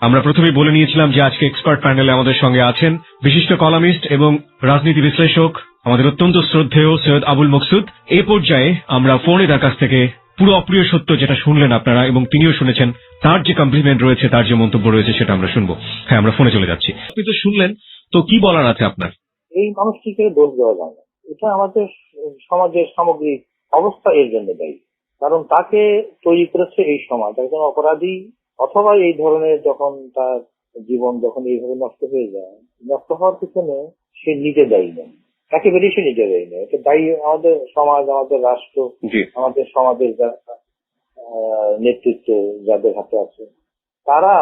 আমরা প্রথমেই বলে নিয়েছিলাম যে আজকে এক্সপার্ট প্যানেলে আমাদের সঙ্গে আছেন বিশিষ্ট কলামিস্ট এবং রাজনীতি বিশ্লেষক আমাদের অত্যন্ত শ্রদ্ধেয় সৈয়দ আবুল মকসুদ। এই পর্যায়ে আমরা ফোনে তার কাছ থেকে পুরো অপ্রিয় সত্য যেটা শুনলেন আপনারা এবং তিনিও শুনেছেন, তার যে কমপ্লিমেন্ট রয়েছে, তার যে মন্তব্য রয়েছে, সেটা আমরা শুনবো। হ্যাঁ, আমরা ফোনে চলে যাচ্ছি। আপনি তো শুনলেন, তো কি বলার আছে আপনার? এই মানুষটিকে দোষ দেওয়া যায় না, এটা আমাদের সমাজের সামগ্রিক অবস্থা এর জন্য দায়ী। কারণ তাকে তৈরি করেছে এই সমাজ, একজন অপরাধী অথবা এই ধরনের যখন তার জীবন যখন এইভাবে নষ্ট হয়ে যায়, নষ্ট হওয়ার পিছনে সে নিজে দায়ী নয়, একেবারেই সে নিজে দায়ী নয়। এটা দায়ী আমাদের সমাজ, আমাদের রাষ্ট্র, আমাদের সমাজের নেতৃত্ব যাদের হাতে আছে, তারা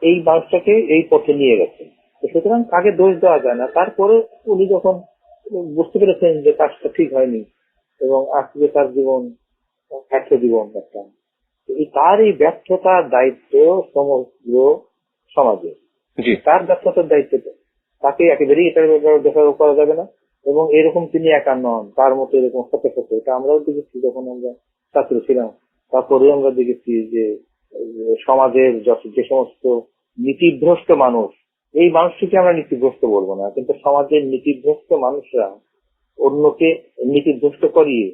এই মানুষটাকে এই পথে নিয়ে গেছে। সুতরাং তাকে দোষ দেওয়া যায় না। তারপরে উনি যখন বুঝতে পেরেছেন যে কাজটা ঠিক হয়নি এবং আজকে তার জীবন ব্যর্থ জীবন একটা, তার এই ব্যর্থতার দায়িত্ব সমগ্র সমাজে, তার ব্যর্থতার দায়িত্ব তাকে একেবারেই এটা দোষারোপ করা যাবে না। এবং এরকম তিনি একা নন, তার মতো এরকম শত শত, এটা আমরাও দেখেছি যখন আমরা ছাত্র ছিলাম, তারপরে আমরা দেখেছি যে সমাজের যে সমস্ত নীতিভ্রষ্ট মানুষ, এই মানুষটিকে আমরা নীতিভ্রষ্ট বলবো না, কিন্তু সমাজের নীতিভ্রষ্ট মানুষরা অন্যকে নীতিভ্রষ্ট করিয়ে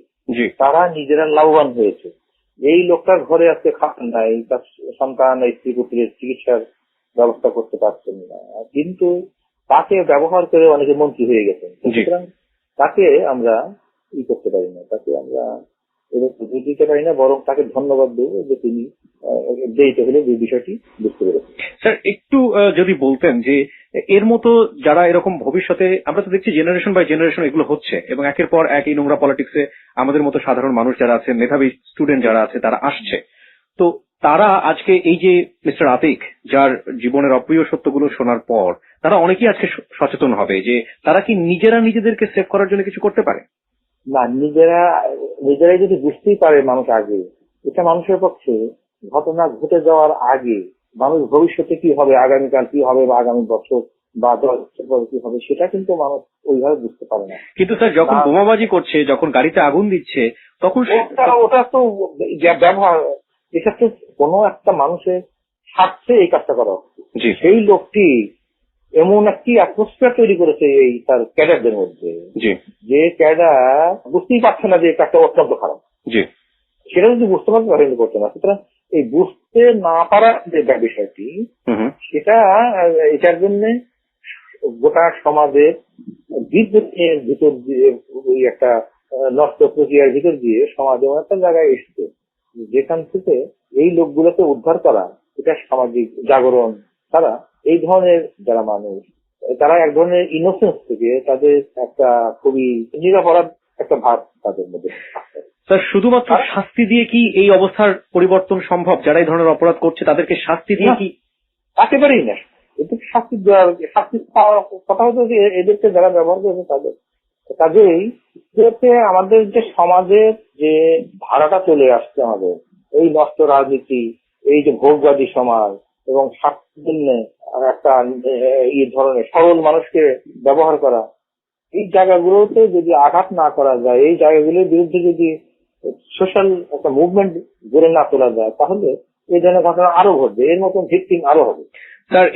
তারা নিজেরা লাভবান হয়েছে। এই লোকটার ঘরে আজকে খান নাই, তার সন্তান স্ত্রী পুত্রের চিকিৎসার ব্যবস্থা করতে পারছেন না, কিন্তু তাকে ব্যবহার করে অনেকে মন্ত্রী হয়ে গেছেন। সুতরাং তাকে আমরা করতে পারি না, তাকে আমরা দিতে পারি না, বরং তাকে ধন্যবাদ দেব যে তিনি দেরিতে হলে এই বিষয়টি বুঝতে পেরেছেন। স্যার একটু যদি বলতেন যে এর মতো যারা এরকম ভবিষ্যতে, আমরা তো দেখছি জেনারেশন বাই জেনারেশন এগুলো হচ্ছে এবং একের পর এক এই নোংরা পলিটিক্সে আমাদের মতো সাধারণ মানুষ যারা আছে, মেধাবী স্টুডেন্ট যারা আছে তারা আসছে, তো তারা আজকে এই যে মিস্টার আতিক যার জীবনের অপ্রিয় সত্যগুলো শোনার পর তারা অনেকেই আজকে সচেতন হবে যে তারা কি নিজেরা নিজেদেরকে সেভ করার জন্য কিছু করতে পারে না। নিজেরাই যদি বুঝতেই পারে মানুষ আগে, এটা মানুষের পক্ষে ঘটনা ঘটে যাওয়ার আগে মানুষ ভবিষ্যতে কি হবে, আগামীকাল কি হবে বা আগামী বছর বা 10 বছর পরে কি হবে, সেটা কিন্তু মানুষ ওইভাবে বুঝতে পারে না। কিন্তু স্যার যখন বোমাবাজি করছে, যখন গাড়িতে আগুন দিচ্ছে, তখন ওটা তো ব্যবহার, এটা তো কোনো একটা মানুষের স্বার্থে এই কাজটা করা হচ্ছে। সেই লোকটি এমন একটি অ্যাটমসফিয়ার তৈরি করেছে এই তার ক্যাডারদের মধ্যে, যে ক্যাডার বুঝতেই পারছে না যে এটা একটা অত্যন্ত খারাপ, সেটা যদি বুঝতে পারতে পারেন করছে না। সুতরাং এই বুঝতে না পারার যে বিষয়টি, সেটা এটার জন্য গোটা সমাজের বিদ্যুতের ভিতর দিয়ে ওই একটা নষ্ট প্রক্রিয়ার ভিতর দিয়ে সমাজ এমন একটা জায়গায় এসছে যেখান থেকে এই লোকগুলোকে উদ্ধার করা, এটা সামাজিক জাগরণ। তারা এই ধরনের যারা মানুষ, তারা এক ধরনের ইনোসেন্স থেকে তাদের একটা খুবই নিরাপরাধ একটা ভাব তাদের মধ্যে। স্যার শুধুমাত্র শাস্তি দিয়ে কি এই অবস্থার পরিবর্তন সম্ভব? যারা এই ধরনের অপরাধ করছে তাদেরকে শাস্তি দিয়ে কি? একেবারেই না। এদের শাস্তি দেওয়ার, শাস্তি পাওয়ার কথা হচ্ছে যে এদেরকে যারা ব্যবহার করবে তাদের কাজেই আমাদের যে সমাজের যে ধারাটা চলে আসছে, আমাদের এই নষ্ট রাজনীতি, এই যে ভোগবাদী সমাজ এবং স্বার্থের জন্য একটা এই ধরনের সরল মানুষকে ব্যবহার করা, এই জায়গাগুলোতে যদি আঘাত না করা যায়, এই জায়গাগুলোর বিরুদ্ধে যদি সোশ্যাল একটা মুভমেন্ট গড়ে না তোলা যায়, তাহলে এই ধরনের ঘটনা আরো ঘটবে, এর মতন ভিকটিম আরো হবে। স্যার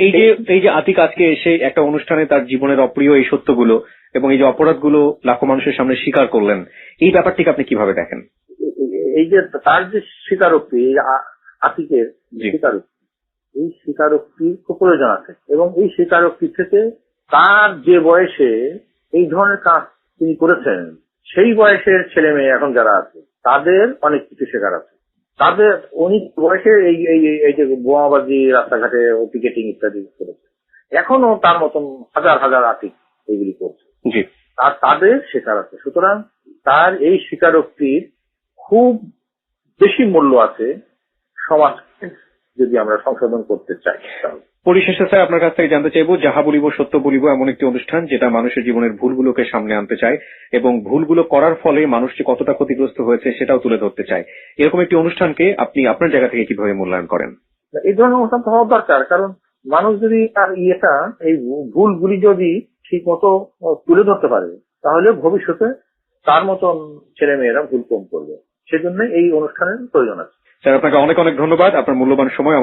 এই যে আতিক আজকে এসে একটা অনুষ্ঠানে তার জীবনের অপ্রিয় এই সত্যগুলো এবং এই যে অপরাধগুলো লাখো মানুষের সামনে স্বীকার করলেন, এই ব্যাপারটিকে আপনি কিভাবে দেখেন? এই যে তার যে স্বীকারোক্তি, আতিকের স্বীকারোক্তি, এই স্বীকারোক্তির খুব প্রয়োজন আছে এবং এই স্বীকারোক্তি থেকে তার যে বয়সে এই ধরনের কাজ তিনি করেছেন, সেই বয়সের ছেলে মেয়ে এখন যারা আছে তাদের অনেক কিছু শেখার আছে। তাদের অনেক বয়সে এই যে বোমাবাজি, রাস্তাঘাটে পিকেটিং ইত্যাদি করেছে, এখনো তার মতন হাজার হাজার আতিক এইগুলি করছে, আর তাদের শেখার আছে। সুতরাং তার এই স্বীকারোক্তির খুব বেশি মূল্য আছে সমাজকে যদি আমরা সংশোধন করতে চাই। পরিশেষে স্যার আপনার কাছ থেকে জানতে চাইবো, যাহা বলিব সত্য বলিব এমন একটি অনুষ্ঠান যেটা মানুষের জীবনের ভুলগুলোকে সামনে আনতে চায় এবং ভুলগুলো করার ফলে মানুষ যে কতটা ক্ষতিগ্রস্ত হয়েছে সেটাও তুলে ধরতে চায়। এরকম একটি অনুষ্ঠানকে আপনি আপনার জায়গা থেকে কিভাবে মূল্যায়ন করেন? এই ধরনের অনুষ্ঠান হওয়া দরকার, কারণ মানুষ যদি তার এই ভুলগুলি যদি ঠিক মতো তুলে ধরতে পারে, তাহলে ভবিষ্যতে তার মতন ছেলে মেয়েরা ভুল কম করবে। সেজন্য এই অনুষ্ঠানের প্রয়োজন আছে। স্যার আপনাকে অনেক অনেক ধন্যবাদ আপনার মূল্যবান সময়